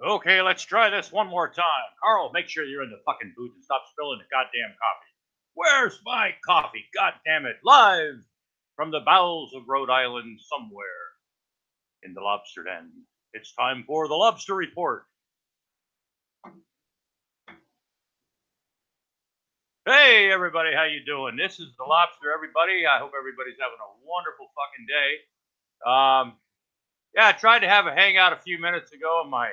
Okay, let's try this one more time. Carl, make sure you're in the fucking booth and stop spilling the goddamn coffee. Where's my coffee? God damn it. Live from the bowels of Rhode Island somewhere in the lobster den. It's time for the Lobster Report. Hey everybody, how you doing? This is the Lobster, everybody. I hope everybody's having a wonderful fucking day. Yeah, I tried to have a hangout a few minutes ago, and my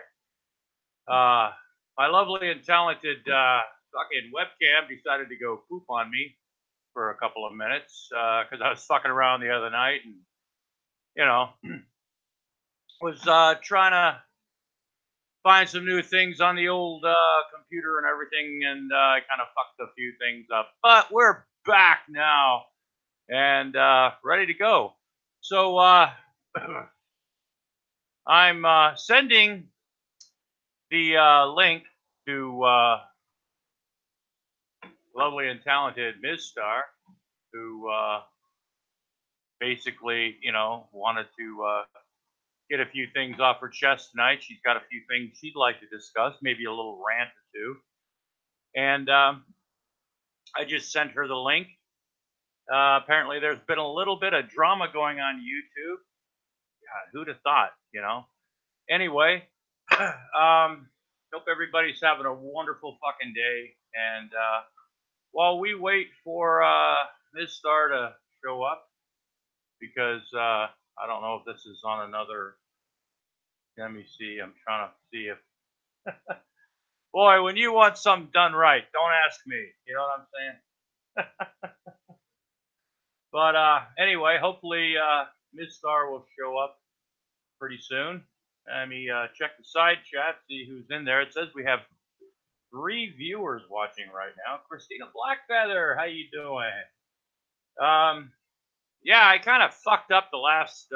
lovely and talented fucking webcam decided to go poop on me for a couple of minutes because I was fucking around the other night and you know was trying to find some new things on the old computer and everything, and I kind of fucked a few things up. But we're back now and ready to go. So I'm sending the link to lovely and talented MIZZSTAR, who basically, wanted to get a few things off her chest tonight. She's got a few things she'd like to discuss, maybe a little rant or two. And I just sent her the link. Apparently, there's been a little bit of drama going on YouTube. God, who'd have thought, Anyway, hope everybody's having a wonderful fucking day. And while we wait for MIZZSTAR to show up, because I don't know if this is on another. Let me see. I'm trying to see if. Boy, when you want something done right, don't ask me. You know what I'm saying? But anyway, hopefully MIZZSTAR will show up pretty soon. Let me check the side chat, see who's in there. It says we have 3 viewers watching right now. Christina Blackfeather, how you doing? Yeah, I kind of fucked up the last.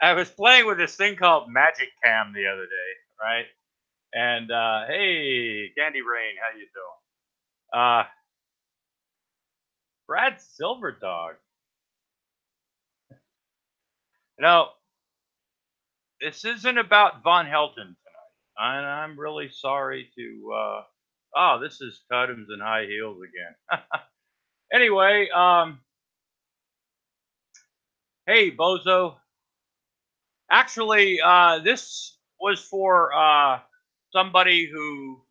I was playing with this thing called Magic Cam the other day, right? And hey, Candy Rain, how you doing? Brad Silverdog. No, this isn't about Von Helton tonight. I'm really sorry to. Oh, this is Cuddums and High Heels again. Anyway, hey, Bozo. Actually, this was for somebody who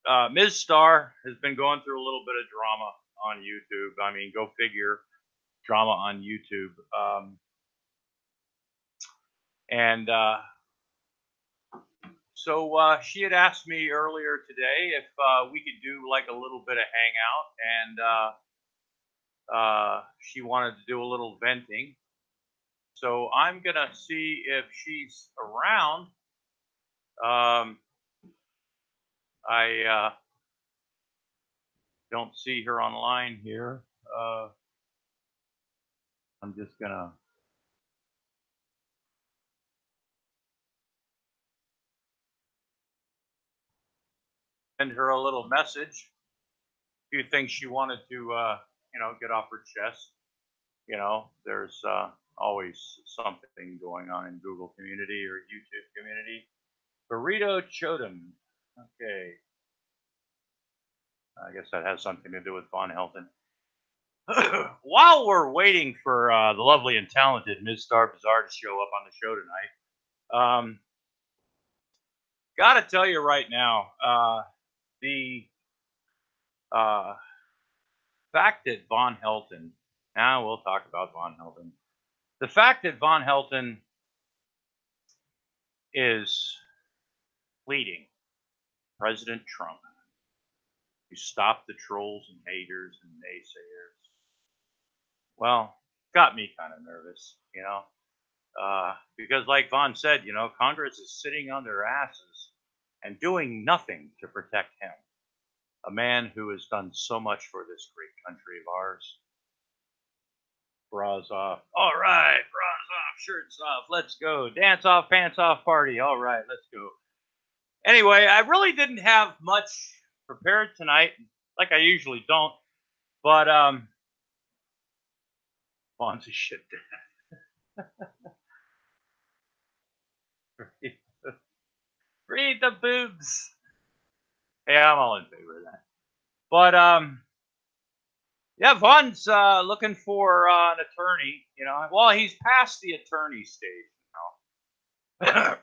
MIZZSTAR has been going through a little bit of drama on YouTube. I mean, go figure, drama on YouTube. And so she had asked me earlier today if we could do like a little bit of hangout, and she wanted to do a little venting. So I'm gonna see if she's around. I don't see her online here. I'm just gonna send her a little message. A few things she wanted to, get off her chest. There's always something going on in Google community or YouTube community. Burrito Chodum. Okay. I guess that has something to do with Von Helton. While we're waiting for the lovely and talented MIZZSTAR Bazaar to show up on the show tonight, gotta tell you right now, the fact that Von Helton, now we'll talk about Von Helton. The fact that Von Helton is leading President Trump to stop the trolls and haters and naysayers, well, got me kind of nervous, because like Von said, Congress is sitting on their asses and doing nothing to protect him, a man who has done so much for this great country of ours. Bras off. All right, bras off, shirts off. Let's go. Dance off, pants off party. All right, let's go. Anyway, I really didn't have much prepared tonight, like I usually don't. But Von's a shit dad. need the boobs. Yeah, I'm all in favor of that. But yeah, Vaughn's looking for an attorney. You know, well, he's past the attorney stage. You know,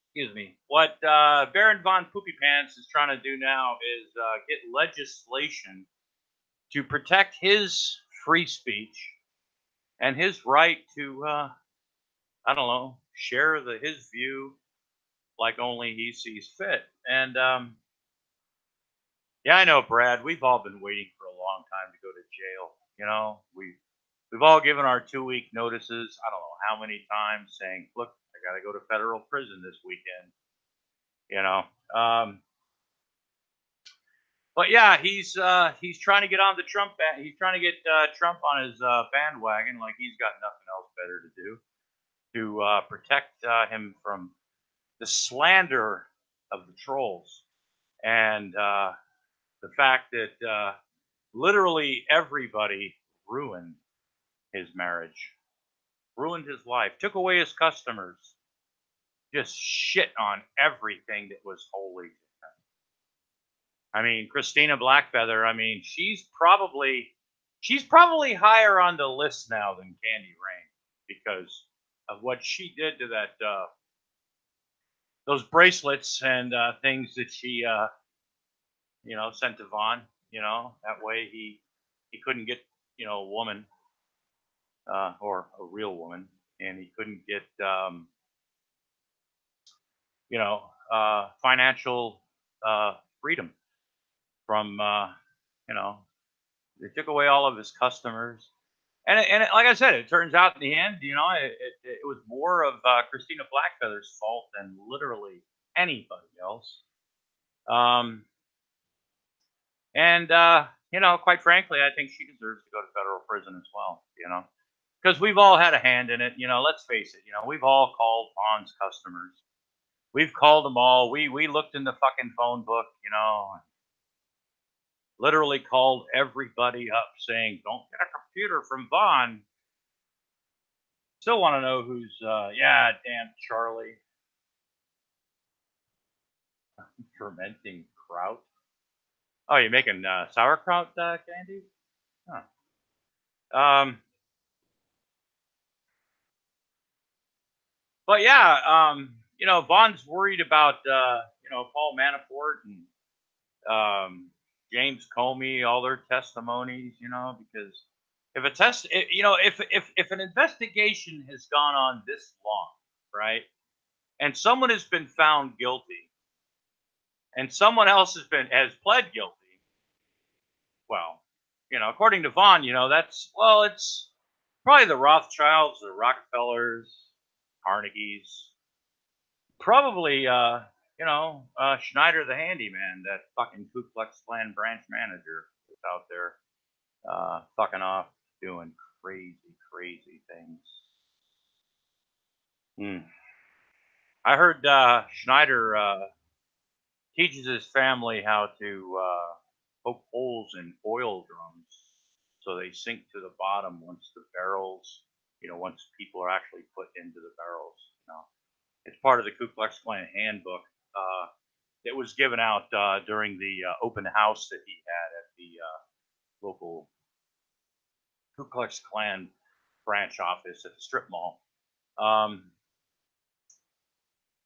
excuse me. What Baron von Poopy Pants is trying to do now is get legislation to protect his free speech and his right to, I don't know, share his view like only he sees fit. And yeah, I know, Brad. We've all been waiting for a long time to go to jail. You know, we've all given our 2 week notices. I don't know how many times, saying, "Look, I got to go to federal prison this weekend." You know, but yeah, he's trying to get on the Trump. He's trying to get Trump on his bandwagon, like he's got nothing else better to do to protect him from the slander of the trolls and the fact that literally everybody ruined his marriage, ruined his life, took away his customers, just shit on everything that was holy. I mean, Christina Blackfeather, I mean, she's probably higher on the list now than Candy Rain because of what she did to that those bracelets and things that she sent to Vaughn. You know, that way he couldn't get a woman or a real woman, and he couldn't get financial freedom from you know they took away all of his customers. And like I said, it turns out in the end, it was more of Christina Blackfeather's fault than literally anybody else. Um, and quite frankly, I think she deserves to go to federal prison as well. Because we've all had a hand in it. Let's face it. We've all called Vaughn's customers. We've called them all. We looked in the fucking phone book. Literally called everybody up saying, "Don't get a computer from Vaughn." Still want to know who's, yeah, damn Charlie. Fermenting kraut. Oh, you're making sauerkraut candy? Huh. But yeah, Vaughn's worried about, Paul Manafort and James Comey, all their testimonies, because if a test, if an investigation has gone on this long, right, and someone has been found guilty, and someone else has pled guilty, well, according to Vaughn, it's probably the Rothschilds, the Rockefellers, Carnegies, probably Schneider the handyman, that fucking Ku Klux Klan branch manager is out there fucking off doing crazy, crazy things. I heard Schneider teaches his family how to poke holes in oil drums so they sink to the bottom once the barrels, once people are actually put into the barrels. It's part of the Ku Klux Klan handbook that was given out during the open house that he had at the local Ku Klux Klan branch office at the strip mall.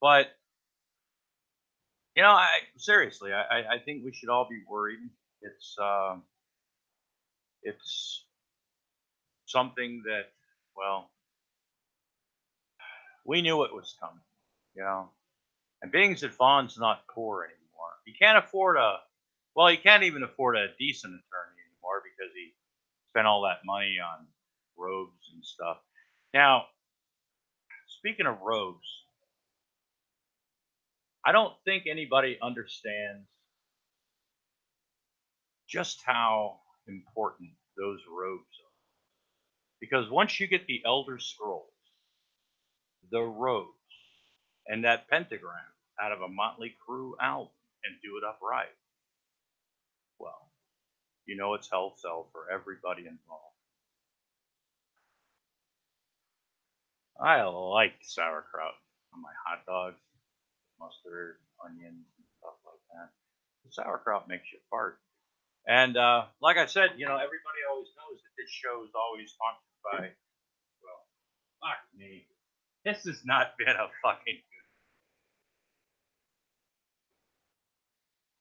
But seriously, I think we should all be worried. It's something that, well, we knew it was coming, you know. And being that Vaughn's not poor anymore, he can't afford he can't even afford a decent attorney anymore because he spent all that money on robes and stuff. Now, speaking of robes, I don't think anybody understands just how important those robes are. Because once you get the Elder Scrolls, the robes, and that pentagram out of a Motley Crue album and do it upright, well, it's hell sell for everybody involved. I like sauerkraut on my hot dogs. mustard, onions, and stuff like that. The sauerkraut makes you fart. And like I said, everybody always knows that this show is always sponsored by, well, fuck me. This has not been a fucking.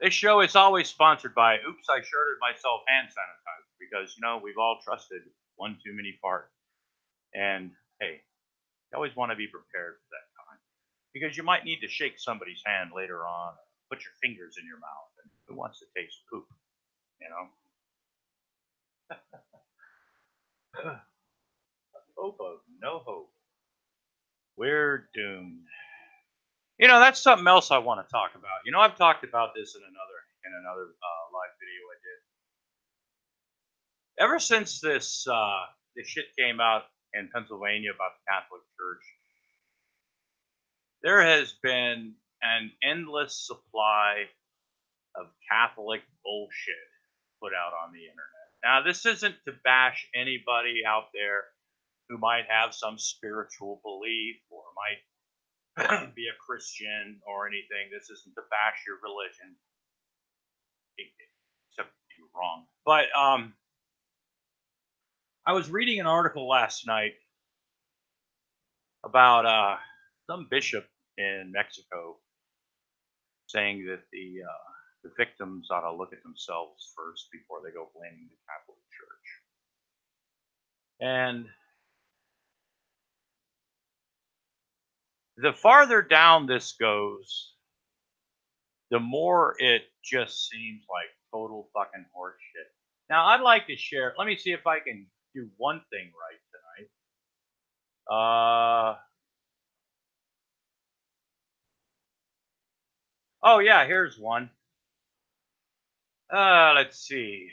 This show is always sponsored by Oops, I Shirted Myself hand sanitizer because, we've all trusted one too many farts. And hey, you always want to be prepared for that time because you might need to shake somebody's hand later on, put your fingers in your mouth, and who wants to taste poop, you know? Hope of no hope. We're doomed. That's something else I want to talk about. I've talked about this in another live video I did. Ever since this shit came out in Pennsylvania about the Catholic Church, there has been an endless supply of Catholic bullshit put out on the internet. Now, this isn't to bash anybody out there who might have some spiritual belief or might be a Christian or anything. This isn't to bash your religion, except if you're wrong. But I was reading an article last night about some bishop in Mexico saying that the victims ought to look at themselves first before they go blaming the Catholic Church. And the farther down this goes, the more it just seems like total fucking horseshit. Now, I'd like to share. Let me see if I can do one thing right tonight. Oh yeah, here's one. Let's see.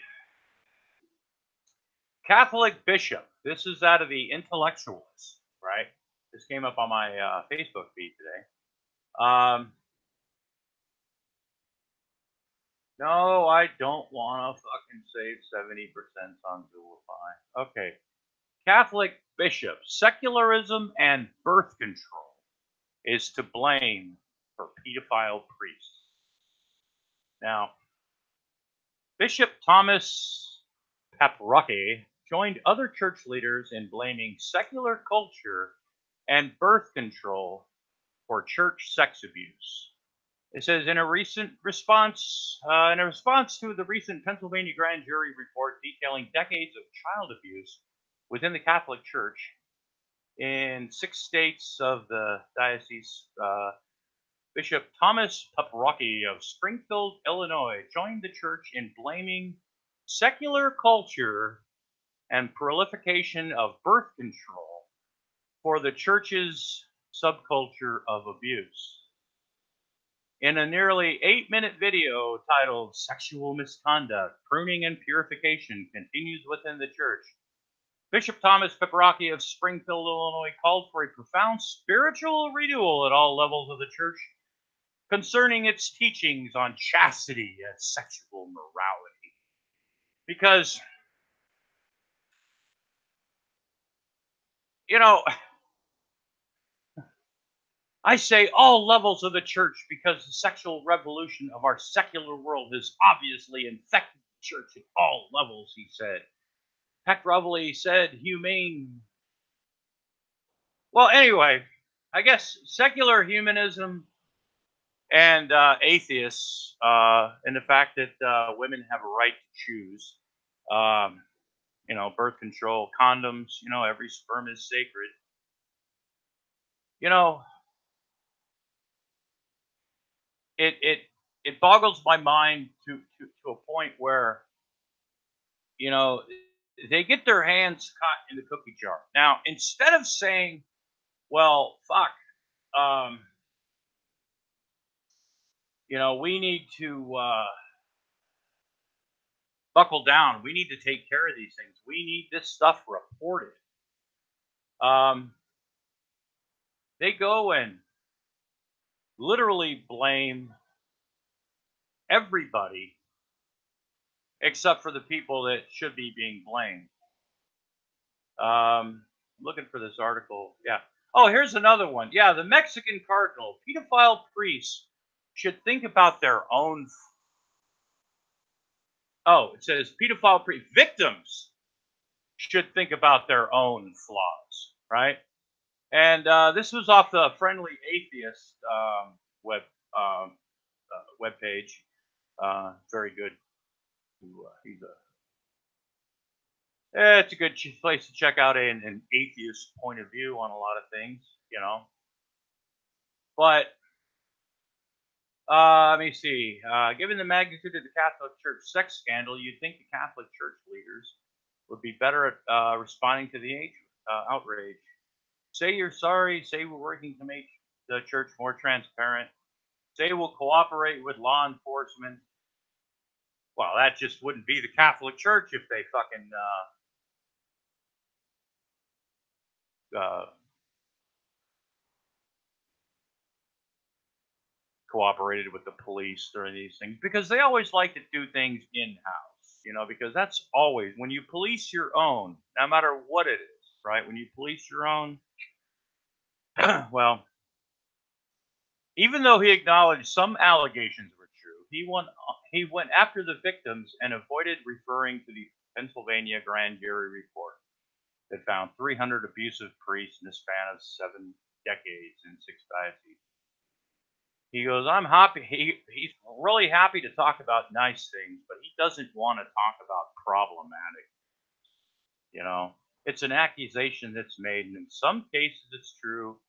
Catholic bishop. This is out of the Intellectualist, right? This came up on my Facebook feed today. No, I don't want to fucking save 70% on Zulify. Okay. Catholic bishop. Secularism and birth control is to blame for pedophile priests. Now, Bishop Thomas Paprocki joined other church leaders in blaming secular culture and birth control for church sex abuse. It says in a response to the recent Pennsylvania grand jury report detailing decades of child abuse within the Catholic Church in 6 states of the diocese, Bishop Thomas Paprocki of Springfield, Illinois, joined the church in blaming secular culture and proliferation of birth control for the church's subculture of abuse. In a nearly 8-minute video titled Sexual Misconduct, Pruning and Purification Continues Within the Church, Bishop Thomas Paprocki of Springfield, Illinois called for a profound spiritual renewal at all levels of the church concerning its teachings on chastity and sexual morality. Because, I say all levels of the church because the sexual revolution of our secular world has obviously infected the church at all levels, he said. Paprocki said humane. Well, anyway, I guess secular humanism and atheists, and the fact that women have a right to choose, um, birth control, condoms, every sperm is sacred. You know, it boggles my mind to a point where, you know, they get their hands caught in the cookie jar. Now, instead of saying, well, fuck, um, we need to buckle down. We need to take care of these things. We need this stuff reported. They go and literally blame everybody except for the people that should be being blamed. Looking for this article. Yeah. Oh, here's another one. Yeah, the Mexican cardinal. Pedophile priests should think about their own. Oh, it says pedophile victims should think about their own flaws, right? And this was off the Friendly Atheist web web page. Very good. He's a it's a good place to check out an atheist point of view on a lot of things, you know. But let me see. Given the magnitude of the Catholic Church sex scandal, you'd think the Catholic Church leaders would be better at responding to the outrage. Say you're sorry. Say we're working to make the church more transparent. Say we'll cooperate with law enforcement. Well, that just wouldn't be the Catholic Church if they fucking cooperated with the police during these things because they always like to do things in house, you know, because that's always when you police your own, no matter what it is, right? When you police your own, well, even though he acknowledged some allegations were true, he went after the victims and avoided referring to the Pennsylvania grand jury report that found 300 abusive priests in a span of 7 decades in 6 dioceses. He goes, I'm happy. He's really happy to talk about nice things, but he doesn't want to talk about problematic. You know, it's an accusation that's made, and in some cases it's true,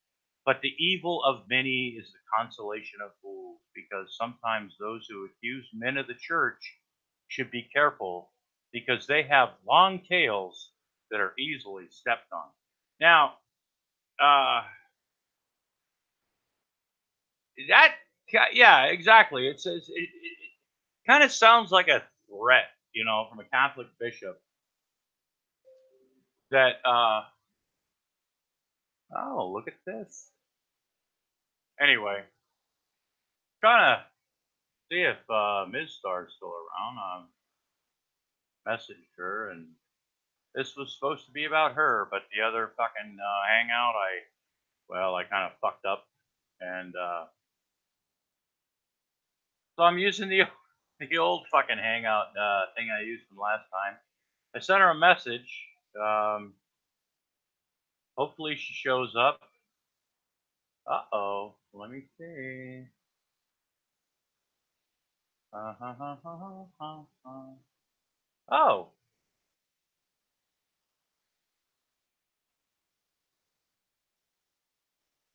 but the evil of many is the consolation of fools, because sometimes those who accuse men of the church should be careful because they have long tails that are easily stepped on. Now, uh, that, yeah, exactly. It says it kind of sounds like a threat, you know, from a Catholic bishop that, oh, look at this. Anyway, trying to see if MIZZSTAR is still around. Messaged her, and this was supposed to be about her, but the other fucking hangout, I kind of fucked up, and so I'm using the old fucking hangout thing I used from last time. I sent her a message. Um, Hopefully she shows up. Uh-oh. Let me see. Oh,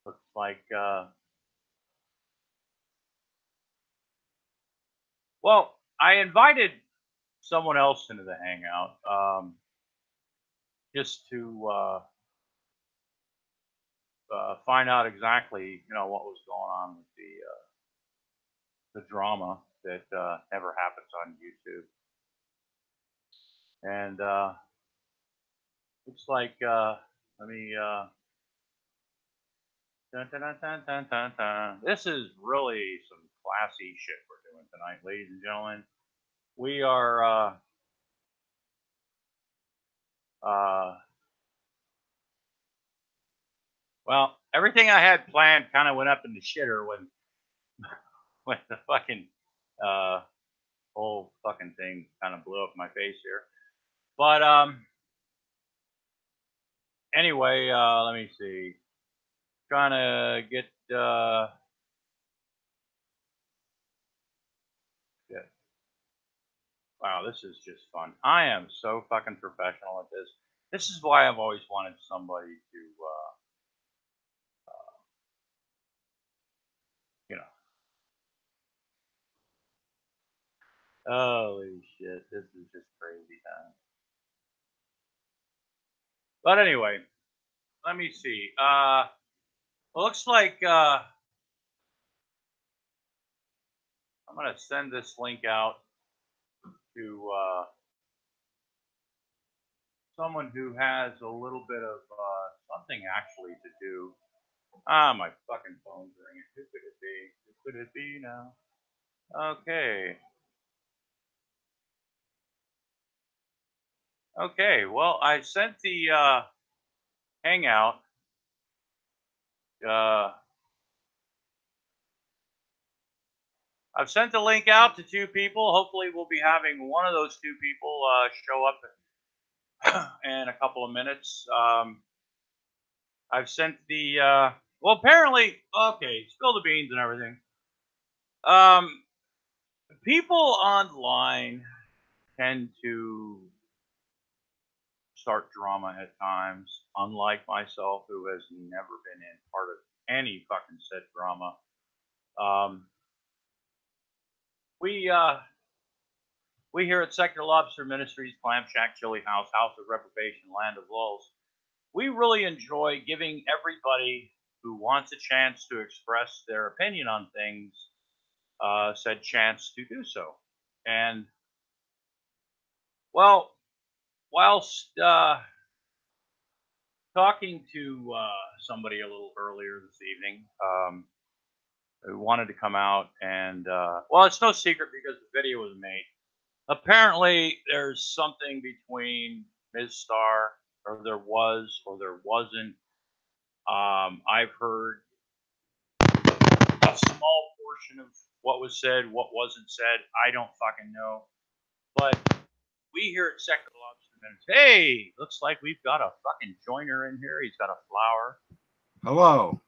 looks like, well, I invited someone else into the hangout just to find out exactly, you know, what was going on with the drama that never happens on YouTube. And looks like, let me, dun, dun, dun, dun, dun, dun, dun. This is really some classy shit we're doing tonight, ladies and gentlemen. We are, uh, well, everything I had planned kind of went up in the shitter when the fucking uh, whole fucking thing kind of blew up in my face here. But anyway, let me see. Trying to get yeah. Wow, this is just fun. I am so fucking professional at this. This is why I've always wanted somebody to, you know, holy shit, this is just crazy, huh? But anyway, let me see. Looks like I'm gonna send this link out to someone who has a little bit of something actually to do. Ah, my fucking phone's ringing. Who could it be? Who could it be now? Okay. Okay. Well, I sent the hangout I've sent the link out to 2 people. Hopefully, we'll be having one of those 2 people show up in a couple of minutes. I've sent the well, apparently, okay, spill the beans and everything. People online tend to start drama at times, unlike myself, who has never been in part of any fucking said drama. We here at Secular Lobster Ministries, Clam Shack, Chili House, House of Reprobation, Land of Lulls, we really enjoy giving everybody who wants a chance to express their opinion on things said chance to do so. And, well, whilst talking to somebody a little earlier this evening who wanted to come out and, well, it's no secret because the video was made. Apparently, there's something between MIZZSTAR, or there was, or there wasn't. I've heard a small portion of what was said, what wasn't said. I don't fucking know. But we here at Secular Lobster Minutes, hey, looks like we've got a fucking joiner in here. He's got a flower. Hello.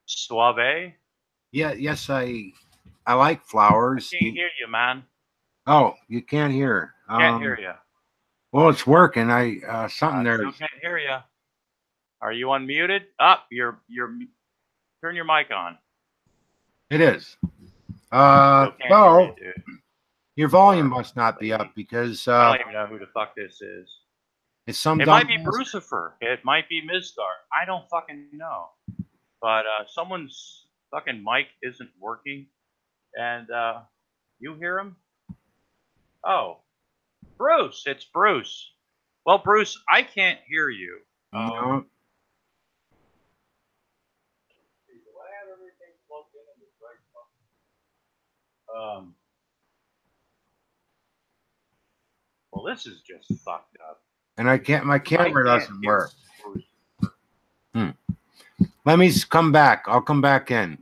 Suave. Yeah, yes, I like flowers. I can't hear you, man. Oh, you can't hear. Can't hear you. Well, it's working. Something there. Still can't hear you. Are you unmuted? Up, you're turn your mic on. It is. Well, your volume must not be up because I don't even know who the fuck this is. It's some. It might be Brucifer. It might be MIZZSTAR. I don't fucking know. But someone's fucking mic isn't working, and you hear him? Oh, Bruce! It's Bruce. Well, Bruce, I can't hear you. No. Well, this is just fucked up. And I can't. My camera doesn't work. Let me come back. I'll come back in.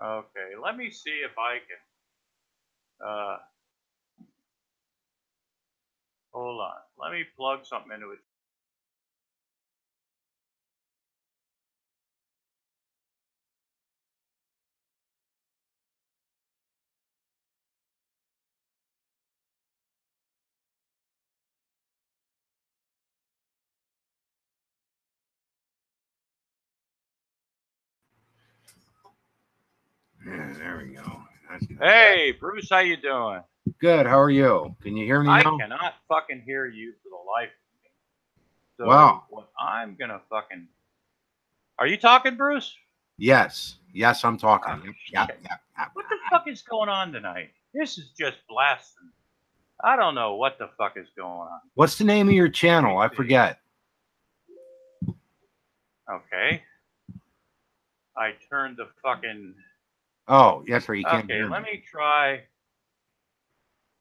Okay, let me see if I can. Hold on. Let me plug something into it. Yeah, there we go. Hey, Bruce, how you doing? Good. How are you? Can you hear me now? I cannot fucking hear you for the life of me. So wow. What I'm gonna fucking. Are you talking, Bruce? Yes. Yes, I'm talking. Yeah. What the fuck is going on tonight? This is just blasting. I don't know what the fuck is going on. What's the name of your channel? I forget. Okay. I turned the fucking. Oh, that's right. You can't okay, hear let me. me try.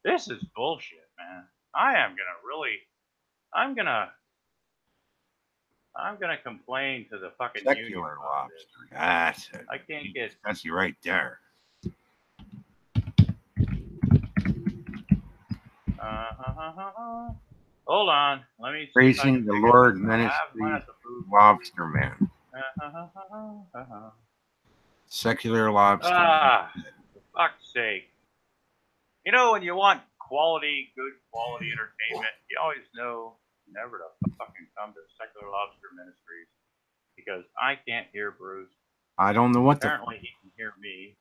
This is bullshit, man. I'm gonna complain to the fucking Secular Lobster. That's it. I can't get. That's you right there. Hold on. Let me. Praising the Lord Ministry Lobster Man. Secular Lobster. For fuck's sake. You know, when you want good quality entertainment, you always know never to fucking come to Secular Lobster Ministries because I can't hear Bruce. I don't know what apparently he can hear me.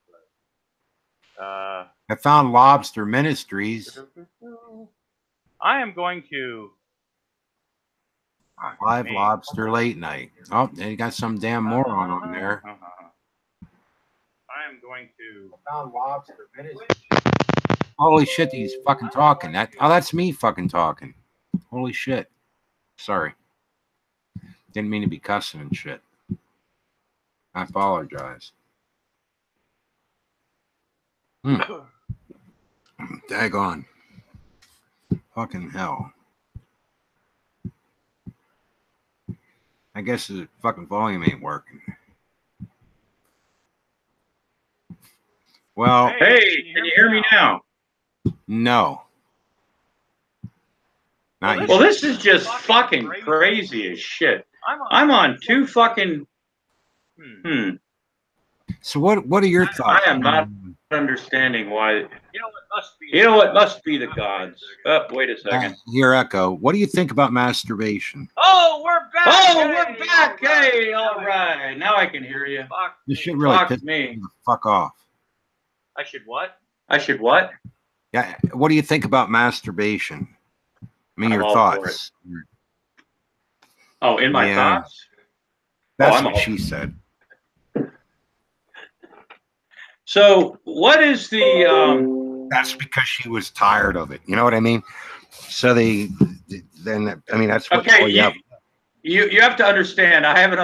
But, I found Lobster Ministries. I am going to Live Lobster Late Night. Oh, they got some damn moron on there. I am going to. I found Lobster Ministries. Holy shit, he's fucking talking. That's me fucking talking. Holy shit. Sorry. Didn't mean to be cussing and shit. I apologize. Daggone. Fucking hell. I guess the fucking volume ain't working. Well, hey, can you hear me now? No. Not yet. Well, this is just fucking crazy as shit. I'm on two fucking. So what are your thoughts? I am not understanding why. You know what must be the gods. Oh, wait a second. Here, Echo. What do you think about masturbation? Oh, we're back. Oh, we're back. Hey, all right. Now I can hear you. This shit really Fuck pisses me. the fuck off. I should what? I should what? Yeah. What do you think about masturbation? I mean, I'm your all for thoughts. Oh, in my thoughts? That's I'm what all- she said. So, what is the? That's because she was tired of it. You know what I mean? So then I mean that's what. Okay, you have to understand. I haven't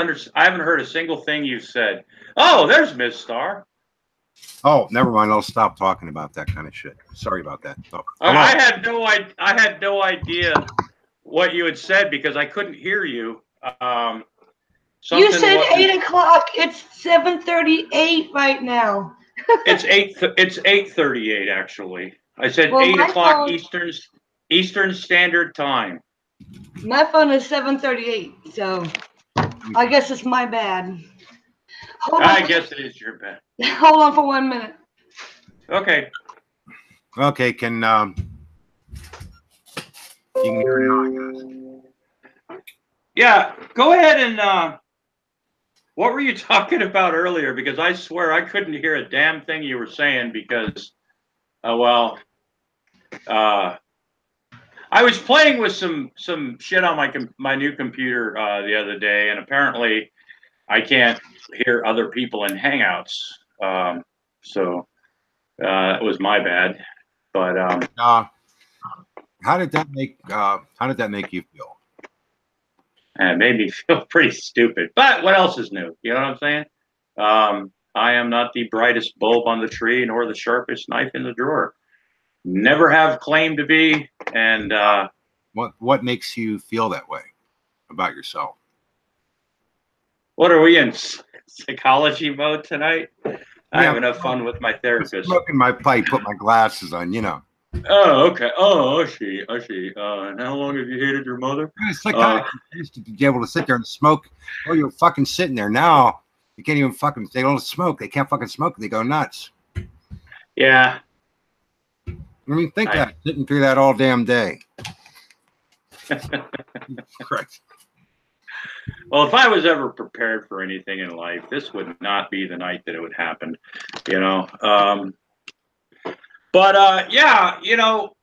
heard a single thing you've said. Oh, there's MIZZSTAR. Oh, never mind. I'll stop talking about that kind of shit. Sorry about that. Oh, I had no idea what you had said because I couldn't hear you. You said 8 o'clock. It's 7:38 right now. It's 8:38 actually. I said Well, 8 o'clock phone, Eastern Standard Time. My phone is 7:38, so I guess it's my bad. I guess it is your bad. Hold on for 1 minute. Okay. Okay, can you can hear now, I guess. Yeah, go ahead and what were you talking about earlier? Because I swear I couldn't hear a damn thing you were saying because, I was playing with some shit on my new computer the other day, and apparently I can't hear other people in Hangouts. So it was my bad. But how did that make you feel? it made me feel pretty stupid. But what else is new? You know what I'm saying? I am not the brightest bulb on the tree, nor the sharpest knife in the drawer. Never have claimed to be. And what makes you feel that way about yourself? What are we in psychology mode tonight? I have enough fun with my therapist. Smoking my pipe, put my glasses on, you know. Oh, okay. Oh, I see. And how long have you hated your mother? It's like I used to be able to sit there and smoke. Oh, you're fucking sitting there. Now you can't even fucking. They don't smoke. They can't fucking smoke. They go nuts. Yeah. I mean, think that sitting through that all damn day. Correct. Well, if I was ever prepared for anything in life, this would not be the night that it would happen. You know. Yeah, you know,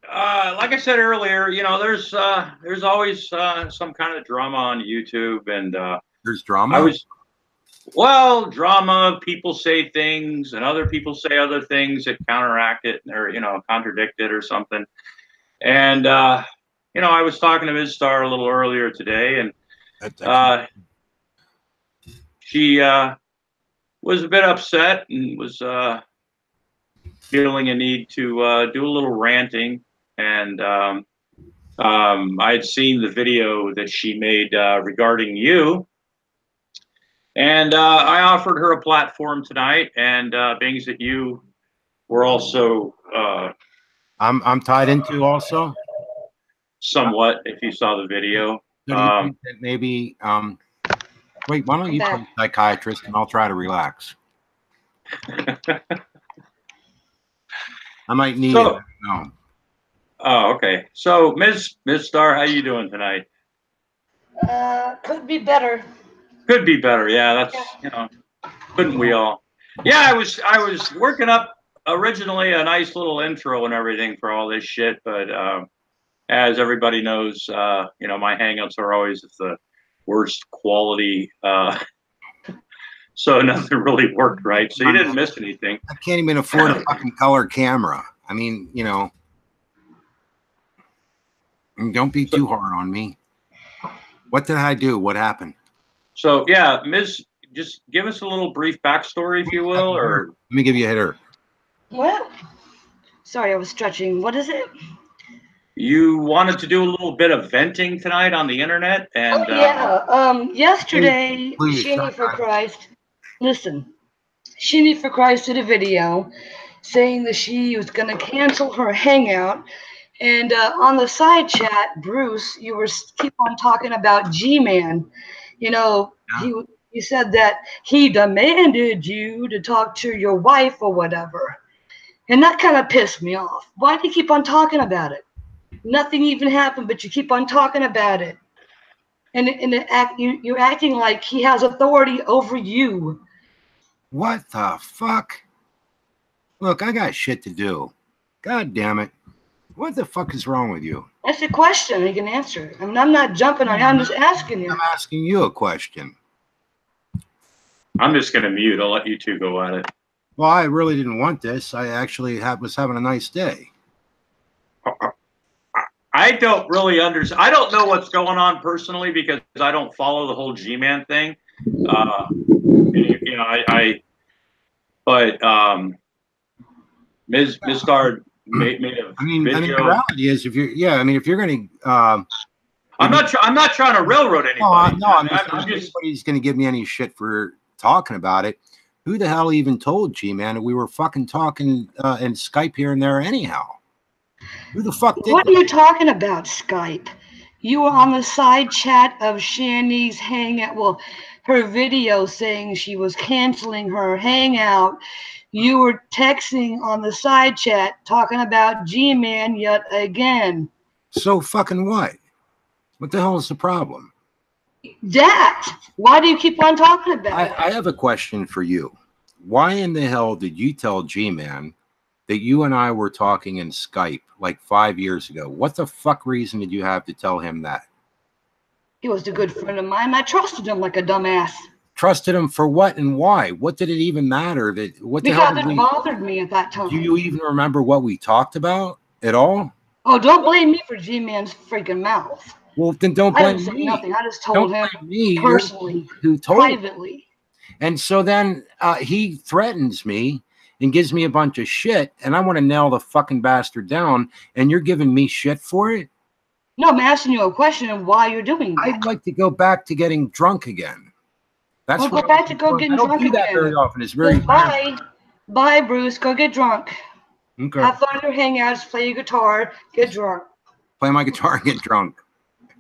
like I said earlier, you know, there's always some kind of drama on YouTube, and there's drama. Drama. People say things, and other people say other things that counteract it, or contradict it, or something. And you know, I was talking to MIZZSTAR a little earlier today, and she was a bit upset and was feeling a need to do a little ranting. And I had seen the video that she made regarding you. And I offered her a platform tonight. And being that you were also... I'm tied into also? Somewhat, if you saw the video. So do you think that maybe... wait, why don't you play psychiatrist and I'll try to relax? I might need it. No. Oh, okay. So, MIZZSTAR, how you doing tonight? Could be better. Could be better. Yeah, that's couldn't we all? Yeah, I was working up originally a nice little intro and everything for all this shit, but as everybody knows, my hangouts are always the worst quality. So nothing really worked right. So you didn't miss anything. I can't even afford a fucking color camera. I mean, don't be too hard on me. What did I do? What happened? So yeah, just give us a little brief backstory, if you will, or let me give you a hitter. Well, sorry, I was stretching. What is it? you wanted to do a little bit of venting tonight on the internet, and Yesterday, please, Sheeny for Christ, listen, Sheeny for Christ did a video saying that she was going to cancel her hangout. And on the side chat, Bruce, you were keep on talking about G-Man. You know, he said that he demanded you to talk to your wife or whatever. And that kind of pissed me off. Why do you keep on talking about it? Nothing even happened, but you keep on talking about it. And you're acting like he has authority over you. What the fuck? Look, I got shit to do. God damn it. What the fuck is wrong with you? That's a question. You can answer it. I mean, I'm not jumping on you. I'm just asking you. I'm asking you a question. I'm just going to mute. I'll let you two go at it. Well, I really didn't want this. I actually was having a nice day. I don't really understand. I don't know what's going on personally because I don't follow the whole G-Man thing. You know, but MIZZSTAR made a video. The reality is, if you're going to, I'm not trying to railroad anybody. No, I'm just. Nobody's going to give me any shit for talking about it. Who the hell even told G-Man that we were fucking talking in Skype here and there anyhow? Who the fuck did What are you talking about, Skype? You were on the side chat of Shani's hangout. Well, her video saying she was canceling her hangout. You were texting on the side chat talking about G-Man yet again. So fucking what? What the hell is the problem? That. Why do you keep on talking about it? I have a question for you. Why in the hell did you tell G-Man that you and I were talking in Skype like 5 years ago? What the fuck reason did you have to tell him that? He was a good friend of mine. I trusted him like a dumbass. Trusted him for what and why? What did it even matter? What the hell? Because it bothered me at that time. Do you even remember what we talked about at all? Oh, don't blame me for G-Man's freaking mouth. Well, then don't blame me. I didn't say nothing. I just told him personally, who told privately. And so then he threatens me and gives me a bunch of shit, and I want to nail the fucking bastard down, and you're giving me shit for it? No, I'm asking you a question of why you're doing that. I'd like to go back to getting drunk again. That's go back to go getting drunk again. I don't do that very often. It's very Bye, Bruce. Go get drunk. Okay. Have fun at your hangouts. Play your guitar. Get drunk. Play my guitar and get drunk.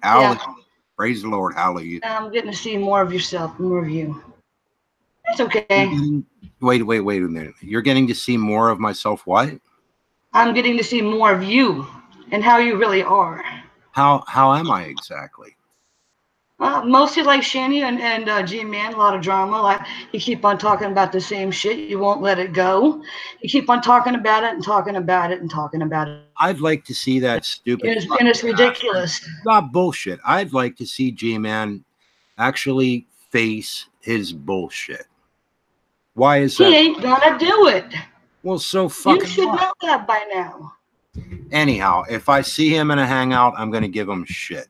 Hallelujah. Yeah. Praise the Lord. Hallelujah. I'm getting to see more of yourself, more of you. That's okay. Wait a minute. You're getting to see more of myself. What? I'm getting to see more of you and how you really are. How am I exactly? Mostly like Shani and G-Man, a lot of drama. Like you keep on talking about the same shit. You won't let it go. You keep on talking about it and talking about it and talking about it. I'd like to see that stupid. And it's ridiculous. Not bullshit. I'd like to see G-Man actually face his bullshit. Why is that? He ain't gonna do it. Well, so fucking. You should know that by now. Anyhow, if I see him in a hangout, I'm going to give him shit.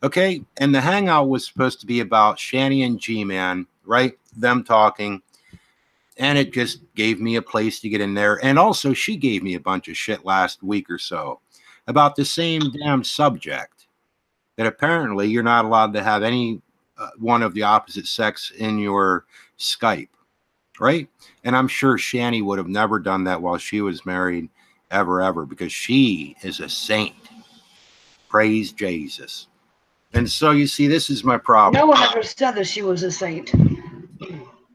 Okay? And the hangout was supposed to be about Shani and G-Man, right? Them talking. And it just gave me a place to get in there. And also, she gave me a bunch of shit last week or so about the same damn subject. That apparently you're not allowed to have any one of the opposite sex in your Skype. Right? And I'm sure Shani would have never done that while she was married ever, because she is a saint. Praise Jesus. And so you see, this is my problem. No one ever said that she was a saint.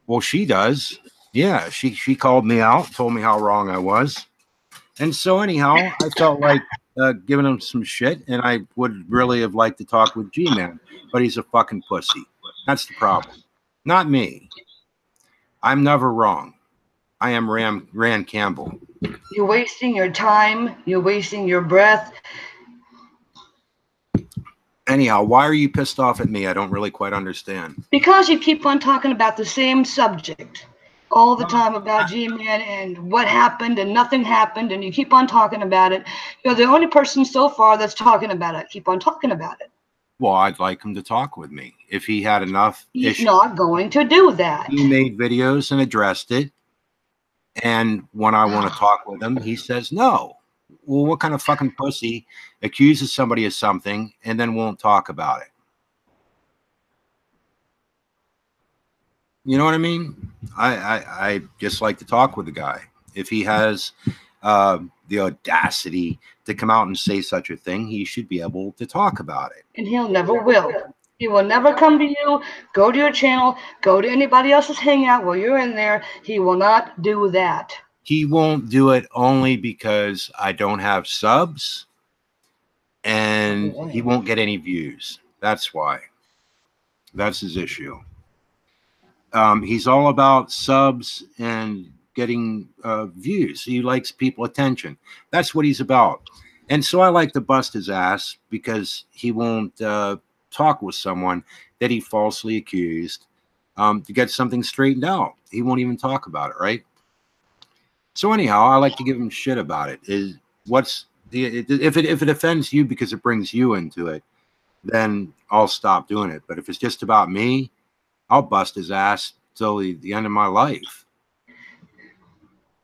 Well, she does. Yeah, she called me out, told me how wrong I was. And so anyhow, I felt like giving him some shit, and I would really have liked to talk with G-Man, but he's a fucking pussy. That's the problem. Not me. I'm never wrong. I am Rand Campbell. You're wasting your time. You're wasting your breath. Anyhow, why are you pissed off at me? I don't really quite understand. Because you keep on talking about the same subject all the time about G-Man and what happened and nothing happened, and you keep on talking about it. You're the only person so far that's talking about it. Keep on talking about it. Well, I'd like him to talk with me. If he had enough He's not going to do that. He made videos and addressed it. And when I want to talk with him, he says no. well, what kind of fucking pussy accuses somebody of something and then won't talk about it? You know what I mean? I just like to talk with the guy. If he has the audacity to come out and say such a thing, he should be able to talk about it. And he'll never will. He will never come to you, go to your channel, go to anybody else's hangout while you're in there. He will not do that. He won't do it only because I don't have subs, and he won't get any views. That's why. That's his issue. He's all about subs and getting views. He likes people attention. That's what he's about. And so I like to bust his ass because he won't talk with someone that he falsely accused to get something straightened out. He won't even talk about it, right? So anyhow, I like to give him shit about it. If it offends you because it brings you into it, then I'll stop doing it. But if it's just about me, I'll bust his ass till the end of my life.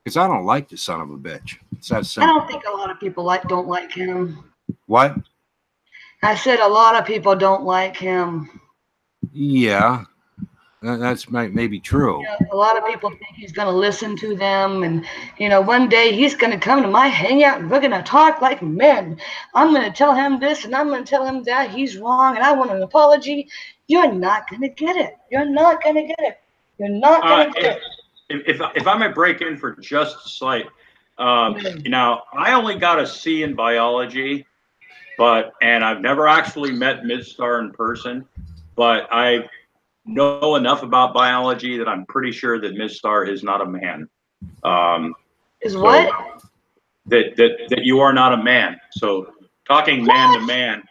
Because I don't like the son of a bitch. It's that simple. I don't think a lot of people don't like him. What? I said a lot of people don't like him. Yeah, that's maybe true. You know, a lot of people think he's going to listen to them, and you know, one day he's going to come to my hangout and we're going to talk like men. I'm going to tell him this and I'm going to tell him that he's wrong and I want an apology. You're not going to get it. You're not going to get it. You're not going to get it. If I might break in for just a slight, you know, I only got a C in biology, and I've never actually met MIZZSTAR in person, but I know enough about biology that I'm pretty sure that MIZZSTAR is not a man. Is what? That you are not a man. So talking man to man.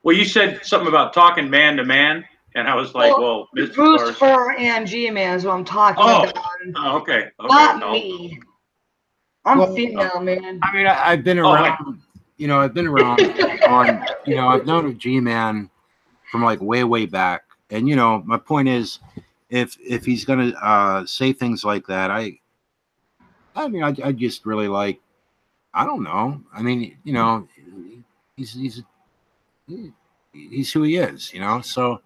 Well, you said something about talking man to man. And I was like, well, Bruce, Fur, and G-Man is what I'm talking about. Oh, okay. Not me. I'm female, man. I mean, I've been around, you know, I've known a G-Man from like way back. And, you know, my point is, if he's going to say things like that, I mean, I just really like, I don't know. I mean, you know, he's who he is, you know, so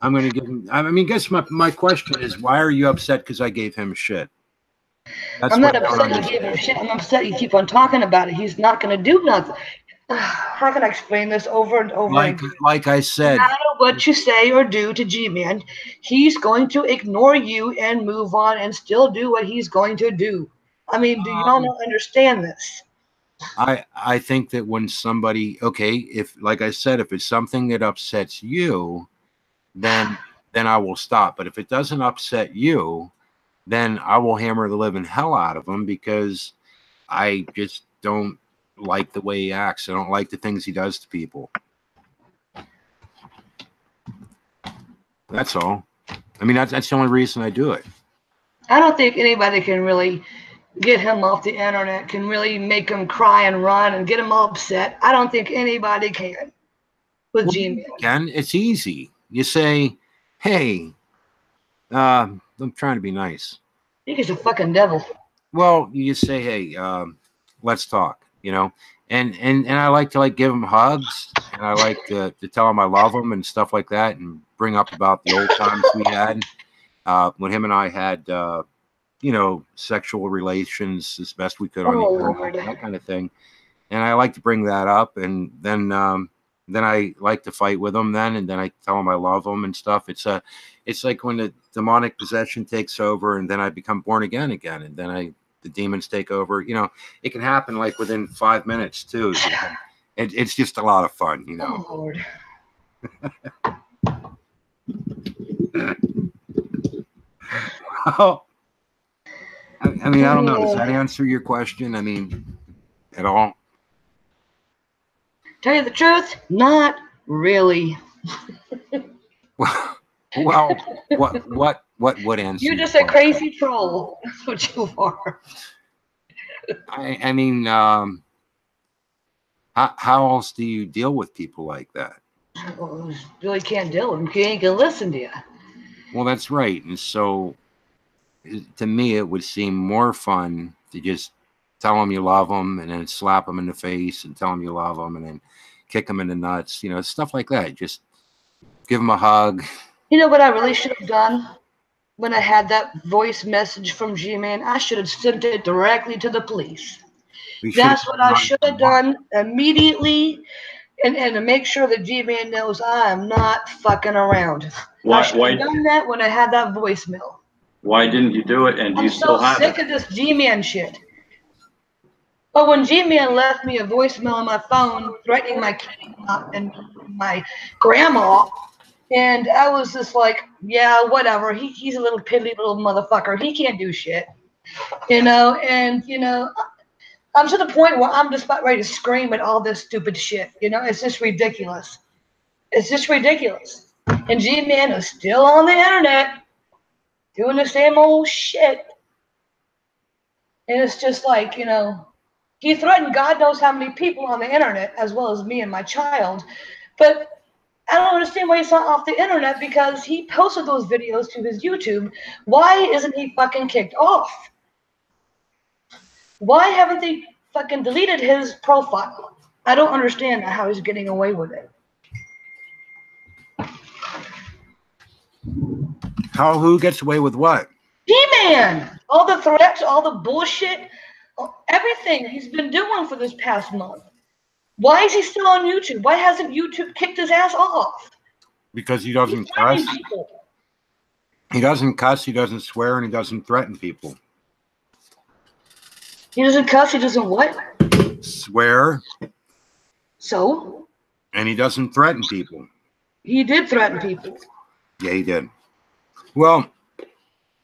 I'm going to give him, I mean, guess my question is, why are you upset because I gave him shit? I'm not upset you gave him shit. I'm upset you keep on talking about it. He's not going to do nothing. How can I explain this over and over again? Like I said, no matter what you say or do to G-Man, he's going to ignore you and move on and still do what he's going to do. I mean, do y'all not understand this? I think that when somebody, okay, if, like I said, if it's something that upsets you, then I will stop. But if it doesn't upset you, then I will hammer the living hell out of him because I just don't like the way he acts. I don't like the things he does to people. That's all. I mean, that's the only reason I do it. I don't think anybody can really get him off the internet, can really make him cry and run and get him all upset. I don't think anybody can with G-Man. Ken, it's easy. You say, hey, I'm trying to be nice. I think he's a fucking devil. Well, you just say, hey, let's talk, you know, and I like to like give him hugs, and I like to tell him I love him and stuff like that, and bring up about the old times we had when him and I had, you know, sexual relations as best we could on the internet, that kind of thing. And I like to bring that up, and then I like to fight with him then, and then I tell him I love him and stuff. It's like when the demonic possession takes over, and then I become born again, and then the demons take over. You know, it can happen like within 5 minutes too. You know? It's just a lot of fun, you know. Oh, Lord. Well, I mean, I don't know. Does that answer your question? I mean, at all? Tell you the truth, not really. Well, what would answer? You're just a crazy troll. That's what you are. I mean, how else do you deal with people like that? Well, really can't deal with them. He ain't gonna listen to you. Well, that's right. And so, to me, it would seem more fun to just tell them you love them, and then slap them in the face and tell them you love them, and then kick them in the nuts. You know, stuff like that. Just give them a hug. You know what I really should have done when I had that voice message from G-Man? I should have sent it directly to the police. That's what I should have done immediately, and to make sure that G-Man knows I am not fucking around. I should have done that when I had that voicemail. Why didn't you do it? And do you still have it? I'm so sick of this G-Man shit. But when G-Man left me a voicemail on my phone threatening my kid and my grandma, and I was just like, yeah, whatever. He's a little piddly little motherfucker. He can't do shit. You know, and, you know, I'm to the point where I'm just about ready to scream at all this stupid shit. You know, it's just ridiculous. It's just ridiculous. And G-Man is still on the internet doing the same old shit. And it's just like, you know, he threatened God knows how many people on the internet, as well as me and my child. But I don't understand why he's not off the internet, because he posted those videos to his YouTube. Why isn't he fucking kicked off? Why haven't they fucking deleted his profile? I don't understand how he's getting away with it. Who gets away with what? G-Man! All the threats, all the bullshit, everything he's been doing for this past month. Why is he still on YouTube? Why hasn't YouTube kicked his ass off? Because he doesn't cuss. He doesn't cuss, he doesn't swear, and he doesn't threaten people. He doesn't cuss, he doesn't what? Swear. So? And he doesn't threaten people. He did threaten people. Yeah, he did. Well,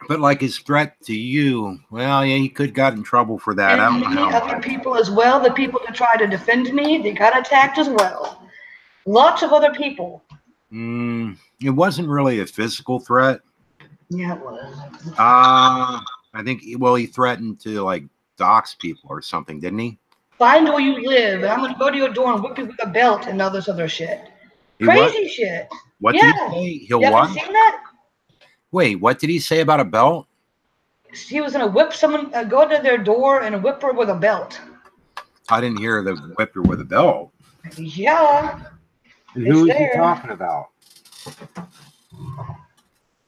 but like his threat to you, well, yeah, he could got in trouble for that. And many other people as well. The people that tried to defend me, they got attacked as well. Lots of other people. It wasn't really a physical threat. Yeah, it was. I think, well, he threatened to, like, dox people or something, didn't he? Find where you live, and I'm going to go to your door and whip you with a belt and all this other shit. Crazy shit. What did he say? He'll what? Seen that? Wait, what did he say about a belt? He was going to whip someone, go to their door and whip her with a belt. I didn't hear the whip her with a belt. Yeah. And who is he talking about?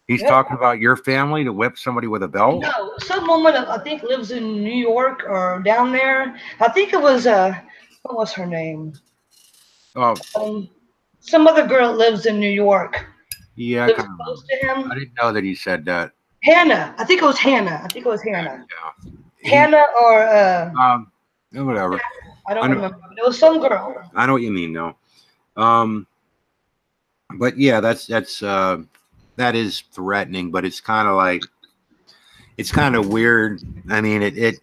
He's talking about your family to whip somebody with a belt? No, some woman I think lives in New York or down there. I think it was, what was her name? Oh. Some other girl lives in New York. Yeah, lives close to him. I didn't know that he said that. Hannah. I think it was Hannah. Yeah. Hannah or whatever. I don't remember. It was some girl. I know what you mean, though. But yeah, that is threatening, but it's kind of like, it's kind of weird. I mean,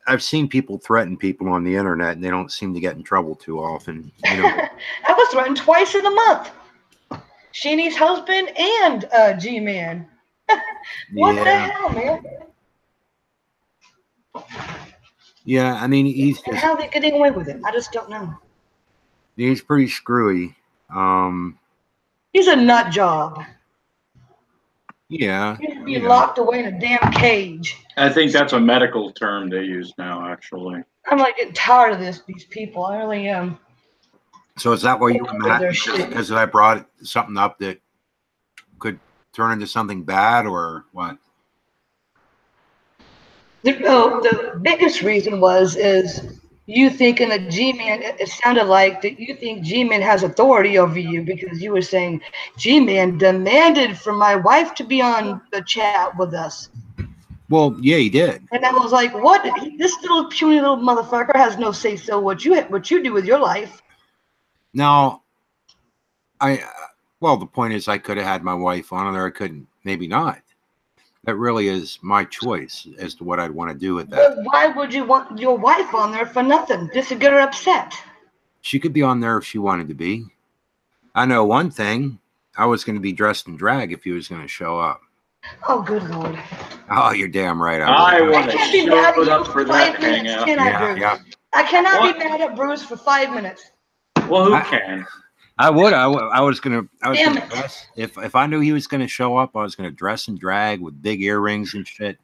I've seen people threaten people on the internet, and they don't seem to get in trouble too often. You know? I was threatened twice in a month. Sheenie's husband and G-Man. What the hell, man? Yeah, I mean, he's just, how are they getting away with it? I just don't know. He's pretty screwy. He's a nut job. Yeah. He should be locked away in a damn cage. I think that's a medical term they use now, actually. I'm like getting tired of these people. I really am. So is that why you were mad? Because I brought something up that could turn into something bad, or what? The biggest reason is you thinking that G-Man, it sounded like that you think G-Man has authority over you, because you were saying G-Man demanded for my wife to be on the chat with us. Well, yeah, he did. And I was like, what? This little puny little motherfucker has no say-so what you do with your life. Now, well, the point is I could have had my wife on there. I couldn't, maybe not. That really is my choice as to what I'd want to do with that. But why would you want your wife on there for nothing? Just to get her upset? She could be on there if she wanted to be. I know one thing. I was going to be dressed in drag if he was going to show up. Oh, good Lord. Oh, you're damn right. I want to show up for that hangout. Yeah. I cannot be mad at Bruce for 5 minutes. Well, who can? I would. I was gonna dress, if I knew he was gonna show up, I was gonna dress in drag with big earrings and shit,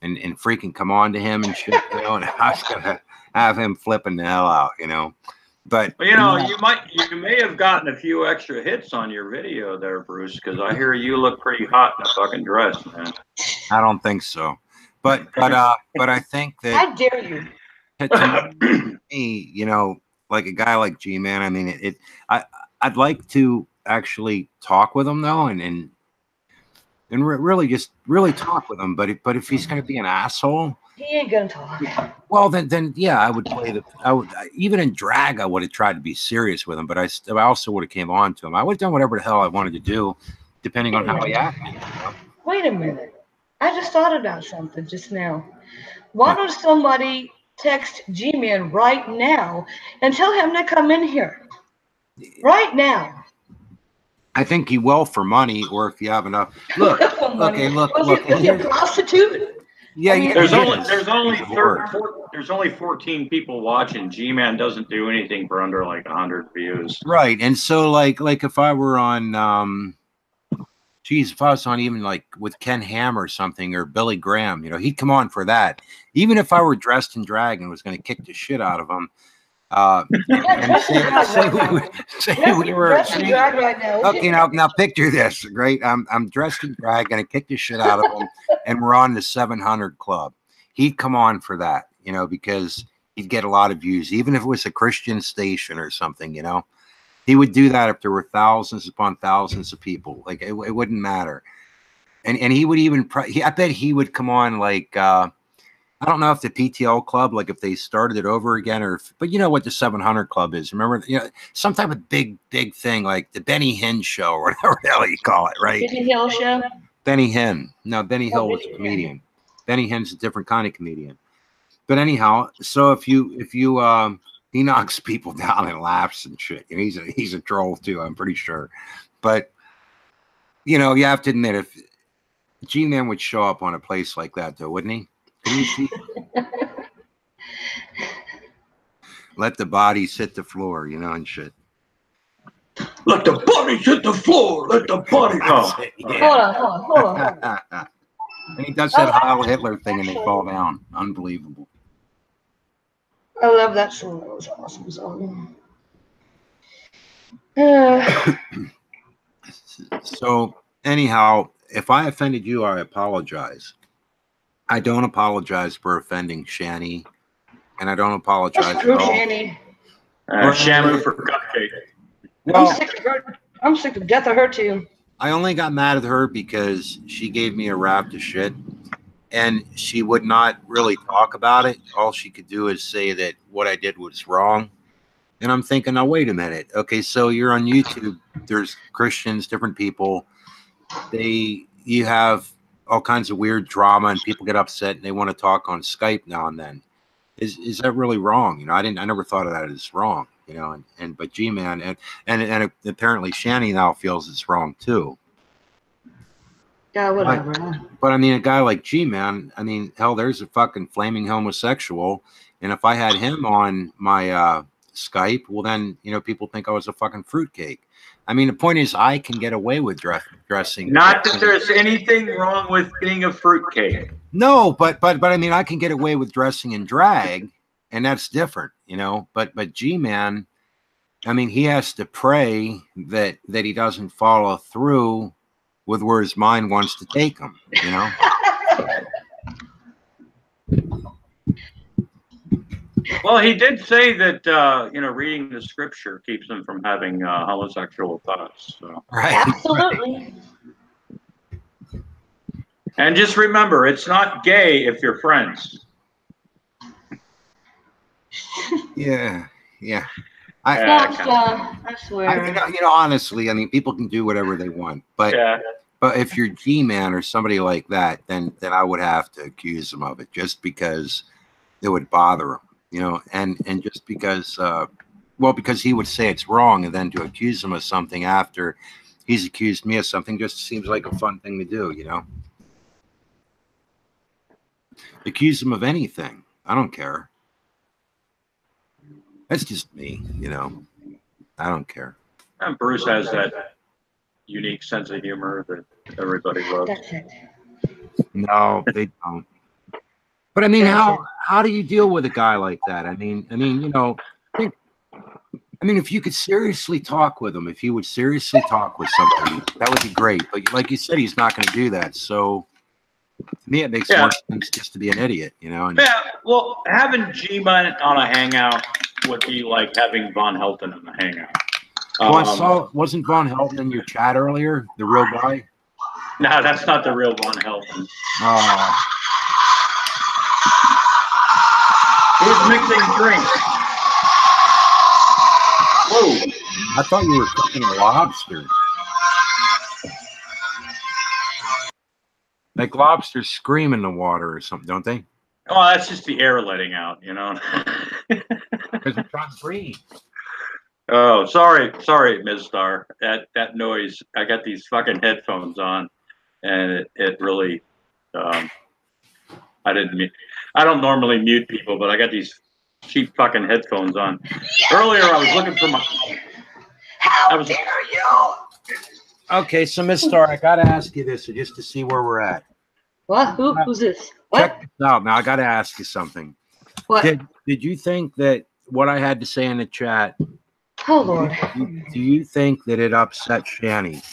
and freaking come on to him and shit, you know, and I was gonna have him flipping the hell out, you know. But Well, you know, you may have gotten a few extra hits on your video there, Bruce, because I hear you look pretty hot in a fucking dress, man. I don't think so. But I think that I dare you. to me, you know, like a guy like G-Man, I mean, I'd like to actually talk with him though, and really just really talk with him. But if he's going to be an asshole, He ain't gonna talk. well, then yeah, I would play even in drag, I would have tried to be serious with him, but I also would have came on to him. I would have done whatever the hell I wanted to do, depending on how he acted. You know? Wait a minute. I just thought about something just now. Why don't somebody text G-Man right now and tell him to come in here? Right now. I think he will for money, or if you have enough. Look, okay, look. Is he a prostitute? Yeah, I mean, There's There's only 14 people watching. G-Man doesn't do anything for under like 100 views. right, and so like if I were on geez, if I was on even like with Ken Ham or something, or Billy Graham, you know, he'd come on for that. Even if I were dressed in drag and was going to kick the shit out of him. And say we were right now. okay. Now picture this, great. I'm dressed in drag, gonna kick the shit out of him, and we're on the 700 club. He'd come on for that, you know, because he'd get a lot of views, even if it was a Christian station or something, you know. He would do that if there were thousands upon thousands of people. Like it wouldn't matter. And he would even I bet he would come on like I don't know if the PTL club, like if they started it over again, or but you know what the 700 club is. Remember, you know, some type of big thing like the Benny Hinn show or whatever the hell you call it, right? Benny Hill show. Benny Hinn. No, Benny Hill was a comedian. Benny Hinn's a different kind of comedian. But anyhow, so if you he knocks people down and laughs and shit. And he's a troll too, I'm pretty sure. But you know, you have to admit, if G-Man would show up on a place like that, though, wouldn't he? Let the bodies hit the floor, you know, and shit. Let the bodies hit the floor. Let the bodies. Yeah. Hold on. And he does that Heil Hitler thing, and they fall down. Unbelievable. I love that song. That was awesome song. So anyhow, if I offended you, I apologize. I don't apologize for offending Shani, and I don't apologize at all. Shani. Shamu for cupcake. Well, I'm sick of her. I'm sick to death of her too. I only got mad at her because she gave me a rap to shit, and she would not really talk about it. All she could do is say that what I did was wrong. And I'm thinking, now wait a minute. Okay, so you're on YouTube. There's Christians, different people. You have all kinds of weird drama, and people get upset and they want to talk on Skype now and then. Is that really wrong? You know, I never thought of that as wrong, you know, but G-Man and apparently Shani now feels it's wrong too. Yeah, whatever. But I mean, a guy like G-Man, I mean, hell, there's a fucking flaming homosexual, and if I had him on my Skype, well then, you know, people think I was a fucking fruitcake. I mean, the point is, I can get away with dressing. Not that there's anything wrong with being a fruitcake. No, but I mean, I can get away with dressing in drag, and that's different, you know. But G-Man, I mean, he has to pray that he doesn't follow through with where his mind wants to take him, you know. Well, he did say that you know, reading the scripture keeps him from having homosexual thoughts. So. Right. Absolutely. And just remember, it's not gay if you're friends. Yeah. I swear. You know, honestly, I mean, people can do whatever they want, but if you're G-Man or somebody like that, then I would have to accuse him of it, just because it would bother him, you know, and just because, well, because he would say it's wrong, and then to accuse him of something after he's accused me of something just seems like a fun thing to do, you know. Accuse him of anything, I don't care. That's just me, you know. I don't care. And Bruce has that unique sense of humor that everybody loves. That's it. No, they don't. But I mean, Gotcha. how do you deal with a guy like that? I mean, you know, if you could seriously talk with him, if he would seriously talk with somebody, that would be great. But like you said, he's not going to do that. So to me, it makes more sense just to be an idiot, you know. And, Yeah, well, having G-Man on a hangout would be like having Von Helton on a hangout. well, I saw, wasn't Von Helton in your chat earlier, the real guy? No, that's not the real Von Helton. He was mixing drinks. Whoa. I thought you were cooking a lobster. Like lobsters scream in the water or something, don't they? Oh, that's just the air letting out, you know. Because it's trying to breathe. Oh, sorry, MIZZSTAR. That noise. I got these fucking headphones on, and it really. I don't normally mute people, but I got these cheap fucking headphones on. Earlier, I was looking for my. How dare you? Okay, so MIZZSTAR, I gotta ask you this just to see where we're at. What? Who's this? What? Check this out. Now I gotta ask you something. What? Did you think that what I had to say in the chat? Oh Lord. Do you think that it upset Shani?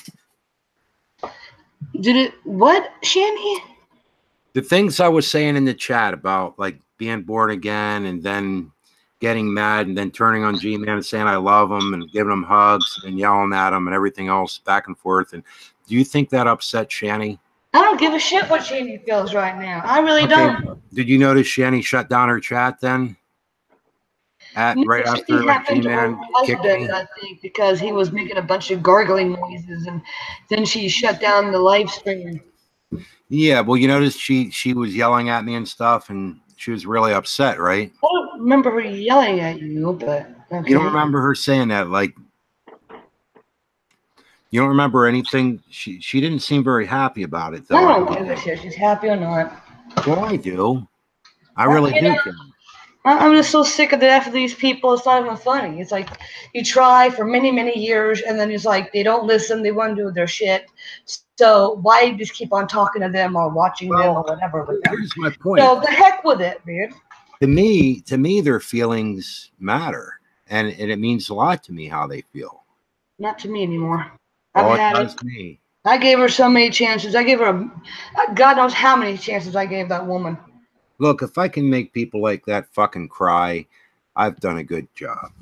Did it? What, Shani? The things I was saying in the chat about like being born again and then getting mad and then turning on G-Man and saying I love him and giving him hugs and yelling at him and everything else back and forth. And do you think that upset Shani? I don't give a shit what Shani feels right now. I really don't. Did you notice Shani shut down her chat then? Right after like G-Man kicked me? I think because he was making a bunch of gargling noises and then she shut down the live stream. Yeah, well, you noticed she was yelling at me and stuff, and she was really upset, right? I don't remember her yelling at you, but okay. You don't remember her saying that, like, you don't remember anything? She didn't seem very happy about it, though. I don't give a shit. She's happy or not. Well, I do. I really do. I'm just so sick of the F of these people. It's not even funny. It's like you try for many, many years, and then it's like they don't listen. They want to do their shit. So why just keep on talking to them or watching them or whatever with them? Here's my point. So the heck with it, dude. To me, their feelings matter, and it means a lot to me how they feel. Not to me anymore. Oh, it does to me. I gave her so many chances. I gave her God knows how many chances I gave that woman. Look, if I can make people like that fucking cry, I've done a good job.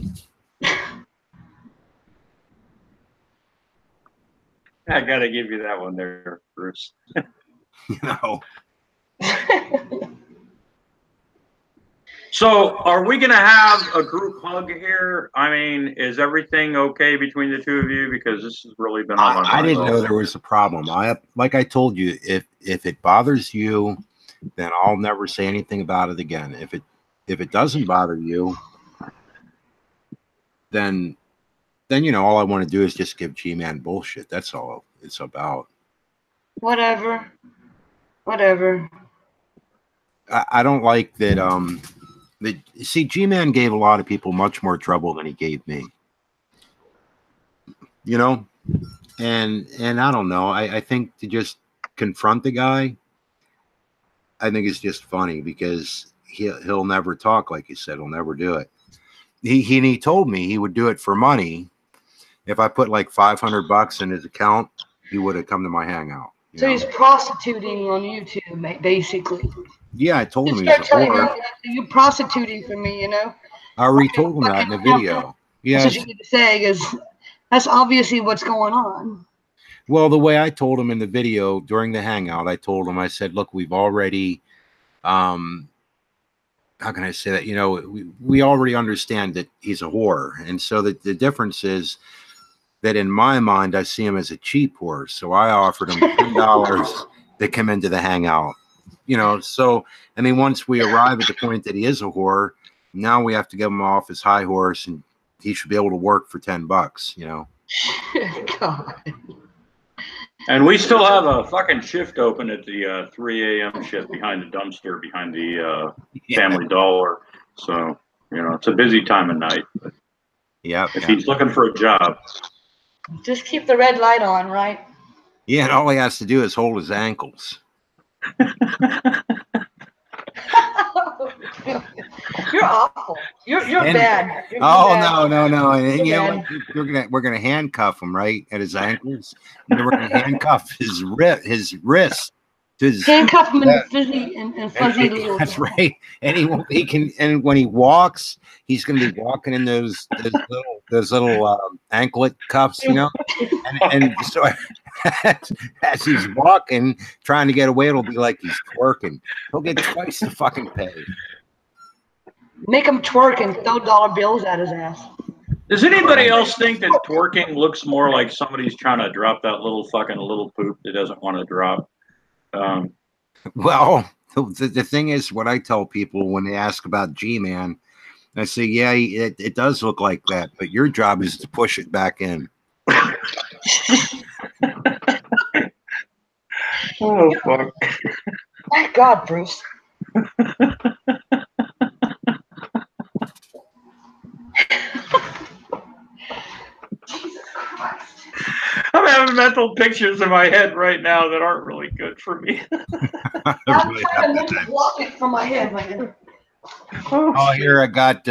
I gotta give you that one there, Bruce. You know. So, are we gonna have a group hug here? I mean, is everything okay between the two of you? Because this has really been on my mind. I didn't know there was a problem. Like I told you, if it bothers you, then I'll never say anything about it again. If it doesn't bother you, then you know all I want to do is just give G-Man bullshit. That's all it's about. Whatever. I don't like that. See, G-Man gave a lot of people much more trouble than he gave me. You know, and I don't know. I think to just confront the guy, I think it's just funny because he'll never talk, like you said. He'll never do it. He told me he would do it for money. If I put like $500 in his account, he would have come to my hangout. So he's prostituting on YouTube, basically. Yeah, I told him he's a whore. You're prostituting for me, you know. I already told him that in the video. Yeah, that's what you need to say, because that's obviously what's going on. Well, the way I told him in the video during the hangout, I said, look, we've already, how can I say that? You know, we already understand that he's a whore. And so the difference is that in my mind, I see him as a cheap whore. So I offered him $10 to come into the hangout. You know, so, I mean, once we arrive at the point that he is a whore, now we have to get him off his high horse and he should be able to work for $10, you know. God. And we still have a fucking shift open at the 3 a.m. shift behind the dumpster, behind the Family Dollar. So, you know, it's a busy time of night. But if he's looking for a job. Just keep the red light on, right? Yeah, and all he has to do is hold his ankles. You're awful. You're And- bad. You're Oh bad. no! And You're you know bad. what? We're gonna handcuff him right at his ankles. And then we're gonna handcuff his wrist. Handcuff him in Yeah. the fuzzy and fuzzy little. That's right. And he can. And when he walks, he's gonna be walking in those little anklet cuffs, you know. And so as he's walking, trying to get away, it'll be like he's twerking. He'll get twice the fucking pay. Make him twerk and throw dollar bills at his ass. Does anybody else think that twerking looks more like somebody's trying to drop that little poop that doesn't want to drop? Well, the thing is, what I tell people when they ask about G-Man, I say, yeah, it does look like that, but your job is to push it back in. Oh, fuck. My God, Bruce. Jesus Christ. I'm having mental pictures in my head right now that aren't really good for me. I'm trying to block it from my head right now. Oh, here I got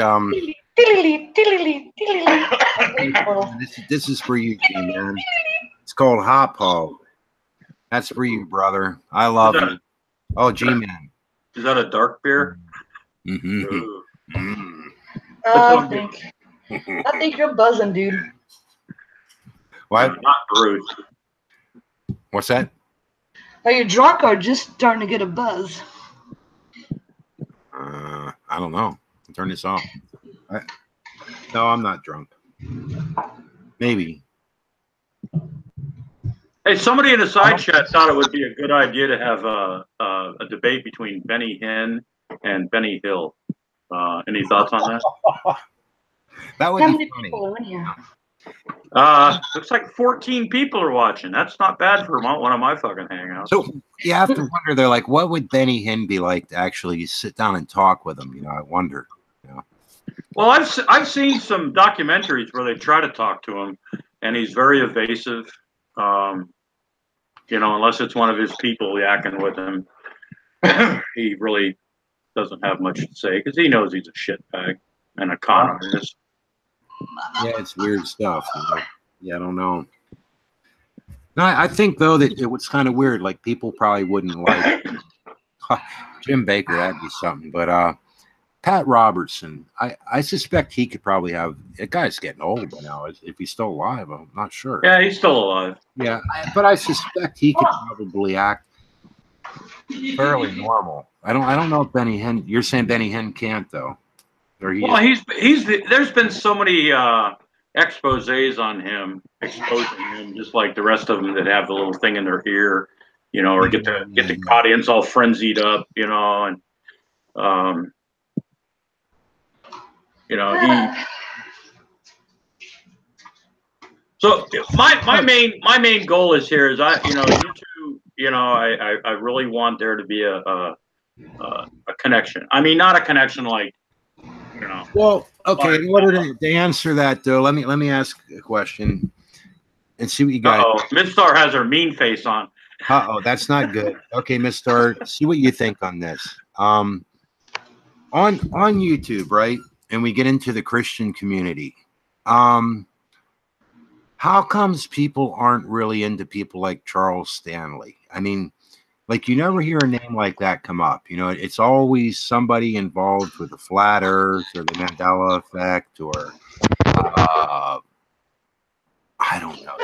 this is for you, G-Man. It's called Hop Ho. That's for you, brother. I love you. Oh, G-Man. Is that a dark beer? Mm-hmm. Ooh. Mm. I think you're buzzing, dude. What? Not Bruce. What's that? Are you drunk or just starting to get a buzz? I don't know. Turn this off. No, I'm not drunk. Maybe. Hey, somebody in the side chat thought it would be a good idea to have a debate between Benny Hinn and Benny Hill. Any thoughts on that? That would How be many funny. people are in here? Looks like 14 people are watching. That's not bad for one of my fucking hangouts. So you have to wonder. They're like, what would Benny Hinn be like to actually sit down and talk with him? You know, I wonder. You know? Well, I've seen some documentaries where they try to talk to him, and he's very evasive. You know, unless it's one of his people yakking with him, he really doesn't have much to say because he knows he's a shitbag and a con artist. Yeah, it's weird stuff. You know? Yeah, I don't know. No, I think though that it was kind of weird. Like people probably wouldn't like Jim Baker. That'd be something. But Pat Robertson, I suspect he could probably have. That guy's getting old by now. If he's still alive, I'm not sure. Yeah, he's still alive. Yeah, but I suspect he could probably act fairly normal. I don't know if Benny Hinn. You're saying Benny Hinn can't though. Or Well, there's been so many exposés on him, exposing him, just like the rest of them that have the little thing in their ear, you know, or get the audience all frenzied up, you know, and you know, he. So my main goal is here is I really want there to be a connection. I mean, not a connection like, you know. Well, okay. In order to answer that, though, let me ask a question and see what you got. Oh, MIZZSTAR has her mean face on. That's not good. Okay, MIZZSTAR, see what you think on this. On YouTube, right? And we get into the Christian community. How comes people aren't really into people like Charles Stanley? I mean, like you never hear a name like that come up. You know, it's always somebody involved with the flat Earth or the Mandela effect, or I don't know,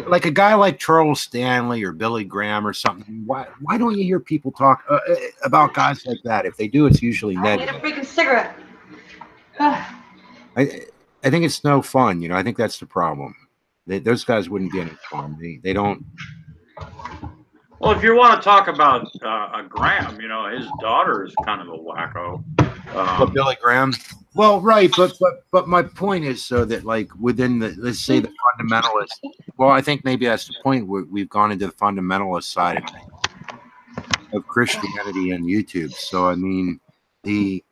like a guy like Charles Stanley or Billy Graham or something. Why don't you hear people talk about guys like that? If they do, it's usually negative. I need a freaking cigarette. I think it's no fun. You know, I think that's the problem. Those guys wouldn't be any fun. They don't. Well, if you want to talk about Graham, you know, his daughter is kind of a wacko. Billy Graham. Well, right, but my point is so that like within the, let's say, the fundamentalist. Well, I think maybe that's the point where we've gone into the fundamentalist side of Christianity on YouTube. So I mean, the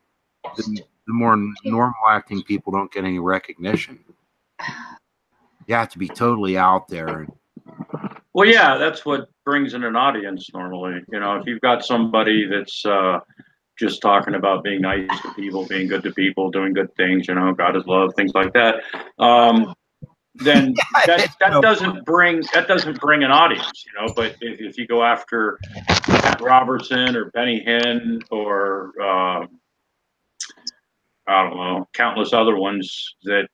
more normal acting people don't get any recognition. You have to be totally out there. Well, yeah, that's what brings in an audience normally. You know, if you've got somebody that's just talking about being nice to people, being good to people, doing good things, you know, God is love, things like that, then that doesn't bring an audience, you know. But if you go after Pat Robertson or Benny Hinn or I don't know, countless other ones that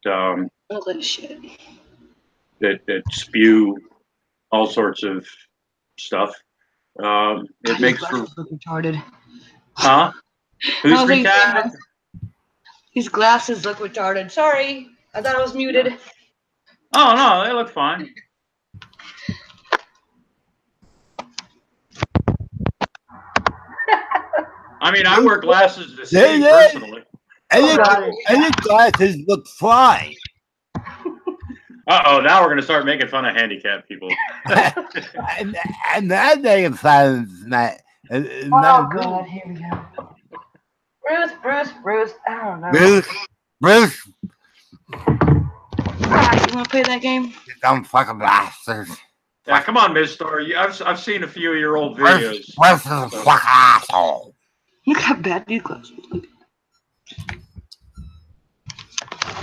shit. that spew all sorts of stuff, it makes for look retarded. huh? Who's retarded? These glasses look retarded. Sorry, I thought I was muted. Oh no, they look fine. I mean, I wear glasses to see personally. Any glasses look fine. Uh-oh, now we're going to start making fun of handicapped people. and that they found that. Oh, God, here we go. Bruce, I don't know. Bruce. You want to play that game? Dumb fucking bastards. Yeah, come on, MIZZSTAR. I've seen a few of your old videos. Bruce is a fucking asshole. Look how bad these glasses look.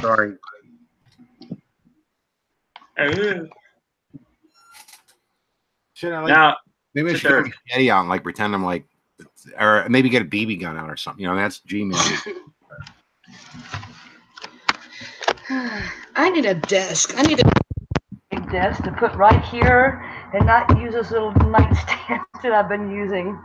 Sorry. Should I now, maybe I should get a machete on, like pretend I'm like, or maybe get a BB gun out or something. You know, that's G-Man. I need a desk. I need a big desk to put right here and not use this little nightstand that I've been using.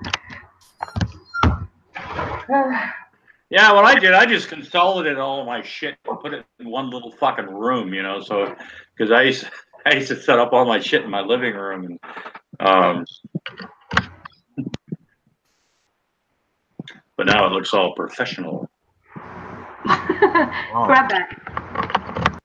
Yeah, what I did, I just consolidated all my shit and put it in one little fucking room, you know. So, because I used to set up all my shit in my living room, and but now it looks all professional. Grab that.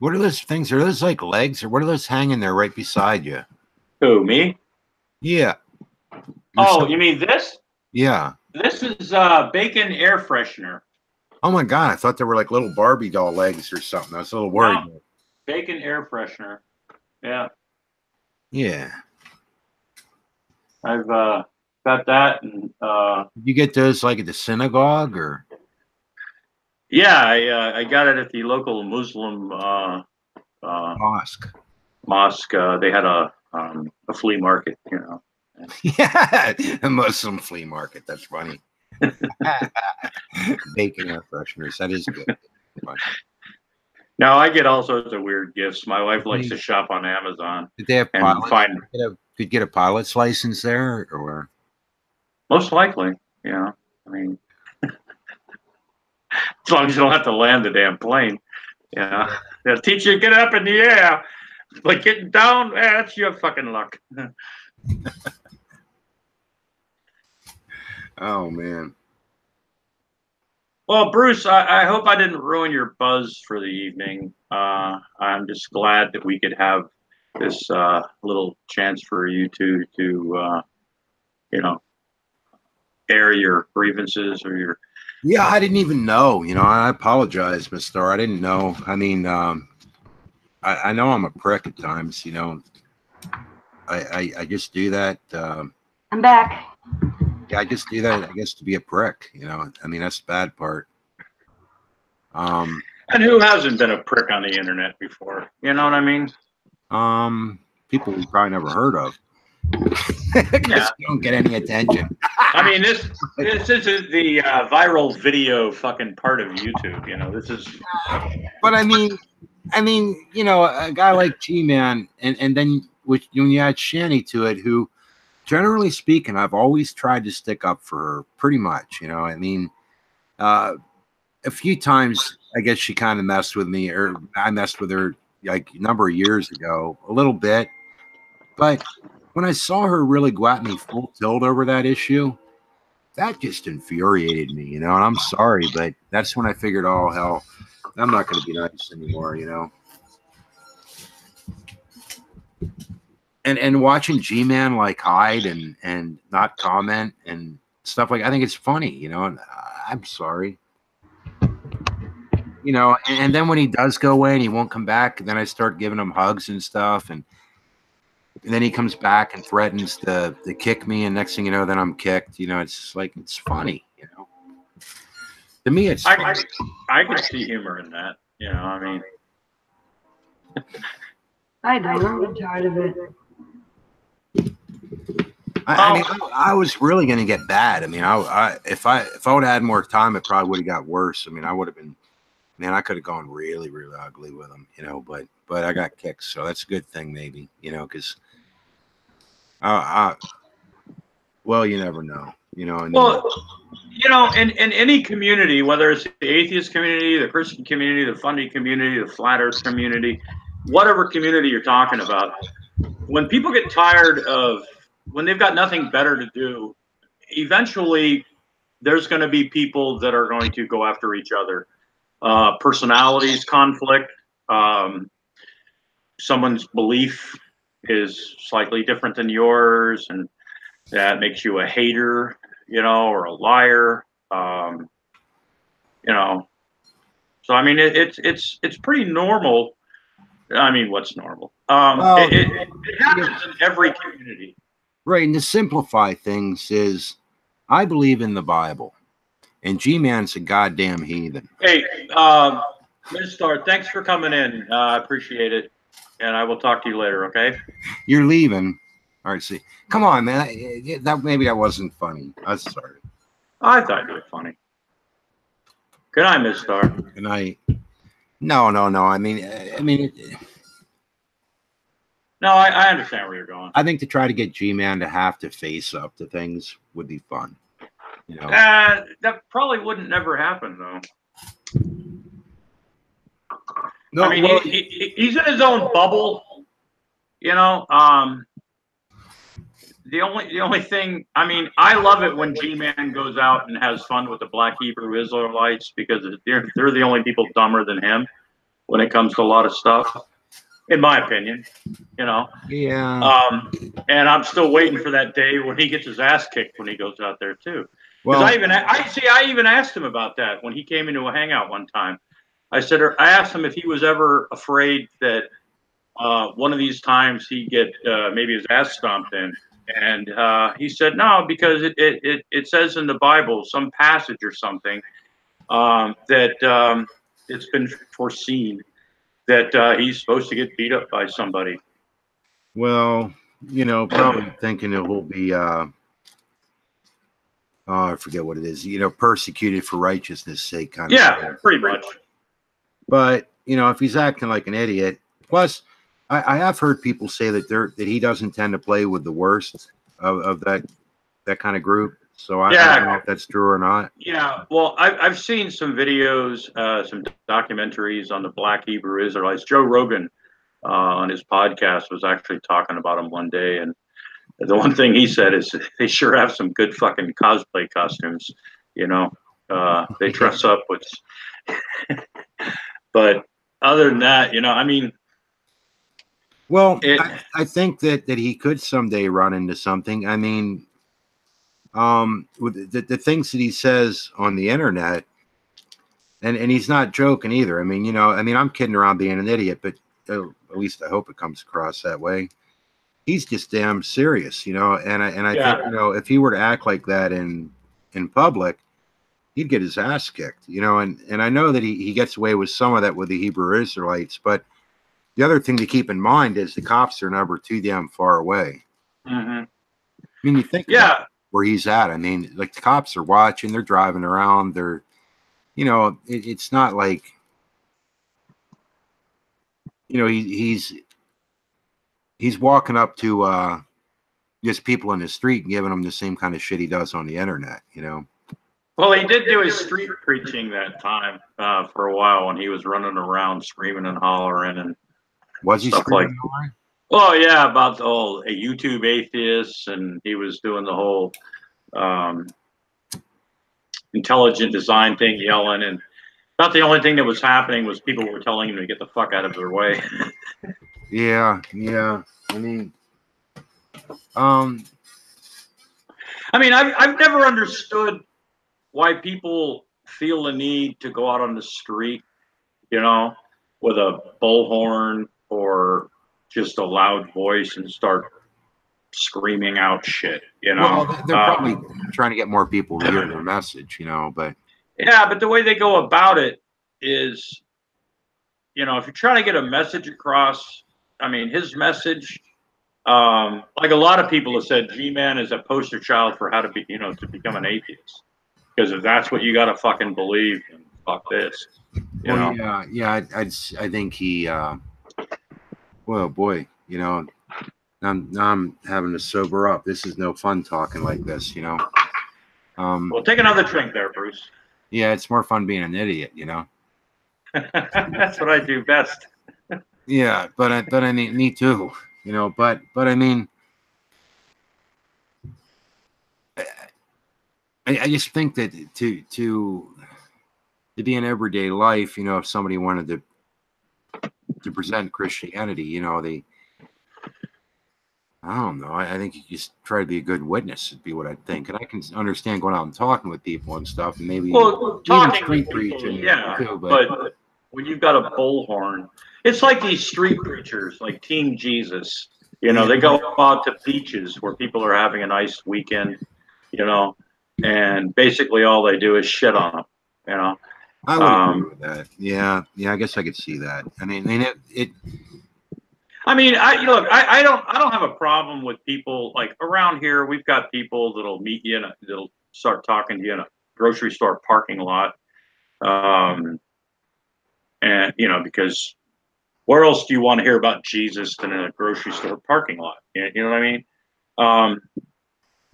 What are those things? Are those like legs, or what are those hanging there right beside you? Who, me? Yeah. Oh, you mean this? Yeah. This is bacon air freshener. Oh my God, I thought they were like little Barbie doll legs or something. I was a little worried. No, bacon air freshener. Yeah. Yeah. I've got that, and you get those like at the synagogue, or? Yeah, I got it at the local Muslim mosque. They had a flea market, you know. Yeah, a Muslim flea market. That's funny. Bacon air fresheners. That is good. Now I get all sorts of weird gifts. My wife likes to shop on Amazon. Did they have pilots? Could get a pilot's license there, or? Most likely, yeah. I mean, as long as you don't have to land the damn plane, yeah. They'll teach you to get up in the air, but getting down, that's your fucking luck. Oh man. Well, Bruce, I hope I didn't ruin your buzz for the evening. I'm just glad that we could have this little chance for you to you know, air your grievances or your. Yeah, I didn't even know. You know, I apologize, MIZZSTAR. I didn't know. I mean, I know I'm a prick at times. You know, I just do that. I'm back. Yeah, I just do that, I guess, to be a prick. You know, I mean, that's the bad part. And who hasn't been a prick on the internet before? You know what I mean? People we probably never heard of. Yeah. You don't get any attention. I mean, this isn't the viral video fucking part of YouTube. You know, this is. But I mean, you know, a guy like G-Man, and then when you add Shanny to it, who, generally speaking, I've always tried to stick up for her, pretty much. You know, I mean, a few times, I guess she kind of messed with me, or I messed with her like a number of years ago, a little bit. But when I saw her really go at me full tilt over that issue, that just infuriated me, you know. And I'm sorry, but that's when I figured, oh hell, I'm not going to be nice anymore, you know. And watching G-Man like hide and not comment and stuff, like, I think it's funny, you know. And I'm sorry, you know. And then when he does go away and he won't come back, then I start giving him hugs and stuff. And then he comes back and threatens to kick me, and next thing you know, then I'm kicked. You know, it's like, it's funny. You know, to me, it's funny. I could see humor in that. You know, I mean, I don't. I'm tired of it. I mean, I was really going to get bad. I mean, if I would have had more time, it probably would have got worse. I mean, I would have been, man, I could have gone really, really ugly with him, you know. But I got kicked, so that's a good thing, maybe, you know, because well, you never know, you know. I mean, well, you know, in any community, whether it's the atheist community, the Christian community, the fundy community, the flat Earth community, whatever community you're talking about, when people get tired of, when they've got nothing better to do, eventually there's going to be people that are going to go after each other. Personalities conflict. Someone's belief is slightly different than yours, and that makes you a hater, you know, or a liar. You know, so I mean, it's pretty normal. I mean, what's normal? It happens in every community. right. And to simplify things is, I believe in the Bible, and G-Man's a goddamn heathen. Hey, MIZZSTAR, thanks for coming in. I appreciate it, and I will talk to you later. Okay? You're leaving. All right, see, come on, man. That maybe that wasn't funny. I'm sorry. I thought you were funny. Good night, MIZZSTAR. Good night. No. I mean, No, I understand where you're going. I think to try to get G-Man to have to face up to things would be fun. You know, That probably wouldn't never happen, though. no, I mean, well, he's in his own bubble. You know, the only thing, I mean, I love it when G-Man goes out and has fun with the Black Hebrew Israelites, because they're the only people dumber than him when it comes to a lot of stuff, in my opinion. You know. yeah. And I'm still waiting for that day when he gets his ass kicked when he goes out there too. Because Well, I even asked him about that when he came into a hangout one time. I asked him if he was ever afraid that one of these times he'd get maybe his ass stomped in, and he said no, because it says in the Bible, some passage or something, that it's been foreseen that he's supposed to get beat up by somebody. well, you know, probably thinking it will be I forget what it is, you know, persecuted for righteousness' sake kind of Yeah, stuff. pretty much. But, you know, if he's acting like an idiot, plus I have heard people say that he doesn't tend to play with the worst of that kind of group. So I don't know if that's true or not. Yeah, well, I've seen some videos, some documentaries on the Black Hebrew Israelites. Joe Rogan on his podcast was actually talking about them one day, and the one thing he said is they sure have some good fucking cosplay costumes. You know, they dress up with. But other than that, you know, I mean. Well, I think that he could someday run into something. I mean, with the things that he says on the internet, and he's not joking either. I mean, you know, I mean, I'm kidding around being an idiot, but at least I hope it comes across that way. He's just damn serious, you know, and I think, you know, if he were to act like that in public, he'd get his ass kicked, you know, and I know that he gets away with some of that with the Hebrew Israelites, but the other thing to keep in mind is the cops are never too damn far away. Mm-hmm. I mean, you think about where he's at. I mean, like, the cops are watching, they're driving around, they're, you know, it's not like, you know, he's walking up to just people in the street and giving them the same kind of shit he does on the internet, you know. Well, he did do his street preaching that time for a while when he was running around screaming and hollering and was he stuff like. Well, yeah, about the whole YouTube atheists, and he was doing the whole intelligent design thing, yelling, and about the only thing that was happening was people were telling him to get the fuck out of their way. Yeah. I mean, I've never understood why people feel the need to go out on the street, you know, with a bullhorn or just a loud voice and start screaming out shit, you know. Well, they're probably trying to get more people to hear their message, you know, but yeah, but the way they go about it is, you know, if you're trying to get a message across, I mean, his message, like a lot of people have said, G-Man is a poster child for how to be, you know, to become an atheist. Because if that's what you got to fucking believe, then fuck this. You know? Yeah, I think he, well, boy, you know, now I'm having to sober up. This is no fun talking like this, you know. Well, take another drink there, Bruce. Yeah, it's more fun being an idiot, you know. That's what I do best. Yeah, but I mean, me too, you know. But I mean, I just think that to be in everyday life, you know, if somebody wanted to present Christianity, you know, I don't know. I think you just try to be a good witness would be what I think. And I can understand going out and talking with people and stuff, and maybe well, even talking street with preaching, people, yeah, too. but when you've got a bullhorn, it's like these street preachers, like Team Jesus. You know, they go out to beaches where people are having a nice weekend, you know, and basically all they do is shit on them, you know. I would agree with that. Yeah, I guess I could see that. I mean, it I mean, I don't have a problem with people like around here. We've got people that'll meet you that'll start talking to you in a grocery store parking lot, and you know, because where else do you want to hear about Jesus than in a grocery store parking lot? You know what I mean?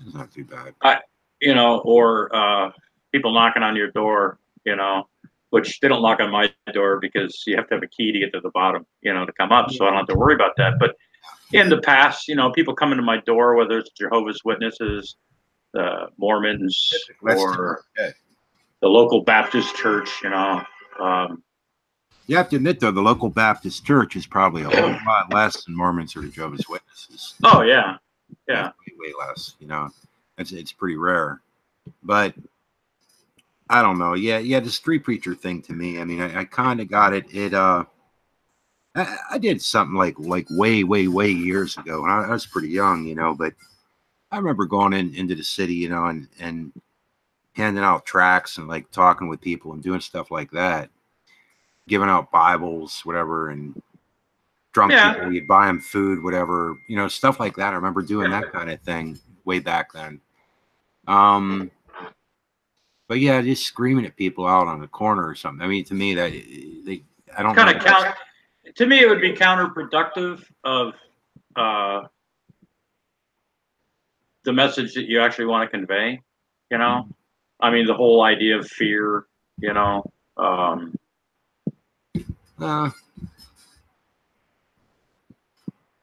it's not too bad. You know, or people knocking on your door, you know, which they don't knock on my door because you have to have a key to get to the bottom, you know, to come up. So I don't have to worry about that. But in the past, you know, people coming to my door, whether it's Jehovah's Witnesses, the Mormons, or the local Baptist church, you know. You have to admit, though, the local Baptist church is probably a whole lot less than Mormons or Jehovah's Witnesses. Oh, yeah. Yeah. Way less, you know. It's pretty rare. But I don't know. Yeah, the street preacher thing to me, I mean, I kind of got it. I did something like way years ago, and I was pretty young, you know, but I remember going into the city, you know, and handing out tracts and like talking with people and doing stuff like that, giving out Bibles, whatever, and drunk people, you'd buy them food, whatever, you know, stuff like that. I remember doing that kind of thing way back then. But yeah, just screaming at people out on the corner or something. I mean, to me, I don't kind know. of to me, it would be counterproductive of the message that you actually want to convey. You know, I mean, the whole idea of fear. You know.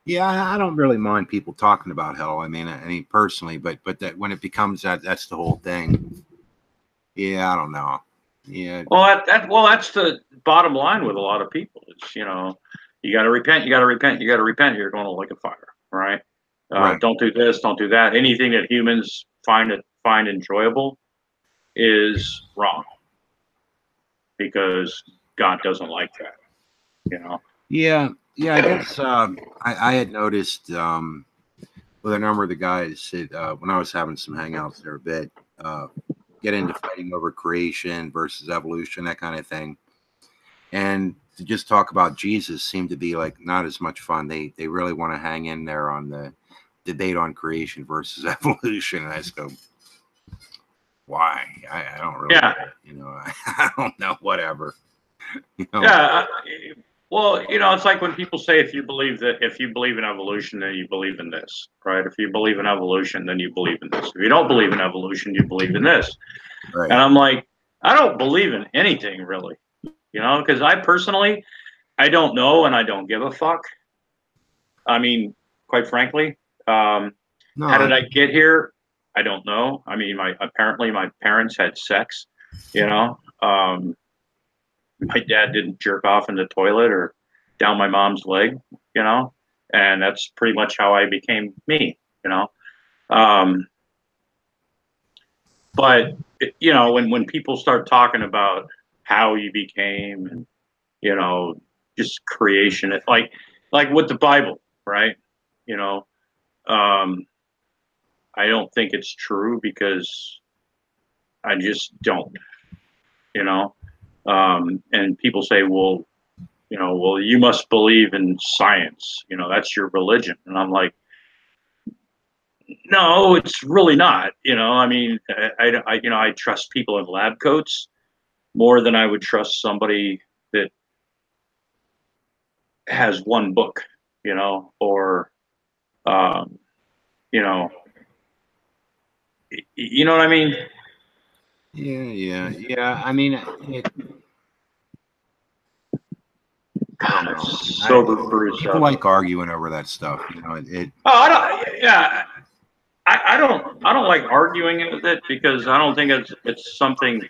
Yeah, I don't really mind people talking about hell. I mean, personally, but that when it becomes that's the whole thing. Yeah, I don't know. Yeah. Well, that's the bottom line with a lot of people. Is, you know, you got to repent. You got to repent. You got to repent. You're going to like a fire, right? Right. Don't do this. Don't do that. Anything that humans find enjoyable is wrong because God doesn't like that. You know. Yeah. I guess I had noticed with a number of the guys when I was having some hangouts there a bit, get into fighting over creation versus evolution, that kind of thing. And to just talk about Jesus seemed to be like not as much fun. They really want to hang in there on the debate on creation versus evolution. And I just go, why? I don't really, you know, I don't know, whatever. You know? Yeah. Well, you know, it's like when people say if you believe in evolution, then you believe in this, right? If you believe in evolution, then you believe in this. If you don't believe in evolution, you believe in this. Right. And I'm like, I don't believe in anything really, you know, because I personally, I don't know and I don't give a fuck. I mean, quite frankly, how did I get here? I don't know. I mean, apparently my parents had sex, you know. My dad didn't jerk off in the toilet or down my mom's leg, you know, and that's pretty much how I became me, you know. But you know, when people start talking about how you became, and you know, just creation, it's like with the Bible, right? You know, I don't think it's true because I just don't, you know. And people say, well, well, you must believe in science. That's your religion. And I'm like, no, it's really not. I mean, I trust people in lab coats more than I would trust somebody that has one book, or, you know, you know what I mean? Yeah. I mean, I don't know. People like arguing over that stuff. Oh, I don't. Yeah, I don't like arguing with it because I don't think it's something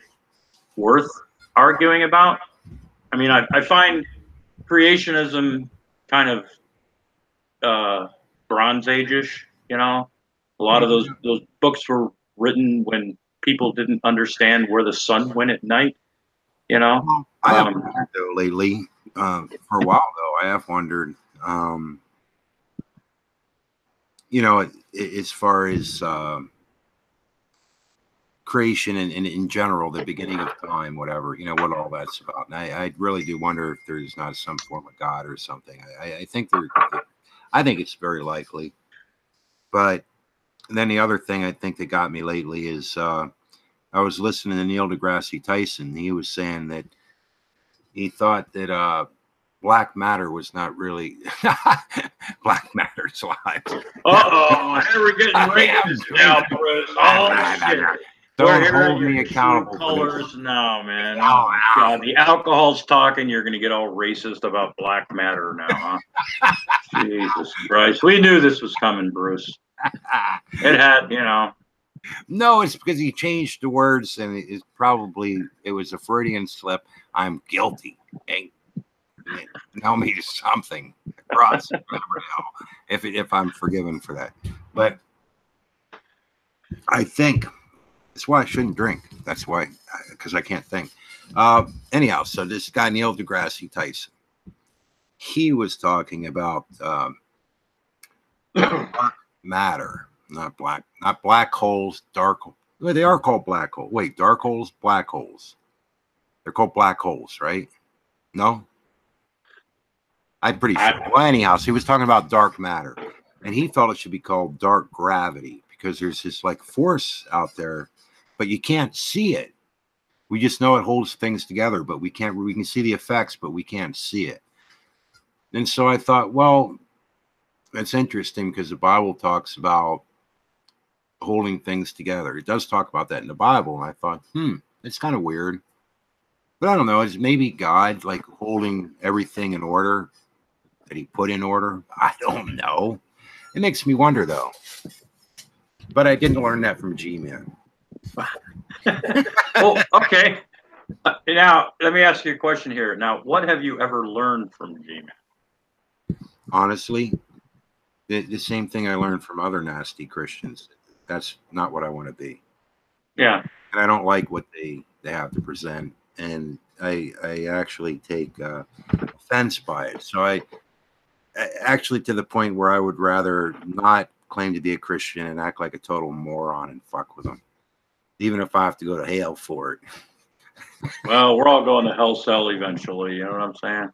worth arguing about. I mean, I find creationism kind of Bronze Age-ish. A lot of those books were written when people didn't understand where the sun went at night. Well, I have wondered though lately. For a while though, I have wondered. As far as creation and in general, the beginning of time, whatever, what all that's about. And I really do wonder if there's not some form of God or something. I think I think it's very likely. But then the other thing I think that got me lately is I was listening to Neil deGrasse Tyson. He was saying that he thought that black matter was not really black matter's lives. Uh-oh, we're getting ready now, Chris. Oh, shit. Don't hold me accountable. Colors now, man. Oh, God. The alcohol's talking. You're going to get all racist about black matter now, huh? Jesus Christ. We knew this was coming, Bruce. It had, No, it's because he changed the words, and it was a Freudian slip. I'm guilty. Hey, tell me something. Cross. Never know if I'm forgiven for that. But I think that's why I shouldn't drink. That's why, because I can't think. Anyhow, so this guy Neil deGrasse Tyson, he was talking about dark matter, not black holes, dark. Well, they are called black holes. Wait, dark holes, black holes. They're called black holes, right? No, I'm pretty sure. Well, anyhow, so he was talking about dark matter, and he felt it should be called dark gravity because there's this like force out there, but you can't see it. We just know it holds things together, but we can see the effects, but we can't see it. And so I thought, well, that's interesting because the Bible talks about holding things together. It does talk about that in the Bible. And I thought, it's kind of weird. But I don't know. It's maybe God like holding everything in order that he put in order. I don't know. It makes me wonder, though. But I didn't learn that from G-Man. Well, okay. Now, let me ask you a question here. Now, what have you ever learned from G-Man? Honestly, the same thing I learned from other nasty Christians. That's not what I want to be. Yeah. And I don't like what they have to present. And I actually take offense by it. So I actually to the point where I would rather not claim to be a Christian and act like a total moron and fuck with them, even if I have to go to hell for it. Well, we're all going to hell cell eventually. You know what I'm saying?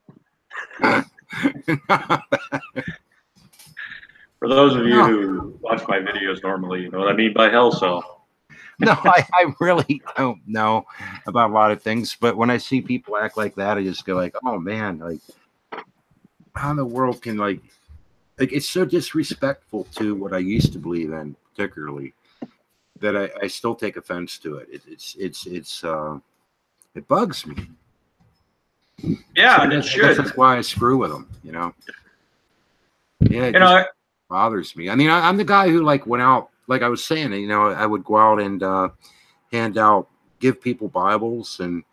For those of you who watch my videos normally, you know what I mean by hell cell. No, I really don't know about a lot of things, but when I see people act like that, I just go like, oh man, like how in the world can like it's so disrespectful to what I used to believe in, particularly, that I still take offense to it. It bugs me. Yeah, so and it should. That's why I screw with them, Yeah, it bothers me. I mean, I'm the guy who like went out, like I was saying, I would go out and give people Bibles, and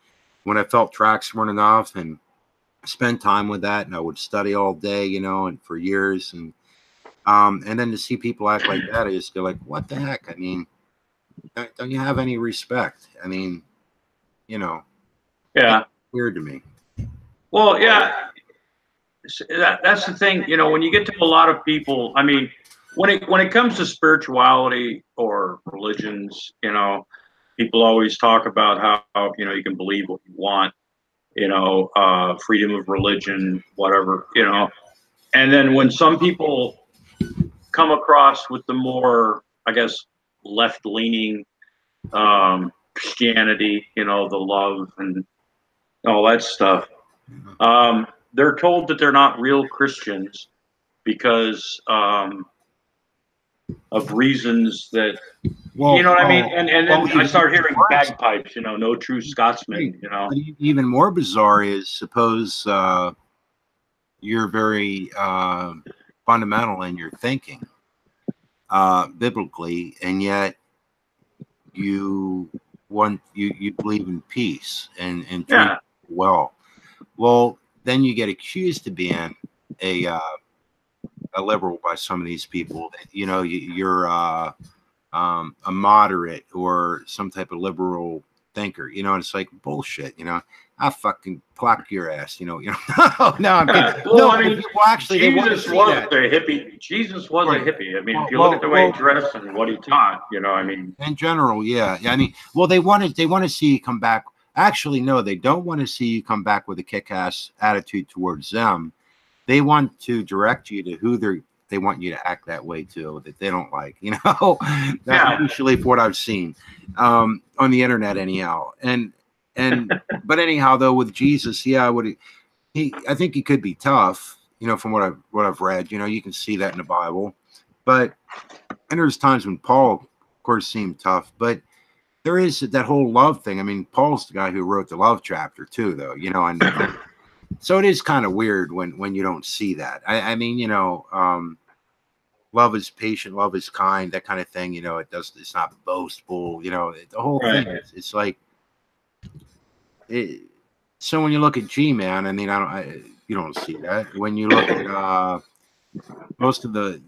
when I felt tracts weren't enough, and spend time with that, and I would study all day, and for years, and then to see people act like that, I just go like, what the heck? I mean, don't you have any respect? I mean, yeah, weird to me. Well, yeah, that's the thing. When you get to a lot of people, I mean, when it comes to spirituality or religions, you know, people always talk about how you know you can believe what you want, you know, freedom of religion, whatever, you know. And then when some people come across with the more, I guess, left leaning Christianity, you know, the love and all that stuff, they're told that they're not real Christians because of reasons that, Well, you know what I mean? And then I started hearing worse. bagpipes, you know, no true Scotsman, you know. But even more bizarre is suppose you're very fundamental in your thinking biblically, and yet you you believe in peace and treat Yeah. well. Well, then you get accused of being a liberal by some of these people. You know, you're a moderate or some type of liberal thinker. You know, and it's like bullshit. You know, I fucking clock your ass. You know. No, I'm kidding. Well, No, I mean, well, actually, they want to Jesus see was that. a hippie. Jesus was Right. a hippie. I mean, Well, if you look at the way well, he dressed and what he taught, you know, I mean, in general, yeah. I mean, well, they want to see you come back. Actually, no, they don't want to see you come back with a kick-ass attitude towards them. They want to direct you to who they want you to act that way to, that they don't like. You know, Yeah. usually for what I've seen on the internet, anyhow. But anyhow, though, with Jesus, yeah, I think he could be tough. You know, from what I've read, you know, you can see that in the Bible. But and there's times when Paul, of course, seemed tough, but there is that whole love thing. I mean, Paul's the guy who wrote the love chapter too, though, you know, and so it is kind of weird when you don't see that. I mean, you know, love is patient, love is kind, that kind of thing. You know, it's not boastful. You know, the whole Right. thing. It's like, so when you look at G-Man, I mean, you don't see that. When you look at most of the,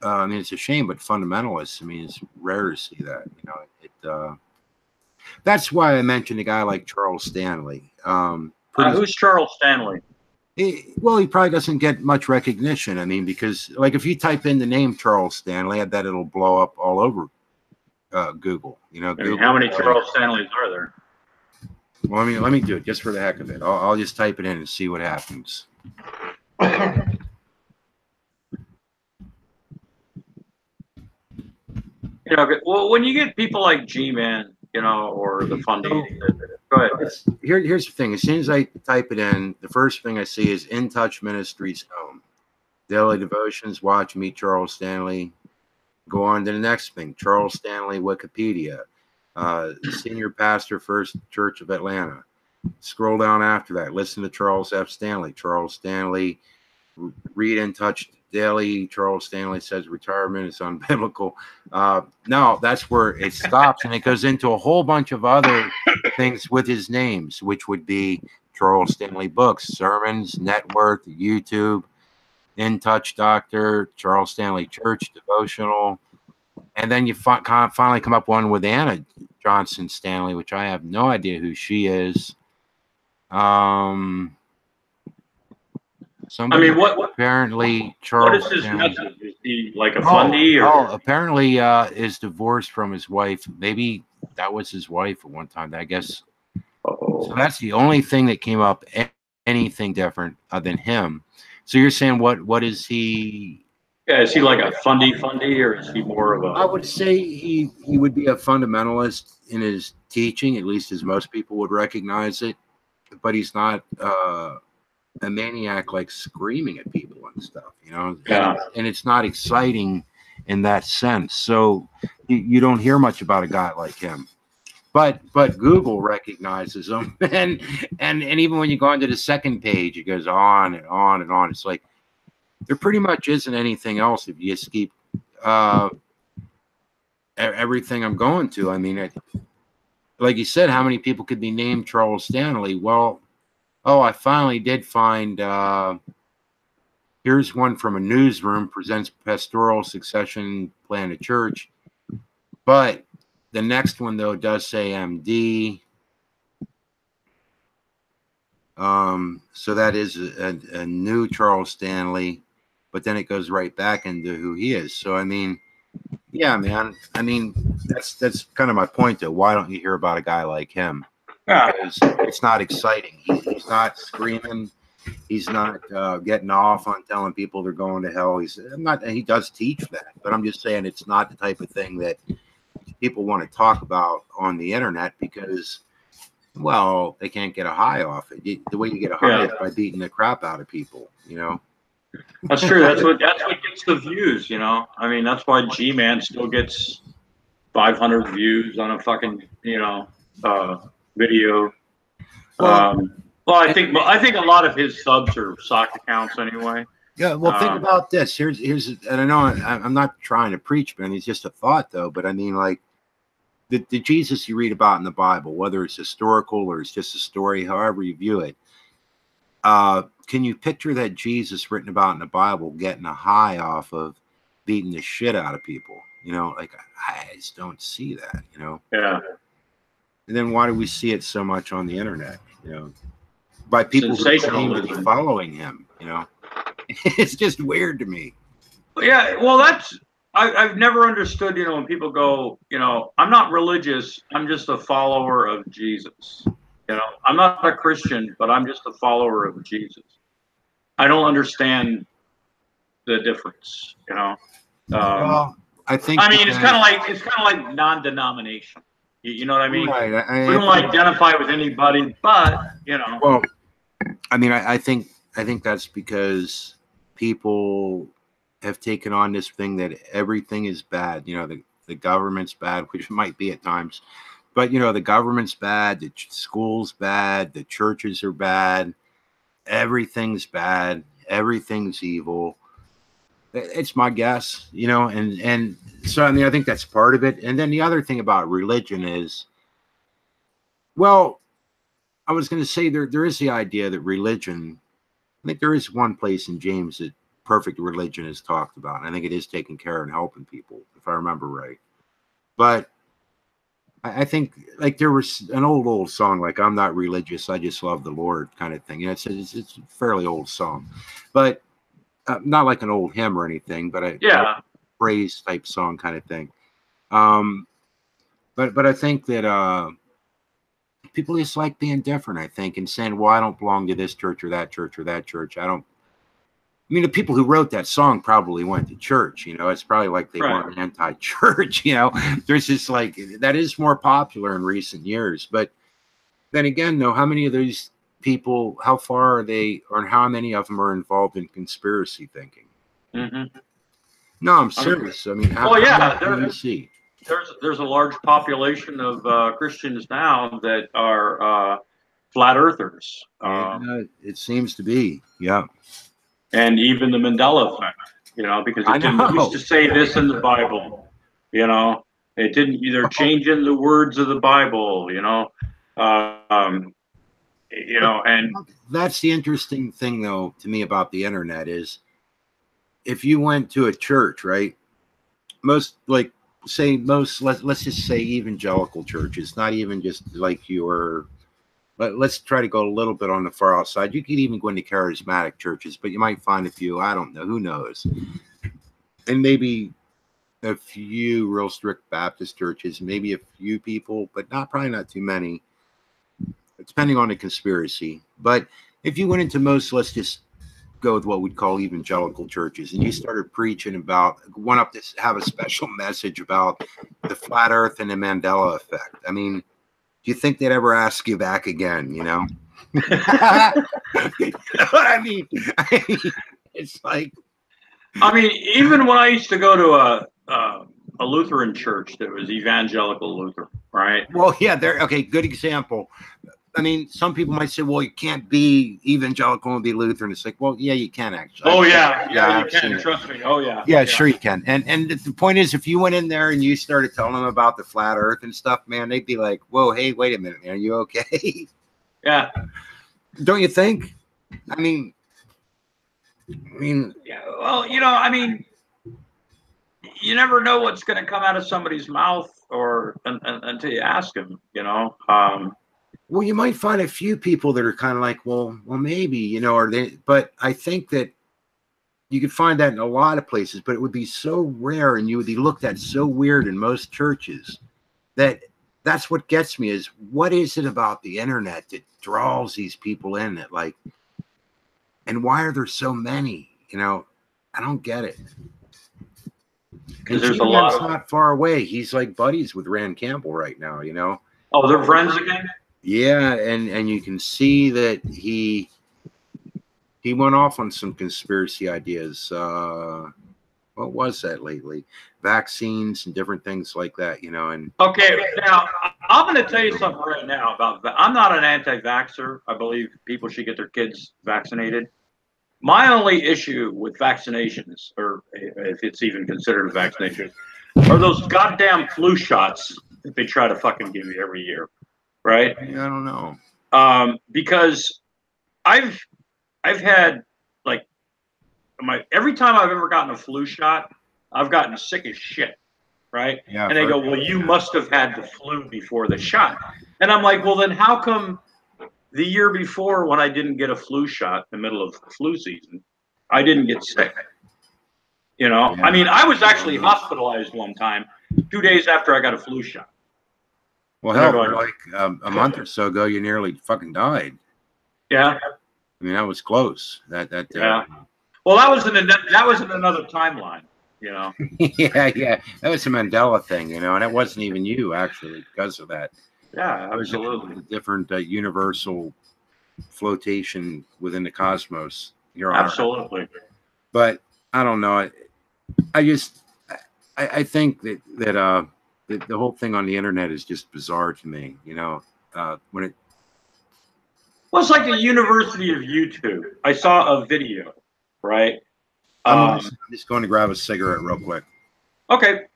I mean, it's a shame, but fundamentalists, I mean, it's rare to see that. You know, that's why I mentioned a guy like Charles Stanley. Who's Charles Stanley? Well, he probably doesn't get much recognition. I mean, because like if you type in the name Charles Stanley, I bet it'll blow up all over Google. You know, I mean, how many Charles Stanleys are there? Well, let me do it just for the heck of it. I'll just type it in and see what happens. You know, well, when you get people like G-Man, you know, or the Fundy, go ahead. Here's the thing. As soon as I type it in, the first thing I see is In Touch Ministries Home. Daily Devotions, Watch, Meet Charles Stanley. Go on to the next thing. Charles Stanley, Wikipedia. Senior Pastor, First Church of Atlanta. Scroll down after that. Listen to Charles F. Stanley. Charles Stanley, read In Touch Daily. Charles Stanley says retirement is unbiblical. No, that's where it stops, and it goes into a whole bunch of other things with his names, which would be Charles Stanley Books, Sermons, Net Worth, YouTube, In Touch Doctor, Charles Stanley Church, Devotional. And then you finally come up one with Anna Johnson Stanley, which I have no idea who she is. Somebody, I mean, what apparently Charles. What is his Stanley, message? Is he like a fundy or? Apparently is divorced from his wife. Maybe that was his wife at one time, I guess. So that's the only thing that came up. Anything different than him. So you're saying what is he? Yeah, is he like a fundy, or is he more of a? I would say he would be a fundamentalist in his teaching, at least as most people would recognize it. But he's not a maniac like screaming at people and stuff, you know. Yeah. And it's not exciting in that sense. So you don't hear much about a guy like him. But Google recognizes them, and even when you go onto the second page, it goes on and on and on. It's like there pretty much isn't anything else if you just keep everything I'm going to. I mean, like you said, how many people could be named Charles Stanley? Well, I finally did find. Here's one from a newsroom, presents pastoral succession plan to church, but the next one, though, does say MD. So that is a new Charles Stanley. but then it goes right back into who he is. So I mean, yeah, man. I mean, that's kind of my point, though. Why don't you hear about a guy like him? Yeah. Because it's not exciting. He's not screaming. He's not getting off on telling people they're going to hell. I'm not. He does teach that, but I'm just saying it's not the type of thing that people want to talk about on the internet because, well, they can't get a high off it. The way you get a high is by beating the crap out of people. You know. That's true. That's what gets the views. You know. I mean, that's why G-Man still gets 500 views on a fucking video. Well, I think a lot of his subs are sock accounts anyway. Yeah, well, think about this. Here's, and I know I'm not trying to preach, man. It's just a thought, though. But I mean, like the Jesus you read about in the Bible, whether it's historical or it's just a story, however you view it, can you picture that Jesus written about in the Bible getting a high off of beating the shit out of people? You know, like I just don't see that. You know. Yeah. And then why do we see it so much on the internet? You know, by people who claim to be following him. You know. It's just weird to me. Yeah, well, I've never understood, when people go, I'm not religious, I'm just a follower of Jesus. I'm not a Christian, but I'm just a follower of Jesus. I don't understand the difference, Well, I think. I mean, it's kind of like non-denomination. You know what I mean? Right. We don't identify with anybody, but Well, I mean, I think that's because people have taken on this thing that everything is bad. The government's bad, which it might be at times, but the government's bad, the school's bad, the churches are bad, everything's bad, everything's evil. It's my guess, and so I mean, I think that's part of it. And then the other thing about religion is, well, I was going to say there is the idea that religion. I think there is one place in James that perfect religion is talked about. And I think it is taking care and helping people, if I remember right. But I think like there was an old song, like I'm not religious, I just love the Lord kind of thing. It's a fairly old song, but not like an old hymn or anything, but a praise type song kind of thing. But I think that people just like being different, I think, and saying, well, I don't belong to this church or that church or that church. I mean, the people who wrote that song probably went to church, it's probably like they weren't anti-church, there's just like, that is more popular in recent years. But then again, though, how many of these people, how far are they, or how many of them are involved in conspiracy thinking? Mm-hmm. No, I'm serious. I mean, how do you see? There's a large population of Christians now that are flat earthers. It seems to be, yeah. And even the Mandela effect, because it didn't used to say this in the Bible, it didn't either change in the words of the Bible, and that's the interesting thing, though, to me about the internet is if you went to a church, right? Let's just say evangelical churches, not even just like but let's try to go a little bit on the far outside. You could even go into charismatic churches, but you might find a few, I don't know, who knows? And maybe a few real strict Baptist churches, maybe a few people, but probably not too many, depending on the conspiracy. But if you went into most, let's just go with what we'd call evangelical churches, and you started preaching about, went up to have a special message about the flat earth and the Mandela effect. I mean, do you think they'd ever ask you back again? You know what I mean? It's like, I mean, even when I used to go to a Lutheran church that was evangelical Lutheran, right? Well, yeah, okay, good example. I mean, some people might say, well, you can't be evangelical and be Lutheran. It's like, well, yeah, you can actually. Oh, yeah, you can. Trust me. Oh, yeah. Yeah, sure you can. And the point is, if you went in there and you started telling them about the flat earth and stuff, man, they'd be like, whoa, hey, wait a minute, man, are you okay? Yeah. Don't you think? I mean, yeah, well, I mean, you never know what's going to come out of somebody's mouth until you ask them, well, you might find a few people that are kind of like, well, maybe, or they, but I think that you could find that in a lot of places, but it would be so rare, and you would be looked at so weird in most churches. That's what gets me is, what is it about the internet that draws these people in? That like, and why are there so many? You know, I don't get it. Because there's a lot of. Not far away. He's like buddies with Rand Campbell right now. You know. Oh, they're friends again. Yeah, and you can see that he went off on some conspiracy ideas. What was that lately? Vaccines and different things like that, you know. And okay, now I'm going to tell you something right now about that. I'm not an anti-vaxxer. I believe people should get their kids vaccinated. My only issue with vaccinations, or if it's even considered a vaccination, are those goddamn flu shots that they try to fucking give you every year, right? I don't know. Because I've had like every time I've ever gotten a flu shot, I've gotten sick as shit, right? Yeah, and they go, well, you must have had the flu before the shot. And I'm like, well, then how come the year before, when I didn't get a flu shot in the middle of the flu season, I didn't get sick? You know, Yeah. I mean, I was actually hospitalized one time 2 days after I got a flu shot. Well, hell, like a month or so ago, you nearly fucking died. Yeah. I mean, that was close. Yeah. Well, that was in another timeline, you know. yeah. That was a Mandela thing, you know, and it wasn't even you actually because of that. Yeah, absolutely. There's a different universal flotation within the cosmos. You're absolutely. But I don't know. I think that the whole thing on the internet is just bizarre to me. You know, when it. Well, it's like the University of YouTube. I saw a video, right? I'm just going to grab a cigarette real quick. Okay.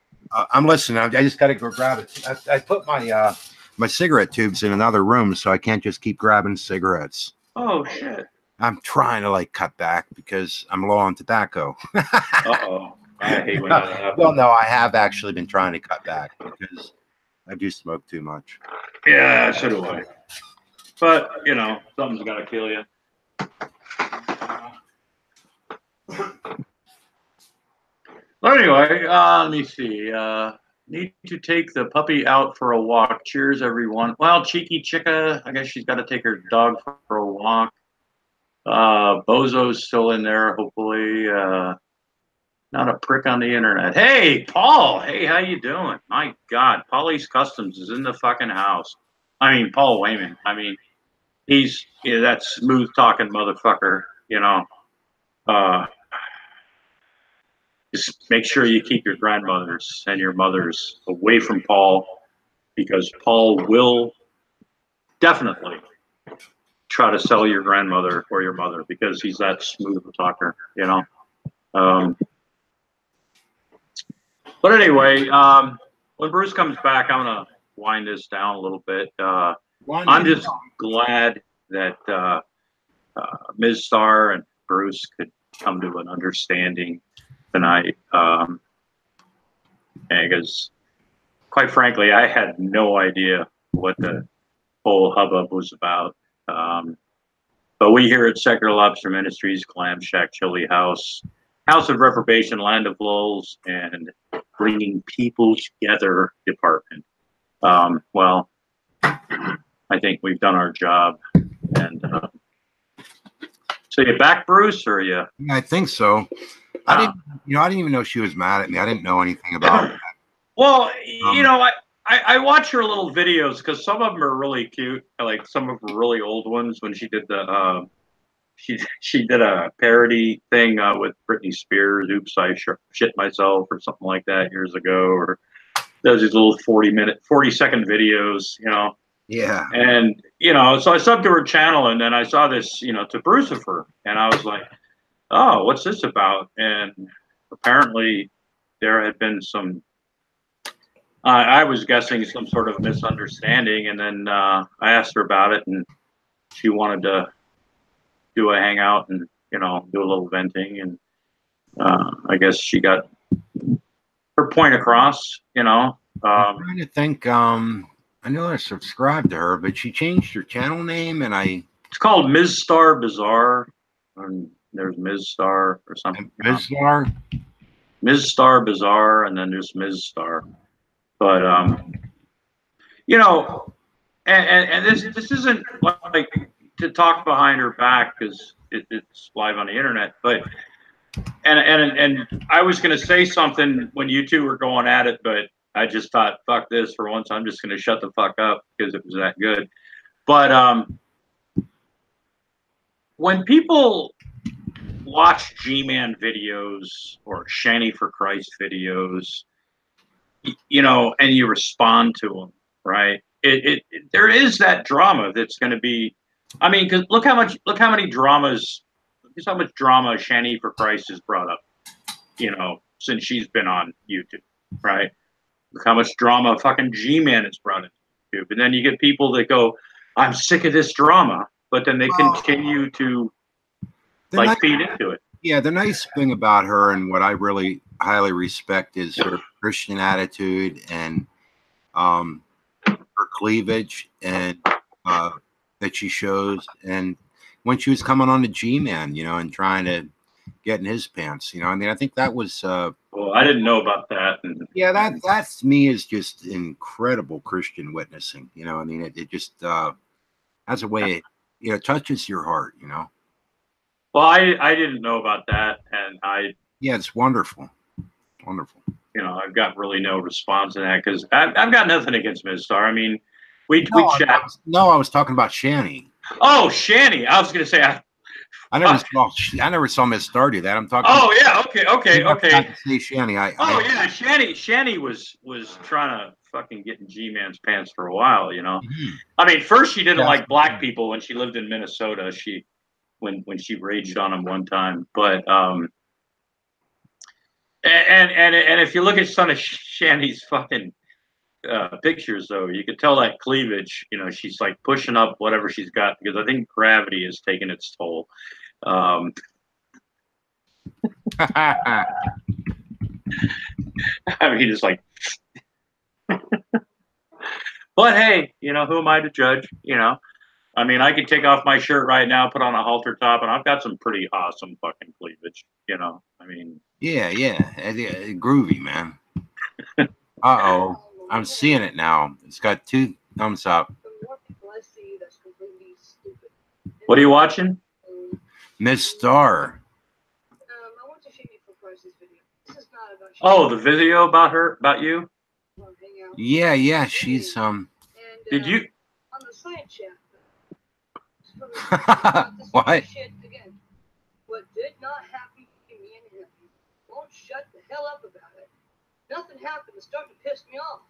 I'm listening. I just got to go grab it. I put my my cigarette tubes in another room, so I can't just keep grabbing cigarettes. Oh shit! I'm trying to like cut back because I'm low on tobacco. Uh-oh. I hate when that happens. Well, no, I have actually been trying to cut back because I do smoke too much. Yeah, so do I. But you know, something's got to kill you. Well, anyway, let me see. Need to take the puppy out for a walk. Cheers, everyone. Well, Cheeky Chicka, I guess she's got to take her dog for a walk. Bozo's still in there, hopefully. Not a prick on the internet. Hey, Paul. Hey, how you doing? My God, Paulie's Customs is in the fucking house. I mean, Paul Wayman. I mean, he's that smooth talking motherfucker. You know. Just make sure you keep your grandmothers and your mothers away from Paul, because Paul will definitely try to sell your grandmother or your mother because he's that smooth a talker, you know. But anyway, when Bruce comes back, I'm going to wind this down a little bit. I'm just glad that MIZZSTAR and Bruce could come to an understanding tonight, because quite frankly, I had no idea what the whole hubbub was about. But we here at Secular Lobster Ministries, Clam Shack Chili House, House of Reprobation, Land of Lulls, and Bringing People Together department. Well, I think we've done our job. And so you back, Bruce, or you? I think so. I didn't even know she was mad at me. I didn't know anything about it. Well, you know, I watch her little videos because some of them are really cute. Like some of her really old ones when she did the she did a parody thing with Britney Spears. Oops, I shit myself or something like that years ago. Or those little 40-second videos, you know. Yeah. And you know, so I subbed to her channel, and then I saw this, you know, to Brucifer, and I was like, oh, what's this about? And apparently there had been some, I was guessing some sort of misunderstanding. And then I asked her about it, and she wanted to do a hangout and, you know, do a little venting. And I guess she got her point across, you know. I'm trying to think, I know I subscribed to her, but she changed her channel name, and it's called MIZZSTAR Bizarre. And There's MIZZSTAR or something. MIZZSTAR? MIZZSTAR Bizarre, and then there's MIZZSTAR. But you know, and this isn't like to talk behind her back because it's live on the internet. But and I was going to say something when you two were going at it, but I just thought, fuck this. For once, I'm just going to shut the fuck up because it was that good. But when people watch G-Man videos or Shanny for Christ videos, you know, and you respond to them, right? There is that drama that's going to be. I mean, because look how many dramas, just how much drama Shanny for Christ has brought up, you know, since she's been on YouTube, right? Look how much drama fucking G-Man has brought into YouTube, and then you get people that go, "I'm sick of this drama," but then they continue to like feed into it. Yeah, the nice thing about her and what I really highly respect is her Christian attitude and her cleavage and that she shows. And when she was coming on to G-Man, you know, and trying to get in his pants, you know, I mean, I think that was. Well, I didn't know about that. Yeah, that to me is just incredible Christian witnessing. You know, I mean, it just has a way, you know, touches your heart. You know. Well, I didn't know about that, and yeah, it's wonderful, wonderful. You know, I've got really no response to that because I've got nothing against MIZZSTAR. I mean, we chat. I was talking about Shanny. Oh, Shanny! I was going to say I never saw MIZZSTAR do that. I'm talking. Oh yeah, okay. Say Shanny. Yeah, Shanny was trying to fucking get in G-Man's pants for a while. You know, I mean, first she didn't like black people when she lived in Minnesota. When she raged on him one time, but and if you look at some of Shanny's fucking pictures, though, you could tell that cleavage. You know, she's like pushing up whatever she's got because I think gravity has taken its toll. I mean, it's like, but hey, you know, who am I to judge? You know. I mean, I could take off my shirt right now, put on a halter top, and I've got some pretty awesome fucking cleavage, you know? I mean... Yeah. Groovy, man. Uh-oh. I'm seeing it now. It's got 2 thumbs up. What are you watching? MIZZSTAR. Oh, the video about her? About you? Yeah, she's... Did you... On the side chat. What? What did not happen to me and him won't shut the hell up about it. Nothing happened. It's starting to piss me off.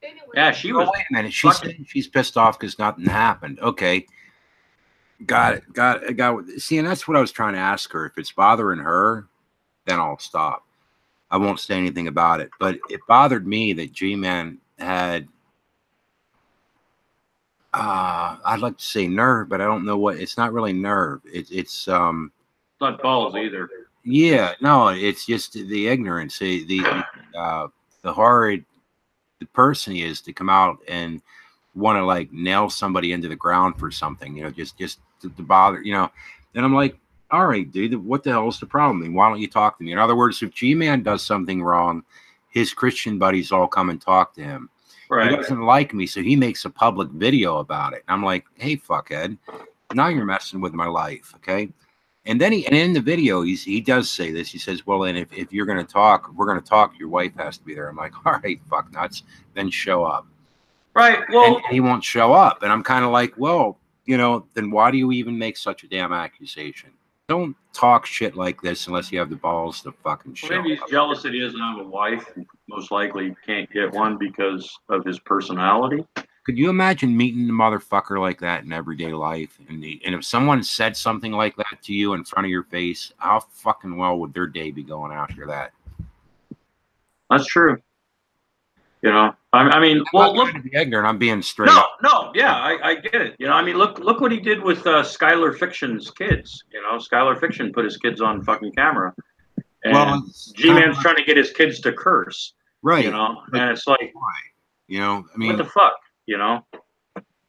Anyway, yeah, she was. Wait a minute. She's pissed off because nothing happened. Okay. Got it. See, and that's what I was trying to ask her. If it's bothering her, then I'll stop. I won't say anything about it. But it bothered me that G-Man had. I'd like to say nerve, but I don't know what. It's not really nerve. It's not balls either. Yeah, no, it's just the ignorance, the horrid the person he is to come out and want to like nail somebody into the ground for something, you know, just to bother, you know. And I'm like, all right, dude, what the hell is the problem? I mean, why don't you talk to me? In other words, if G-Man does something wrong, his Christian buddies all come and talk to him. Right. He doesn't like me, so he makes a public video about it. And I'm like, hey, fuckhead, now you're messing with my life, okay? And then in the video, he does say this. He says, well, and if you're going to talk, we're going to talk. Your wife has to be there. I'm like, all right, fuck nuts. Then show up. Right. Well, and he won't show up. And I'm kind of like, well, you know, then why do you even make such a damn accusation? Don't talk shit like this unless you have the balls to fucking show up. Maybe he's jealous that he doesn't have a wife. Most likely can't get one because of his personality. Could you imagine meeting a motherfucker like that in everyday life? And if someone said something like that to you in front of your face, how fucking well would their day be going after that? That's true. You know, I mean, well, look, to be ignorant, I'm being straight. No, yeah, I get it. You know, I mean, look what he did with Skylar Fiction's kids. You know, Skylar Fiction put his kids on fucking camera, and G-Man's trying to get his kids to curse. Right. You know, and it's like, why? You know, I mean, what the fuck? You know.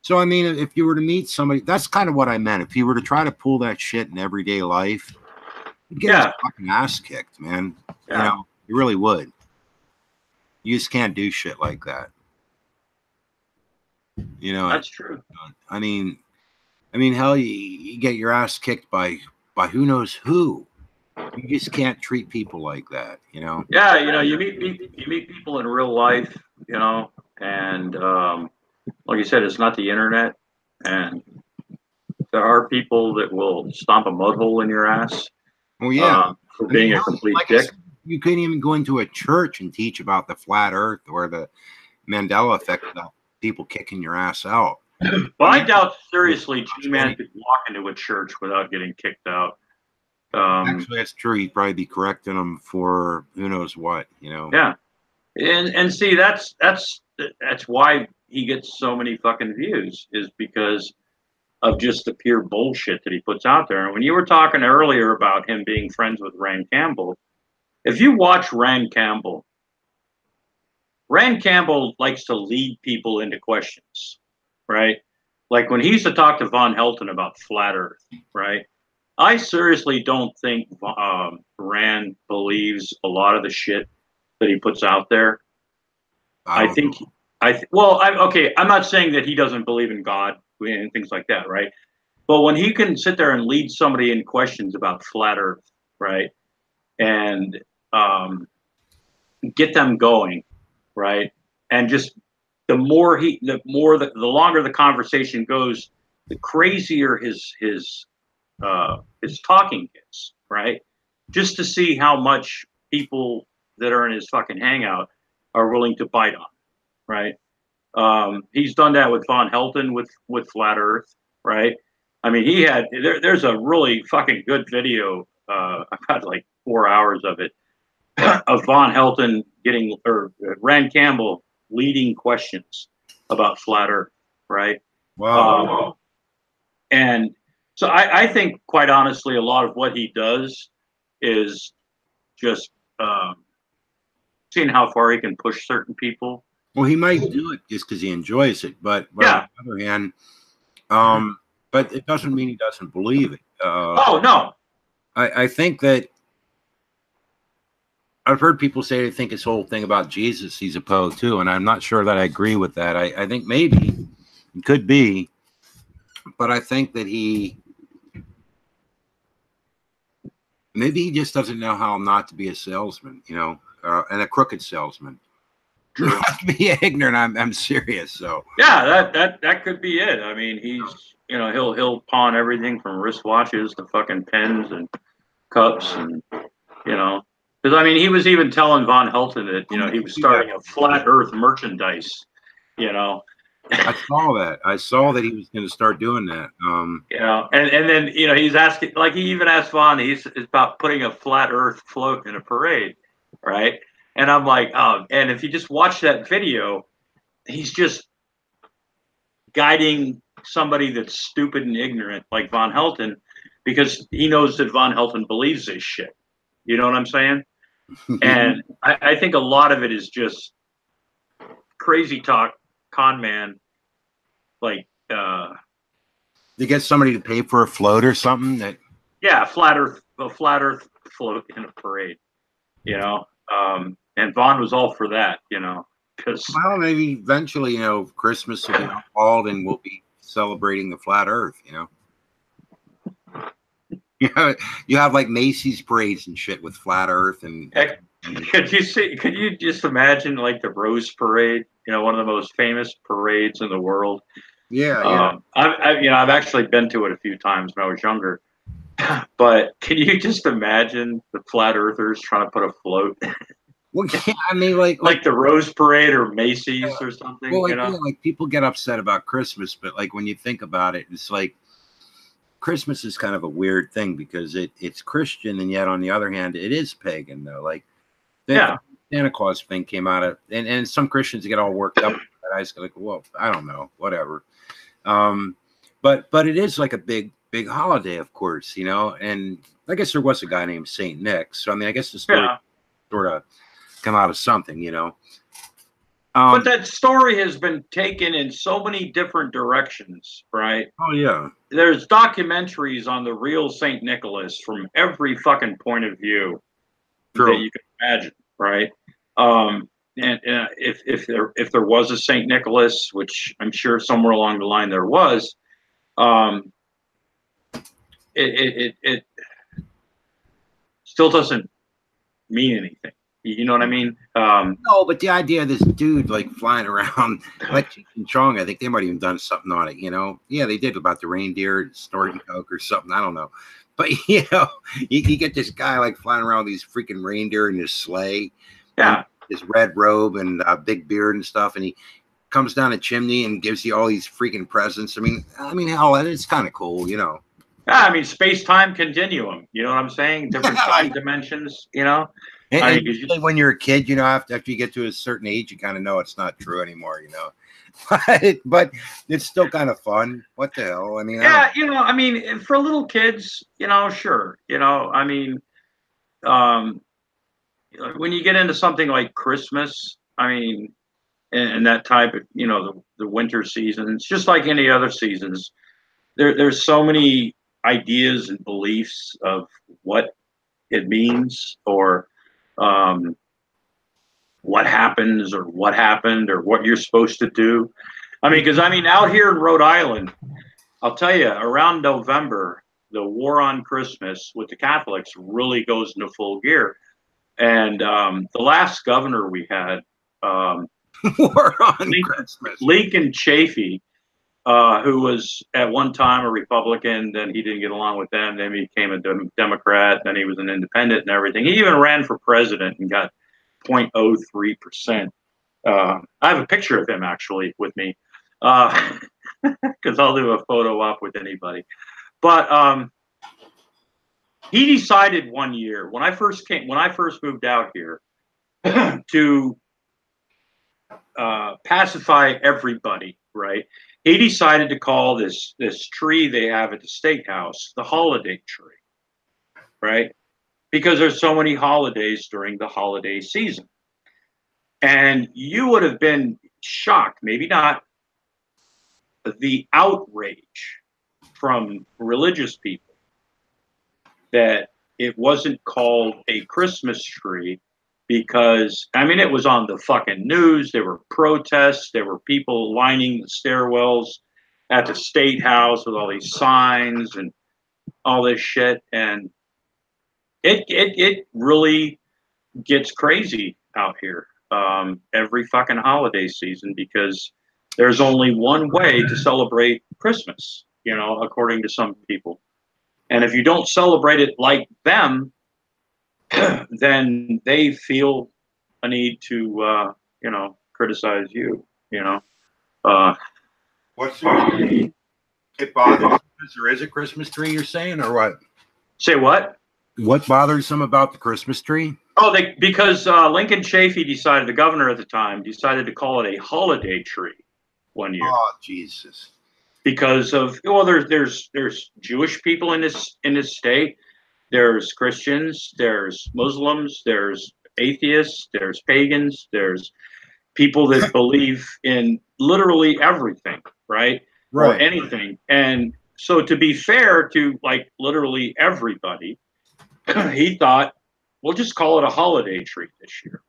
So I mean, if you were to meet somebody, that's kind of what I meant. If you were to try to pull that shit in everyday life, You'd get his fucking ass kicked, man. Yeah. You know, you really would. You just can't do shit like that. You know, That's true. I mean, hell, you get your ass kicked by who knows who. You just can't treat people like that, you know. Yeah, you know, you meet people in real life, you know, and like you said, it's not the internet, and there are people that will stomp a mud hole in your ass. Oh yeah, for being a complete dick. You couldn't even go into a church and teach about the flat Earth or the Mandela effect about people kicking your ass out. Well, I doubt seriously G-Man could walk into a church without getting kicked out. Actually, that's true. He'd probably be correcting them for who knows what, you know. Yeah, and see, that's why he gets so many fucking views, is because of just the pure bullshit that he puts out there. And when you were talking earlier about him being friends with Rand Campbell, if you watch Rand Campbell likes to lead people into questions, right? Like when he used to talk to Von Helton about flat Earth, right? I seriously don't think Rand believes a lot of the shit that he puts out there. I'm not saying that he doesn't believe in God and things like that, right? But when he can sit there and lead somebody in questions about flat Earth, right, and get them going, right, and just the longer the conversation goes, the crazier his talking gets, right? Just to see how much people that are in his fucking hangout are willing to bite on, right? He's done that with Von Helton with flat Earth, right? I mean, there's a really fucking good video. I've had like 4 hours of it, of Von Helton Rand Campbell leading questions about flat Earth, right? Wow. And so I think, quite honestly, a lot of what he does is just seeing how far he can push certain people. Well, he might do it just because he enjoys it, but yeah. On the other hand, but it doesn't mean he doesn't believe it. Oh no, I think that I've heard people say they think his whole thing about Jesus he's opposed to, and I'm not sure that I agree with that. I think maybe it could be, but I think that maybe he just doesn't know how not to be a salesman, you know, and a crooked salesman. Not to be ignorant, I'm serious. So yeah, that could be it. I mean, he'll pawn everything from wristwatches to fucking pens and cups, and because I mean, he was even telling Von Helton that he was starting a flat Earth merchandise. I saw that. I saw that he was going to start doing that. And then he's asking, like, he even asked Von, it's about putting a flat Earth float in a parade, right? And I'm like, oh, and if you just watch that video, he's just guiding somebody that's stupid and ignorant like Von Helton, because he knows that Von Helton believes this shit. You know what I'm saying? And I think a lot of it is just crazy talk, con man, like to get somebody to pay for a float or something. A flat Earth float in a parade, and Vaughn was all for that, because maybe eventually, Christmas will be called and we'll be celebrating the flat Earth, You have like Macy's parades and shit with flat Earth and. Could you just imagine like the Rose Parade? One of the most famous parades in the world. Yeah. I've actually been to it a few times when I was younger. But can you just imagine the flat earthers trying to put a float? Well, yeah, I mean, like the Rose Parade or Macy's or something. Well, like people get upset about Christmas, but like when you think about it, it's like Christmas is kind of a weird thing because it's Christian, and yet on the other hand, it is pagan though. Like the Santa Claus thing came out of, and some Christians get all worked up. I was like, well, I don't know, whatever. But it is like a big holiday, of course, and I guess there was a guy named Saint Nick. So, I mean, I guess the story sort of come out of something, But that story has been taken in so many different directions, right? Oh yeah. There's documentaries on the real Saint Nicholas from every fucking point of view that you can imagine, right? And if there was a Saint Nicholas, which I'm sure somewhere along the line there was, it still doesn't mean anything. You know what I mean? No, but the idea of this dude like flying around like Cheech and Chong, I think they might even done something on it. You know? Yeah, they did about the reindeer snorting coke or something. I don't know. But you know, you get this guy like flying around with these freaking reindeer in his sleigh, yeah, his red robe and big beard and stuff, and he comes down a chimney and gives you all these freaking presents. I mean, hell, it's kind of cool, you know. Yeah, I mean, space-time continuum. You know what I'm saying? Different time dimensions. You know. And usually when you're a kid, you know, after you get to a certain age, you kind of know it's not true anymore, you know. But it's still kind of fun. What the hell? I mean, yeah, you know, I mean, for little kids, you know, sure, you know, I mean, when you get into something like Christmas, I mean, and that type of, you know, the winter season, it's just like any other seasons. There's so many ideas and beliefs of what it means, or what happens, or what happened, or what you're supposed to do. I mean, because I mean, out here in Rhode Island, I'll tell you, around November, the war on Christmas with the Catholics really goes into full gear. And the last governor we had, war on Christmas, Lincoln Chafee, who was at one time a Republican, then he didn't get along with them, then he became a Democrat, then he was an independent and everything. He even ran for president and got 0.03%. I have a picture of him actually with me, because I'll do a photo op with anybody. But he decided one year when I first moved out here to pacify everybody, right? He decided to call this tree they have at the state house the holiday tree, right? Because there's so many holidays during the holiday season. And you would have been shocked, maybe not, the outrage from religious people that it wasn't called a Christmas tree, because, I mean, it was on the fucking news. There were protests. There were people lining the stairwells at the state house with all these signs and all this shit. And it really gets crazy out here every fucking holiday season, because there's only one way to celebrate Christmas, you know, according to some people. And if you don't celebrate it like them, then they feel a need to, you know, criticize you, you know. What's the it bothers? There is a Christmas tree, you're saying, or what? Say what? What bothers them about the Christmas tree? Oh, because Lincoln Chafee decided, the governor at the time, decided to call it a holiday tree one year. Oh, Jesus. Because of, well, there's Jewish people in this state, there's Christians, there's Muslims, there's atheists, there's pagans, there's people that believe in literally everything, right? Or anything. And so, to be fair to like literally everybody, he thought, we'll just call it a holiday tree this year.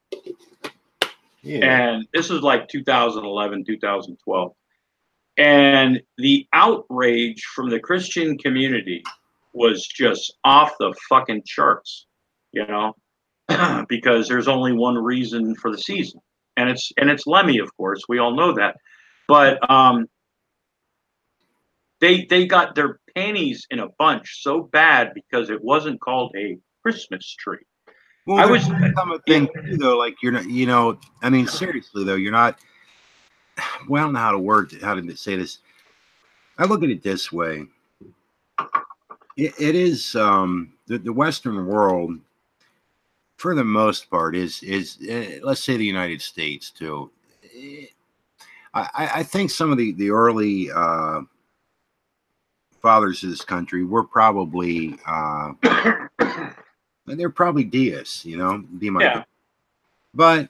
Yeah. And this is like 2011, 2012. And the outrage from the Christian community was just off the fucking charts, you know, because there's only one reason for the season. And it's Lemmy, of course. We all know that. But they got their panties in a bunch so bad because it wasn't called a Christmas tree. Well, I was a thing too, though. Like, you're not, you know, I mean, seriously though, you're not. Well, I don't know how to say this. I look at it this way. It is the Western world, for the most part, is let's say the United States too. I think some of the early fathers of this country were probably they're probably deists, you know, but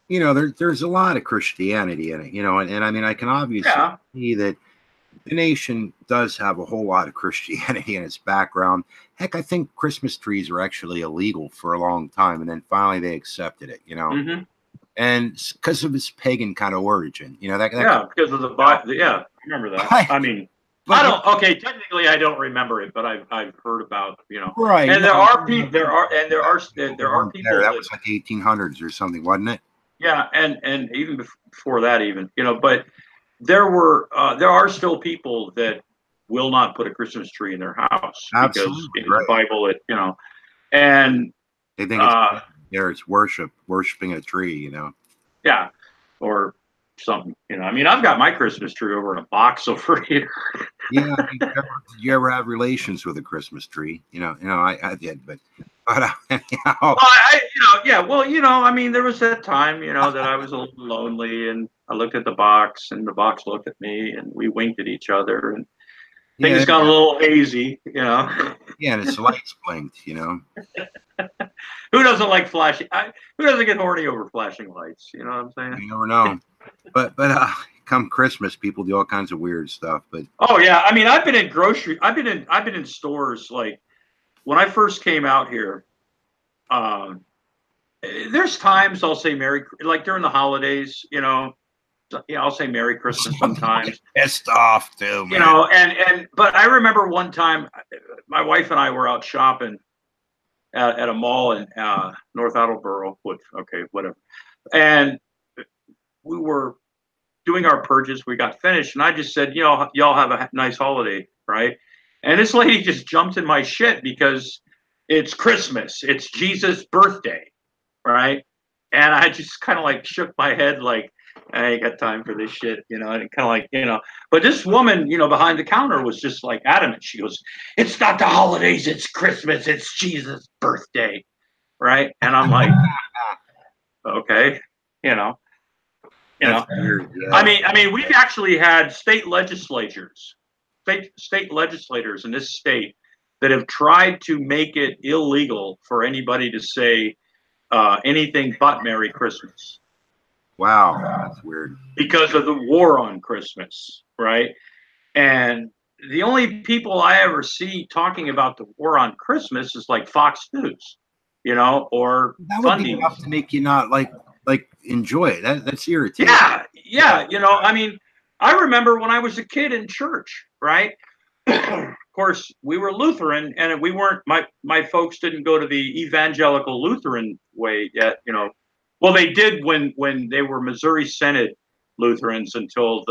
you know, there's a lot of Christianity in it, you know, and I mean, I can obviously see that the nation does have a whole lot of Christianity in its background. Heck, I think Christmas trees were actually illegal for a long time, and then finally they accepted it, you know, and because of its pagan kind of origin, you know, that because of the Bible. Yeah, I remember that. I mean, I don't. Okay, technically, I don't remember it, but I've heard about, you know. Right. And there are people. There are people. That was like the 1800s or something, wasn't it? Yeah, and even before that, even, you know, but there are still people that will not put a Christmas tree in their house because in the Bible, it, you know, and they think it's worshiping a tree, you know. Yeah, or something, you know. I mean, I've got my Christmas tree over in a box over here. Yeah, did you ever have relations with a Christmas tree? You know, I did, but you know. Well, well, you know, I mean, there was that time, you know, that I was a little lonely, and I looked at the box, and the box looked at me, and we winked at each other, and things got a little hazy, you know. Yeah, and its lights blinked, you know. Who doesn't like flashing? Who doesn't get horny over flashing lights? You know what I'm saying? You never know. But come Christmas, people do all kinds of weird stuff. But oh yeah, I mean, I've been in stores, like when I first came out here. There's times I'll say like during the holidays, you know. Yeah, I'll say Merry Christmas sometimes. Pissed off too, man. You know, but I remember one time, my wife and I were out shopping at a mall in North Attleboro. Okay, whatever. And we were doing our purchase. We got finished, and I just said, you know, y'all have a nice holiday, right? And this lady just jumped in my shit because it's Christmas. It's Jesus' birthday, right? And I just kind of like shook my head like, I ain't got time for this shit, you know, and kind of like, you know, but this woman, you know, behind the counter was just like adamant. She goes, it's not the holidays, it's Christmas, it's Jesus' birthday, right? And I'm like, okay, you know. Weird, yeah. I mean, we've actually had state legislators in this state that have tried to make it illegal for anybody to say anything but Merry Christmas. Wow, that's weird. Because of the war on Christmas, right? And the only people I ever see talking about the war on Christmas is like Fox News, you know, or that would be enough to make you not like enjoy it. That's irritating. Yeah. You know, I mean, I remember when I was a kid in church, right? Of course, we were Lutheran, and we weren't. My folks didn't go to the evangelical Lutheran way yet, you know. Well, they did when they were Missouri Synod Lutherans until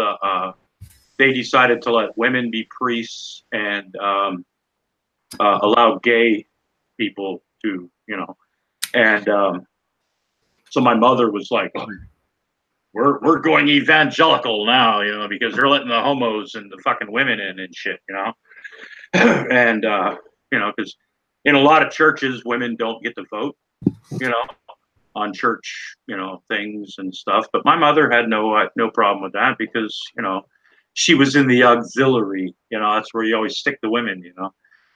they decided to let women be priests and allow gay people to, you know. And so my mother was like, we're going evangelical now, you know, because they're letting the homos and the fucking women in and shit, you know. And you know, because in a lot of churches, women don't get to vote, you know, on church, you know, things and stuff. But my mother had no problem with that because, you know, she was in the auxiliary, you know, that's where you always stick the women, you know,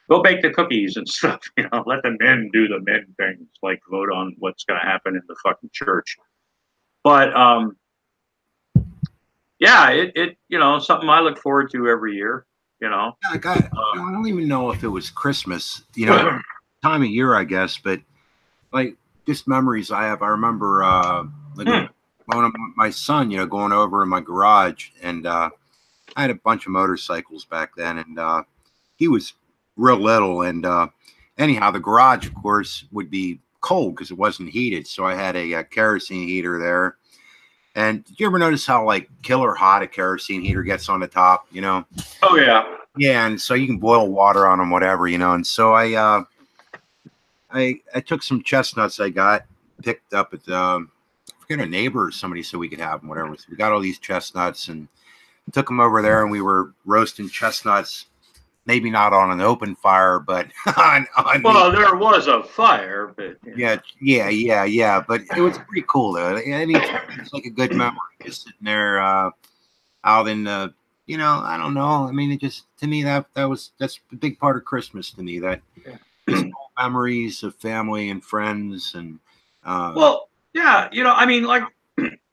go bake the cookies and stuff, you know, let the men do the men things, like vote on what's going to happen in the fucking church. But yeah, it you know, something I look forward to every year, you know. I don't even know if it was Christmas, you know, time of year, I guess, but like just memories I have. I remember like one of my son, you know, going over in my garage, and I had a bunch of motorcycles back then, and he was real little, and anyhow, the garage, of course, would be cold because it wasn't heated, so I had a kerosene heater there. And did you ever notice how like killer hot a kerosene heater gets on the top, you know? Oh yeah. Yeah, and so you can boil water on them, whatever, you know. And so I took some chestnuts I got picked up at I forget, a neighbor or somebody said we could have them, whatever. So we got all these chestnuts and took them over there, and we were roasting chestnuts. Maybe not on an open fire, but on there was a fire, but yeah. But it was pretty cool though. I mean, it's like a good memory, just sitting there out in the, you know, I don't know. I mean, it just, to me, that's a big part of Christmas to me. That just memories of family and friends and well, yeah, you know, I mean, like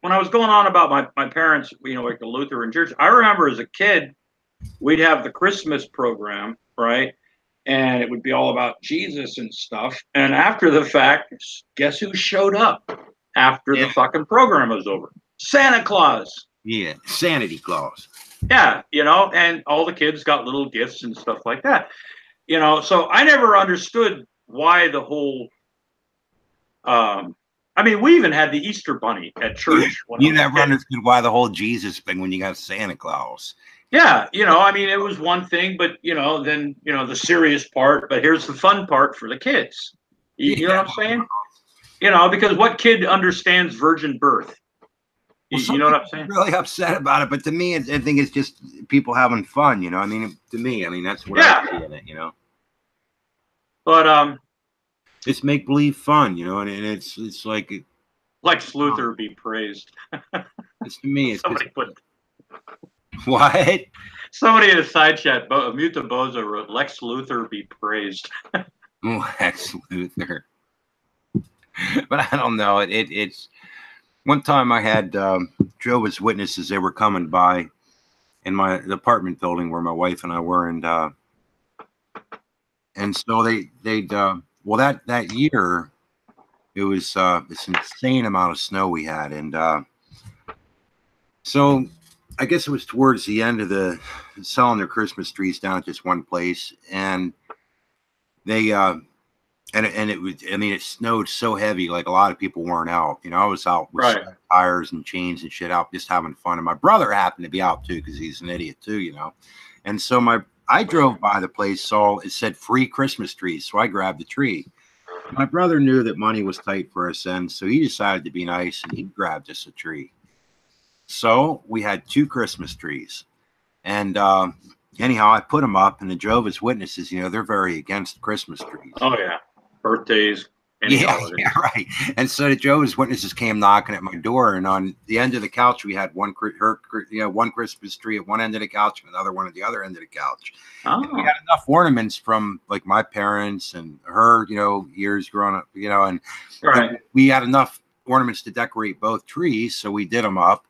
when I was going on about my parents, you know, like the Lutheran church, I remember as a kid, we'd have the Christmas program, right? And it would be all about Jesus and stuff. And after the fact, guess who showed up after the fucking program was over? Santa Claus. Yeah, Sanity Claus. Yeah, you know, and all the kids got little gifts and stuff like that. You know, so I never understood why the whole I mean, we even had the Easter bunny at church. You never understood why the whole Jesus thing when you got Santa Claus. Yeah, you know, I mean, it was one thing, but you know, then you know the serious part. But here's the fun part for the kids. You know what I'm saying? You know, because what kid understands virgin birth? Well, You know what I'm saying? Really upset about it, but to me, I think it's just people having fun. You know, I mean, to me, I mean that's what I see in it. You know, but it's make believe fun. You know, and it's like Lex Luthor be praised. It's to me. It's Somebody put what? Somebody in a side chat, Muta Bozo wrote, "Lex Luthor be praised." Lex Luthor. But I don't know. It's one time I had Jehovah's Witnesses. They were coming by in my apartment building where my wife and I were, and so they'd well that year it was this insane amount of snow we had, and so I guess it was towards the end of the selling their Christmas trees down at just one place, and they and it was, I mean, it snowed so heavy, like a lot of people weren't out. You know, I was out with tires and chains and shit out, just having fun. And my brother happened to be out too, because he's an idiot too, you know. And so I drove by the place, saw it said free Christmas trees, so I grabbed the tree. My brother knew that money was tight for us then, so he decided to be nice and he grabbed us a tree. So we had 2 Christmas trees, and anyhow, I put them up, and the Jehovah's Witnesses, you know, they're very against Christmas trees. Oh yeah. Birthdays, yeah, right. And so the Jehovah's Witnesses came knocking at my door, and on the end of the couch we had one Christmas tree at one end of the couch and another one at the other end of the couch. Oh. And we had enough ornaments from like my parents and her, you know, years growing up, you know, and we had enough ornaments to decorate both trees, so we did them up.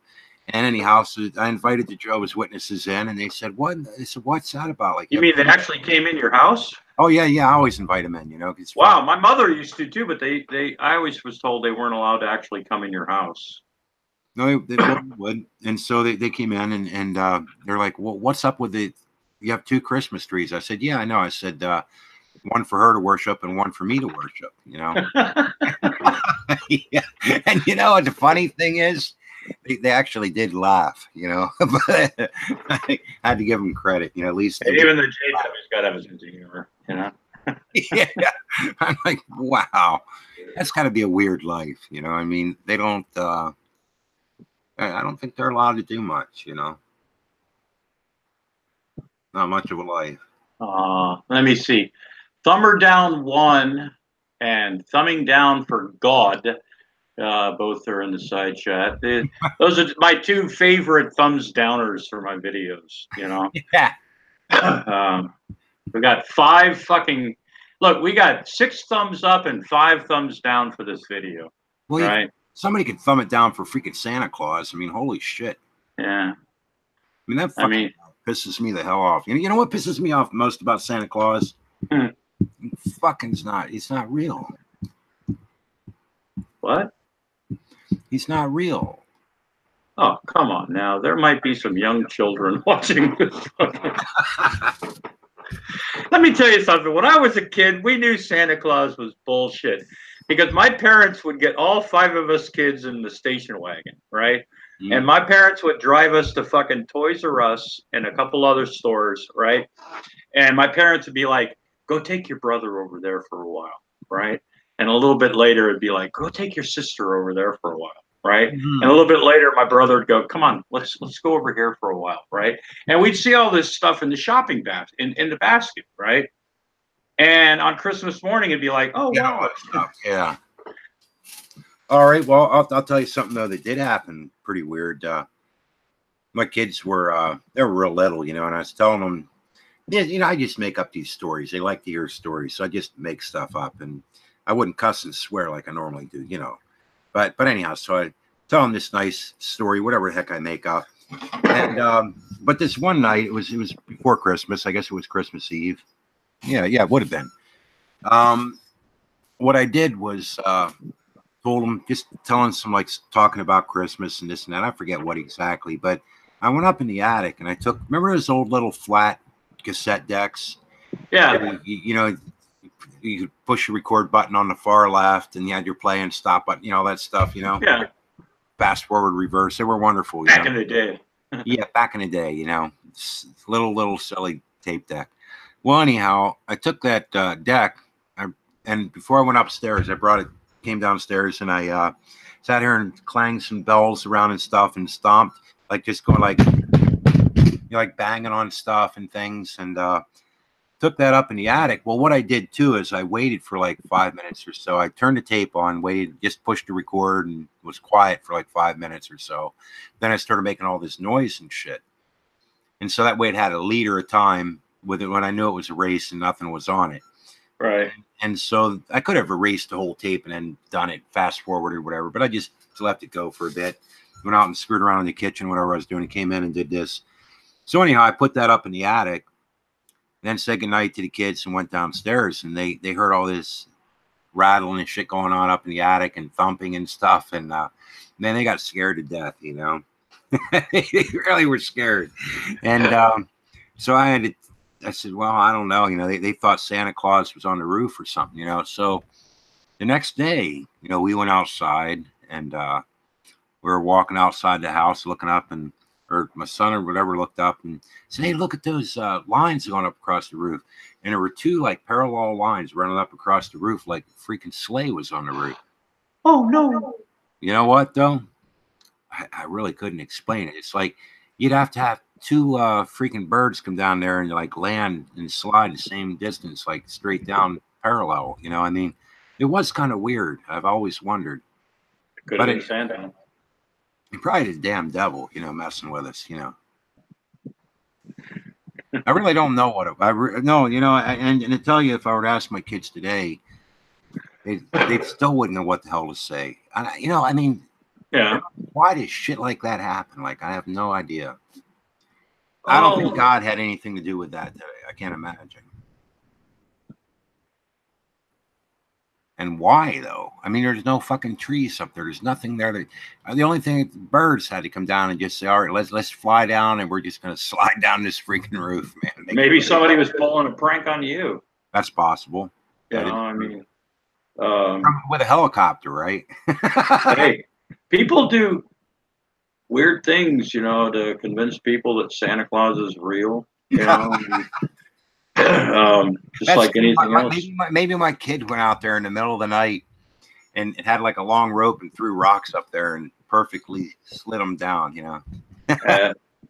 And anyhow, so I invited the Jehovah's Witnesses in, and they said, "What?" I said, "What's that about?" Like, you mean they actually came in your house? Oh yeah, I always invite them in. You know, wow, fun. My mother used to too, but I always was told they weren't allowed to actually come in your house. No, they would, and so they came in, and they're like, "Well, what's up with the? You have 2 Christmas trees." I said, "Yeah, I know." I said, "One for her to worship and one for me to worship." You know. Yeah, and you know what the funny thing is? They actually did laugh, you know, but I had to give them credit, you know, at least. Even the JW's got to have a sense of humor, you know? Yeah. I'm like, wow, that's got to be a weird life, you know? I mean, they don't, I don't think they're allowed to do much, you know? Not much of a life. Let me see. Thumber down 1 and thumbing down for God. Both are in the side chat. Those are my 2 favorite thumbs downers for my videos, you know? Yeah. We got 5 fucking, look, we got 6 thumbs up and 5 thumbs down for this video. Well, right? Somebody could thumb it down for freaking Santa Claus. I mean, holy shit. Yeah. I mean, that fucking pisses me the hell off. You know what pisses me off most about Santa Claus? It's not real. What? He's not real. Oh, come on now. There might be some young children watching this. Let me tell you something. When I was a kid, we knew Santa Claus was bullshit because my parents would get all 5 of us kids in the station wagon, right? Mm. And my parents would drive us to fucking Toys R Us and a couple other stores, right? And my parents would be like, "Go take your brother over there for a while," right? And a little bit later, it'd be like, "Go take your sister over there for a while," right? Mm-hmm. And a little bit later, my brother would go, "Come on, let's go over here for a while," right? And we'd see all this stuff in the shopping basket, in the basket, right? And on Christmas morning, it'd be like, "Oh, wow." Yeah. All right. Well, I'll tell you something, though, that did happen pretty weird. My kids were, they were real little, you know, and I was telling them, yeah, you know, I just make up these stories. They like to hear stories, so I just make stuff up, and I wouldn't cuss and swear like I normally do, you know. But anyhow, so I telling this nice story, whatever the heck I make up. And but this one night, it was before Christmas. I guess it was Christmas Eve. Yeah, it would have been. What I did was told him, just telling some, like, talking about Christmas and this and that. I forget what exactly, but I went up in the attic and I took, remember those old little flat cassette decks? Yeah. You know, you could push the record button on the far left and you had your play and stop button, you know, that stuff, you know? Yeah. Fast forward, reverse. They were wonderful. Back in the day. Yeah, back in the day, you know, little silly tape deck. Well, anyhow, I took that deck, and before I went upstairs, I brought it, came downstairs, and I sat here and clanged some bells around and stuff, and stomped, like just going like, you know, like banging on stuff and things, and took that up in the attic. Well, what I did too is I waited for like 5 minutes or so. I turned the tape on, waited, just pushed the record, and was quiet for like 5 minutes or so. Then I started making all this noise and shit. And so that way it had a leader at a time with it when I knew it was erased and nothing was on it. Right. And so I could have erased the whole tape and then done it fast forward or whatever, but I just let it go for a bit. Went out and screwed around in the kitchen, whatever I was doing, and came in and did this. So anyhow, I put that up in the attic, then said goodnight to the kids and went downstairs, and they heard all this rattling and shit going on up in the attic and thumping and stuff. And then they got scared to death, you know. They really were scared. And so I said, well, I don't know. You know, they thought Santa Claus was on the roof or something, you know. So the next day, you know, we went outside and we were walking outside the house looking up, and or my son or whatever looked up and said, hey, look at those lines going up across the roof. And there were two like parallel lines running up across the roof like a freaking sleigh was on the roof. Oh, no. You know what, though? I really couldn't explain it. It's like you'd have to have two freaking birds come down there and like land and slide the same distance, like straight down parallel. You know, I mean, it was kind of weird. I've always wondered. Could have been Santa. Probably the damn devil, you know, messing with us, you know. I really don't know what no, you know, and to tell you, if I were to ask my kids today, they still wouldn't know what the hell to say. You know, I mean, yeah. Why does shit like that happen? Like, I have no idea. I don't think God had anything to do with that today. I can't imagine. And why, though? I mean, there's no fucking trees up there. There's nothing there. The only thing, birds had to come down and just say, all right, let's fly down, and we're just going to slide down this freaking roof, man. Maybe somebody was pulling a prank on you. That's possible. Yeah, I mean. With a helicopter, right? Hey, people do weird things, you know, to convince people that Santa Claus is real. You know? Just that's like anything else. Maybe my kid went out there in the middle of the night and it had like a long rope and threw rocks up there and perfectly slid them down, you know.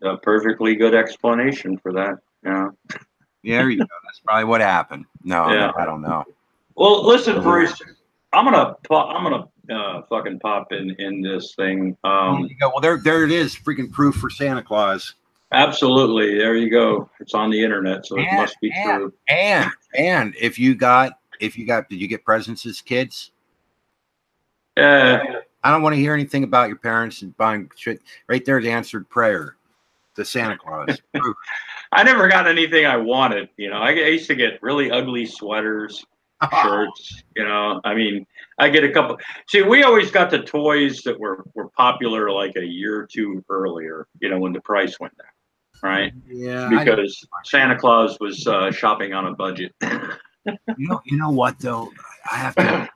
A perfectly good explanation for that, you know. Yeah, there you go. That's probably what happened. No, yeah. I don't know. Well, listen, Bruce, I'm gonna fucking pop in this thing. Well, there it is, freaking proof for Santa Claus. Absolutely. There you go. It's on the internet, so it must be true. And if you got, did you get presents as kids? I don't want to hear anything about your parents and buying shit. Right there's answered prayer to Santa Claus. I never got anything I wanted. You know, I used to get really ugly sweaters, shirts. You know, I mean, I get a couple. See, we always got the toys that were popular like a year or two earlier. You know, when the price went down. Right. Yeah. Because Santa Claus was shopping on a budget. You know what though? I have to.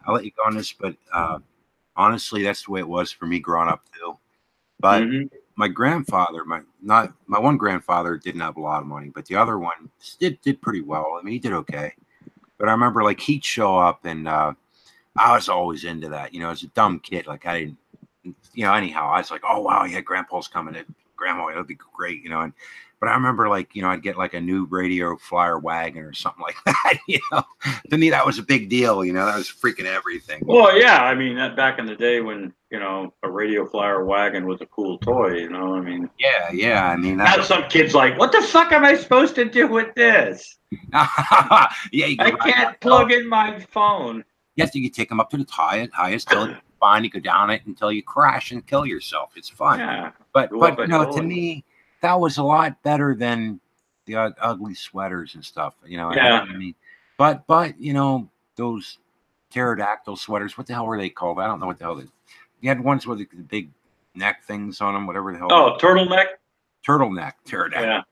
I'll let you go on this, but honestly, that's the way it was for me growing up too. But my grandfather, my one grandfather didn't have a lot of money, but the other one did pretty well. I mean, he did okay. But I remember like he'd show up, and I was always into that. You know, as a dumb kid, like I didn't. You know, anyhow, I was like, oh wow, yeah, Grandpa's coming in. Grandma, it'll be great, you know. But I remember, like, you know, I'd get like a new radio flyer wagon or something like that. You know, to me that was a big deal. You know, that was freaking everything. Well, yeah, I mean, that back in the day when a radio flyer wagon was a cool toy. You know, I mean, yeah. I mean, now some kids like, what the fuck am I supposed to do with this? Yeah, I can't plug in my phone. Yes, you can take them up to the highest fine. You go down it until you crash and kill yourself. It's fun. Yeah. But Go up a no, hill to and- me, that was a lot better than the ugly sweaters and stuff. You know, Yeah. I mean, but you know, those pterodactyl sweaters. What the hell were they called? I don't know what the hell they. You had ones with the big neck things on them, whatever the hell. Oh, turtleneck. Turtleneck, pterodactyl. Yeah.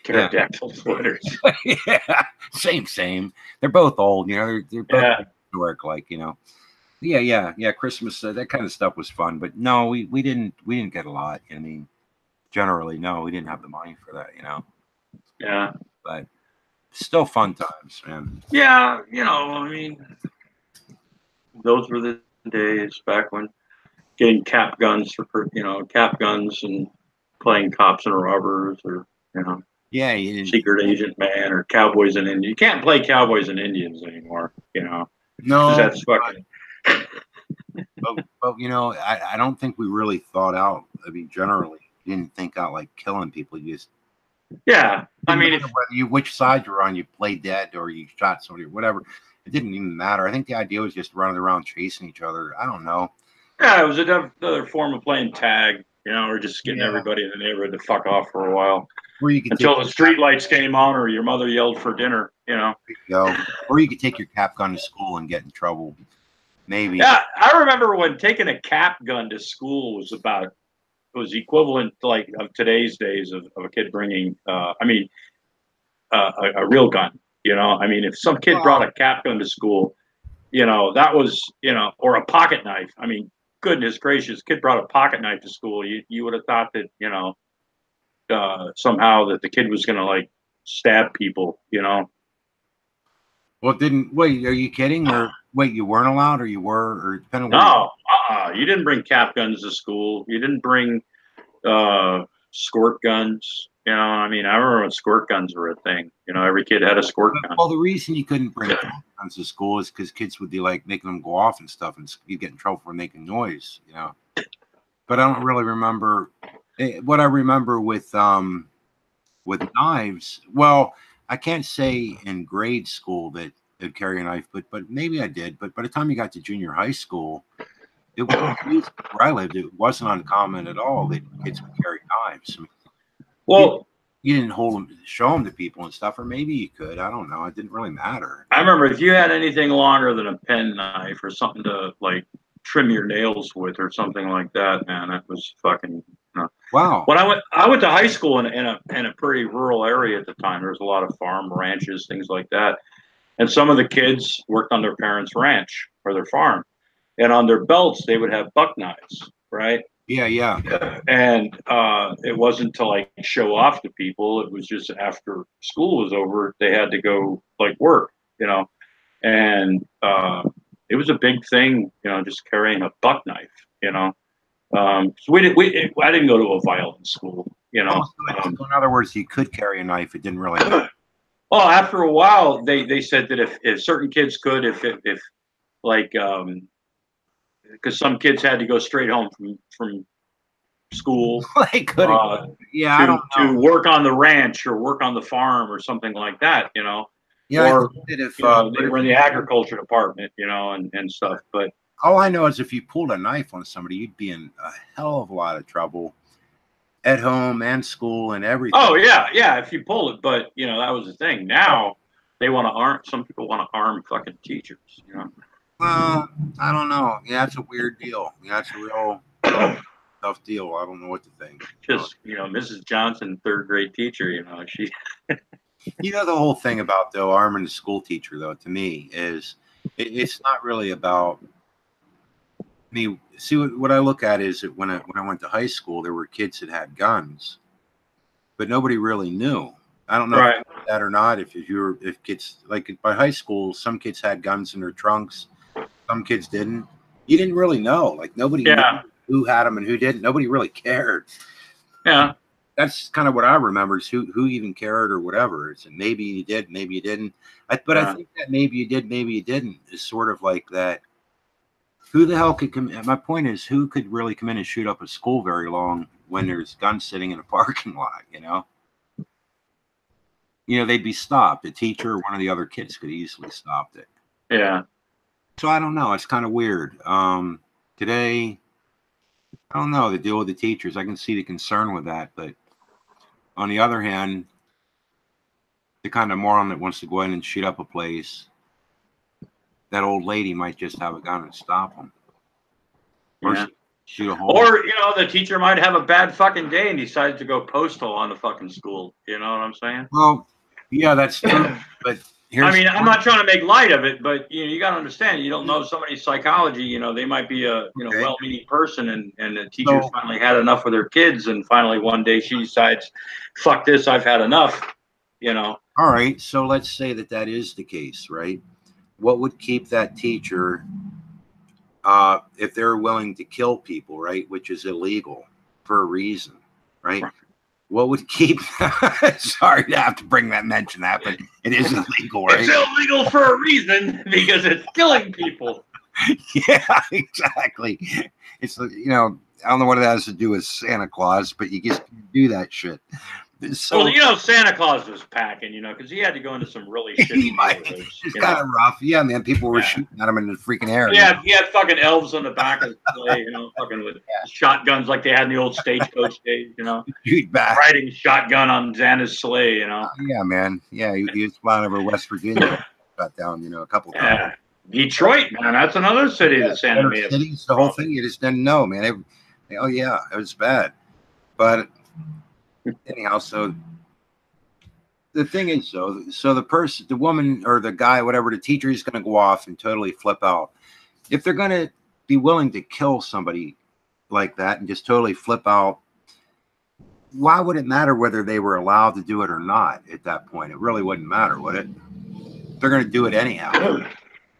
Pterodactyl sweaters. Yeah, same. They're both old, you know. They're both Yeah. historic, like, you know. Yeah. Christmas, that kind of stuff was fun, but no, we didn't get a lot. I mean, generally, no, we didn't have the money for that, you know. Yeah. But still fun times, man. Yeah. You know, I mean, those were the days back when getting cap guns cap guns and playing cops and robbers, or Yeah, you didn't, secret agent man, or cowboys and Indians. You can't play cowboys and Indians anymore, no, because that's fucking. but you know, I don't think we really thought out. I mean, generally, you didn't think out like killing people. You just Yeah, I mean, whether you which side you're on, you played dead or you shot somebody or whatever. It didn't even matter. I think the idea was just running around chasing each other. I don't know. yeah, it was another form of playing tag, or just getting Yeah. everybody in the neighborhood to fuck off for a while Or you could until take the street lights came on, or your mother yelled for dinner. go, or you could take your cap gun to school and get in trouble. Maybe. Yeah, I remember when taking a cap gun to school was equivalent to, like, of today's days of a kid bringing, a real gun. I mean, if some kid brought a cap gun to school, that was, or a pocket knife. I mean, goodness gracious, kid brought a pocket knife to school. You would have thought that, somehow that the kid was going to, like, stab people, Well, wait, are you kidding? Or wait, you weren't allowed, or you were, or depending No, you didn't bring cap guns to school. You didn't bring squirt guns. I mean, I remember when squirt guns were a thing. Every kid had a squirt gun. Well, the reason you couldn't bring guns to school is because kids would be like making them go off and stuff, and you'd get in trouble for making noise. But I don't really remember what I remember with knives. Well, I can't say in grade school that they'd carry a knife, but maybe I did. But by the time you got to junior high school, it was, at least where I lived, it wasn't uncommon at all that kids would carry knives. I mean, Well, you didn't hold them, show them to people and stuff, or maybe you could. I don't know. It didn't really matter. I remember if you had anything longer than a pen knife or something to, like, trim your nails with or something like that, man, that was fucking. Wow. When I went to high school in a pretty rural area at the time. There was a lot of farm ranches, things like that, and some of the kids worked on their parents' ranch or their farm, and on their belts they would have buck knives, right? Yeah. And it wasn't to, like, show off to people. It was just after school was over, they had to go, like, work, and it was a big thing, just carrying a buck knife, so I didn't go to a violent school, So in other words, you could carry a knife. It didn't really matter. Well, after a while, they said that if certain kids could, if like, because some kids had to go straight home from school, They could. I don't know. to work on the ranch or work on the farm or something like that, Yeah, or I think that if they were in the agriculture department, and stuff. But all I know is if you pulled a knife on somebody, you'd be in a hell of a lot of trouble at home and school and everything. oh yeah, if you pull it. But that was the thing. Now they want to arm. Some people want to arm fucking teachers. Well, I don't know. Yeah, that's a weird deal. Yeah, that's a real tough deal. I don't know what to think. Just Mrs. Johnson, third grade teacher. She. The whole thing about, though, arming the school teacher, though, to me is it's not really about me. See, what I look at is that when I went to high school, there were kids that had guns, but nobody really knew. I don't know if that or not. If kids, like, by high school, some kids had guns in their trunks, some kids didn't. You didn't really know. Like, nobody knew who had them and who didn't. Nobody really cared. Yeah. That's kind of what I remember, is who even cared or whatever. It's maybe you did, maybe you didn't. I think that maybe you did, maybe you didn't is sort of like that. Who the hell could come? My point is, who could really come in and shoot up a school very long when there's guns sitting in a parking lot? They'd be stopped. The teacher or one of the other kids could easily stop it. Yeah. So I don't know. It's kind of weird. today, I don't know, the deal with the teachers. I can see the concern with that, but on the other hand, the kind of moron that wants to go in and shoot up a place, that old lady might just have a gun and stop them. Or Yeah. shoot a hole. Or, the teacher might have a bad fucking day and decides to go postal on the fucking school. You know what I'm saying? Well, yeah, that's true. But I mean, I'm not trying to make light of it, but you got to understand, you don't know somebody's psychology. They might be a Okay. well-meaning person, and the teacher finally had enough with their kids, and finally one day she decides, "Fuck this, I've had enough." All right, so let's say that is the case, right? What would keep that teacher, if they're willing to kill people, right, which is illegal for a reason, right? What would keep? Sorry to have to mention that, but it is illegal, right? It's illegal for a reason because it's killing people. Yeah, exactly. It's I don't know what it has to do with Santa Claus, but you just can't do that shit. So, well, Santa Claus was packing, because he had to go into some really shitty neighborhoods. It's kind of rough. Yeah, man. People were shooting at him in the freaking air. Yeah, he had fucking elves on the back of the sleigh, fucking with shotguns like they had in the old stagecoach days, Shoot back. Riding shotgun on Xana's sleigh, Yeah, man. Yeah, he was flying over West Virginia. Got down, a couple times. Yeah. Detroit, man. That's another city that Santa made. Cities, the whole thing, you just didn't know, man. Oh, yeah, it was bad. But anyhow, so the thing is, so the person, the woman or the guy, whatever, the teacher is going to go off and totally flip out. If they're going to be willing to kill somebody like that and just totally flip out, why would it matter whether they were allowed to do it or not at that point? It really wouldn't matter, would it? They're going to do it anyhow.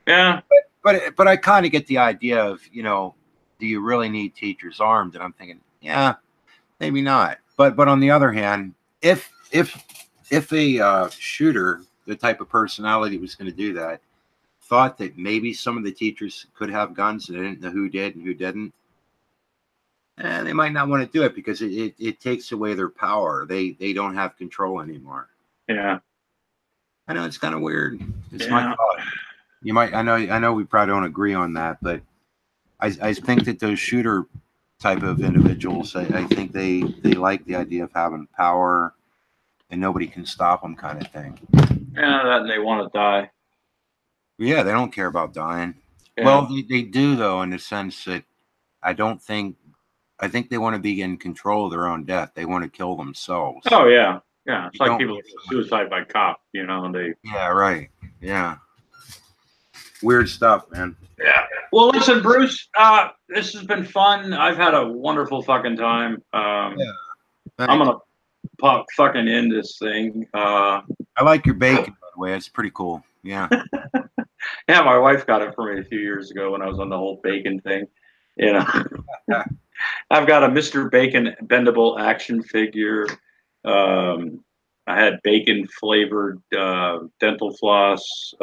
Yeah. But I kind of get the idea of, do you really need teachers armed? And I'm thinking, yeah, maybe not. But on the other hand, if a shooter, the type of personality was going to do that, thought that maybe some of the teachers could have guns and they didn't know who did and who didn't, they might not want to do it because it takes away their power. They don't have control anymore. Yeah. I know it's kind of weird. It's my thought. You might. I know. We probably don't agree on that, but I think that those shooter type of individuals, I think they like the idea of having power and nobody can stop them, kind of thing. Yeah, that and they want to die. Yeah, they don't care about dying. Yeah. Well, they do though, in the sense that I think they want to be in control of their own death. They want to kill themselves. Oh yeah, yeah. It's like people suicide by cop. They. Yeah. Right. Yeah. Weird stuff, man. Yeah. Well, listen, Bruce. This has been fun. I've had a wonderful fucking time. Yeah. I'm gonna fucking end this thing. I like your bacon, by the way. It's pretty cool. Yeah. Yeah, my wife got it for me a few years ago when I was on the whole bacon thing. I've got a Mr. Bacon bendable action figure. I had bacon flavored dental floss.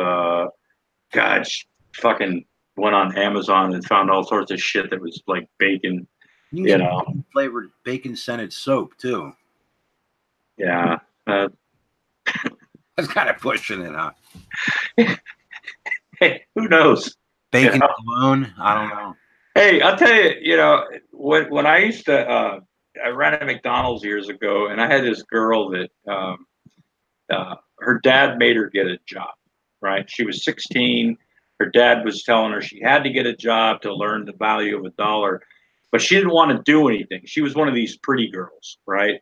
Gosh, fucking went on Amazon and found all sorts of shit that was like bacon. Flavored bacon scented soap too. Yeah. That's kind of pushing it, huh? Hey, who knows? Bacon cologne? I don't know. Hey, I'll tell you, when I used to, I ran at McDonald's years ago, and I had this girl that her dad made her get a job, right? She was 16. Her dad was telling her she had to get a job to learn the value of $1, but she didn't want to do anything. She was one of these pretty girls, right?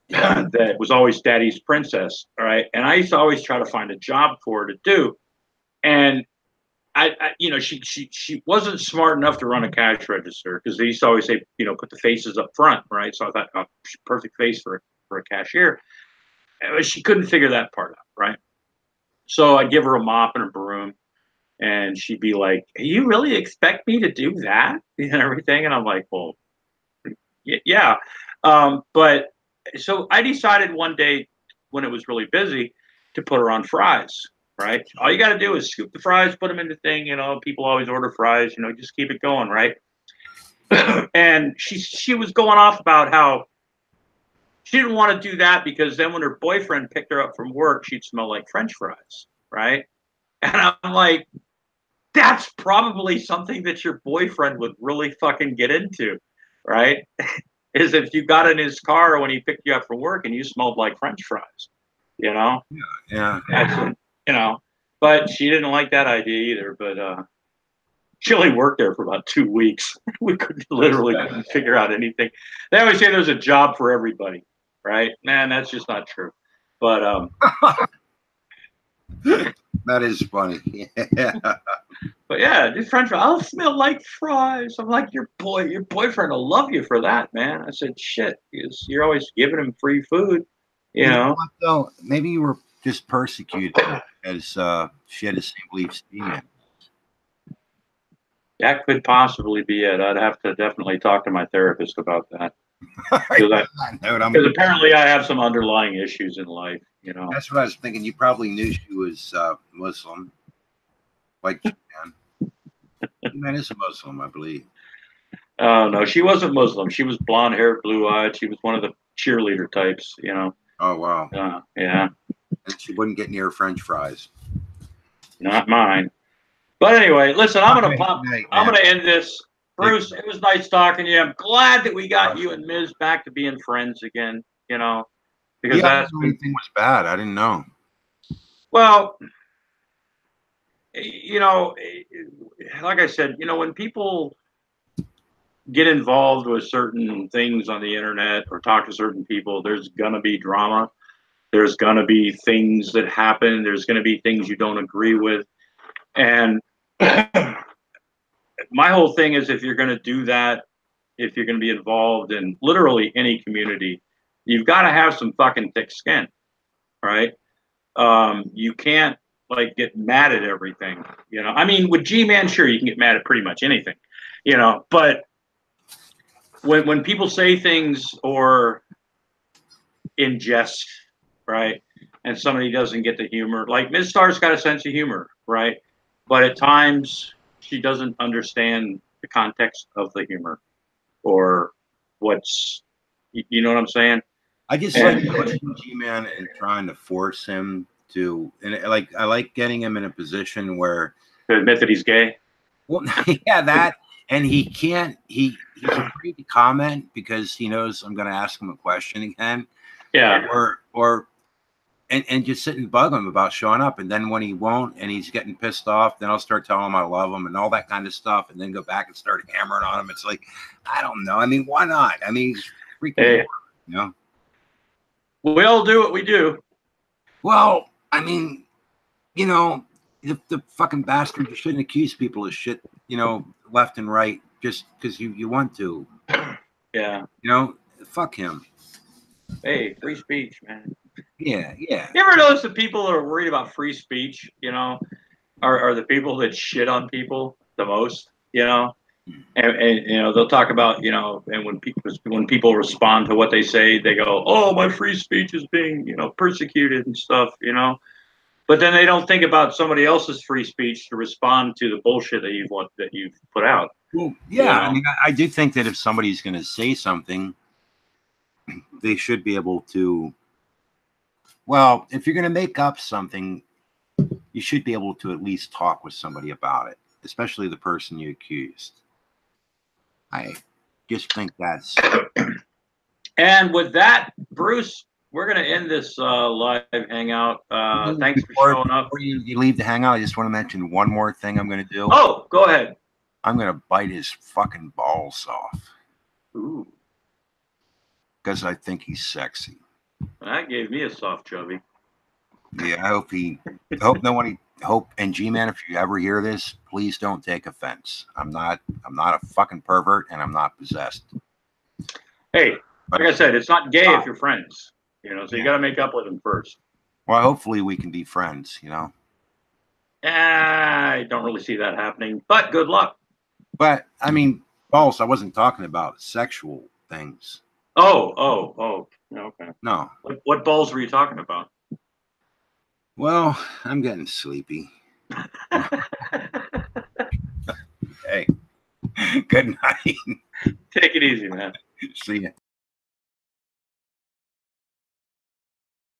That was always daddy's princess, right? And I used to always try to find a job for her to do. And she wasn't smart enough to run a cash register because they used to always say, put the faces up front, right? So I thought, oh, perfect face for a cashier. But she couldn't figure that part out, right? So I'd give her a mop and a broom, and she'd be like, "You really expect me to do that?" and everything. And I'm like, "Well, yeah." But so I decided one day when it was really busy to put her on fries. Right. All you got to do is scoop the fries, put them in the thing. People always order fries. Just keep it going. Right. And she was going off about how she didn't want to do that because then when her boyfriend picked her up from work, she'd smell like French fries. Right. And I'm like, that's probably something that your boyfriend would really fucking get into, right? Is if you got in his car when he picked you up from work and you smelled like French fries, you know? Yeah. That's, you know, but she didn't like that idea either. But she only worked there for about 2 weeks. We couldn't figure out anything. They always say there's a job for everybody, right? Man, that's just not true. But that is funny. Yeah. but yeah, dude, French fries. I'll smell like fries. I'm like, your boyfriend will love you for that, man. I said, shit, because you're always giving him free food, you know. What, though? Maybe you were just persecuted as she had the same beliefs he had. That could possibly be it. I'd have to definitely talk to my therapist about that. Because apparently I have some underlying issues in life, you know. That's what I was thinking. You probably knew she was Muslim. Like, man is a Muslim, I believe. Oh, no, she wasn't Muslim. She was blonde hair, blue eyed. She was one of the cheerleader types, you know. Oh, wow. Yeah. And she wouldn't get near French fries. Not mine. But anyway, listen, I'm gonna end this. Bruce, it was nice talking to you. I'm glad that we got you and Miz back to being friends again, you know. Because that's anything was bad. I didn't know. Well, you know, like I said, you know, when people get involved with certain things on the internet or talk to certain people, there's gonna be drama. There's gonna be things that happen. There's gonna be things you don't agree with. And my whole thing is, if you're going to do that, if you're going to be involved in literally any community, you've got to have some fucking thick skin, right? You can't like get mad at everything, you know. I mean, with G-Man, sure, you can get mad at pretty much anything, you know. But when people say things or in jest, right, and somebody doesn't get the humor, like MIZZSTAR's got a sense of humor, right? But at times she doesn't understand the context of the humor or what's, you know what I'm saying? I just like pushing G-Man and trying to force him to, and I like getting him in a position where to admit that he's gay. Well, yeah, that, and he's afraid to comment because he knows I'm going to ask him a question again. Yeah. And just sit and bug him about showing up. And then when he won't and he's getting pissed off, then I'll start telling him I love him and all that kind of stuff. And then go back and start hammering on him. It's like, I don't know. I mean, why not? I mean, he's freaking, you know. We all do what we do. Well, I mean, you know, the fucking bastard, you shouldn't accuse people of shit, you know, left and right just because you want to. Yeah. You know, fuck him. Hey, free speech, man. Yeah. You ever notice the people that are worried about free speech, you know, are the people that shit on people the most, you know? And you know, they'll talk about, you know, and when people respond to what they say, they go, "Oh, my free speech is being, you know, persecuted and stuff," you know. But then they don't think about somebody else's free speech to respond to the bullshit that you've put out. Well, yeah, you know? I mean, I do think that if somebody's going to say something, they should be able to. Well, if you're going to make up something, you should be able to at least talk with somebody about it, especially the person you accused. I just think that's. And with that, Bruce, we're going to end this live hangout. Thanks for showing up. Before you leave the hangout, I just want to mention one more thing I'm going to do. Oh, go ahead. I'm going to bite his fucking balls off. Ooh. Because I think he's sexy. That gave me a soft chubby. Yeah, I hope and G-Man, if you ever hear this, please don't take offense. I'm not a fucking pervert and I'm not possessed. Hey, like I said, it's not gay if you're friends, you know, so you got to make up with them first. Well, hopefully we can be friends, you know. I don't really see that happening, but good luck. But I mean, balls, I wasn't talking about sexual things. Oh, okay. No. What balls were you talking about? Well, I'm getting sleepy. Hey, good night. Take it easy, man. See ya.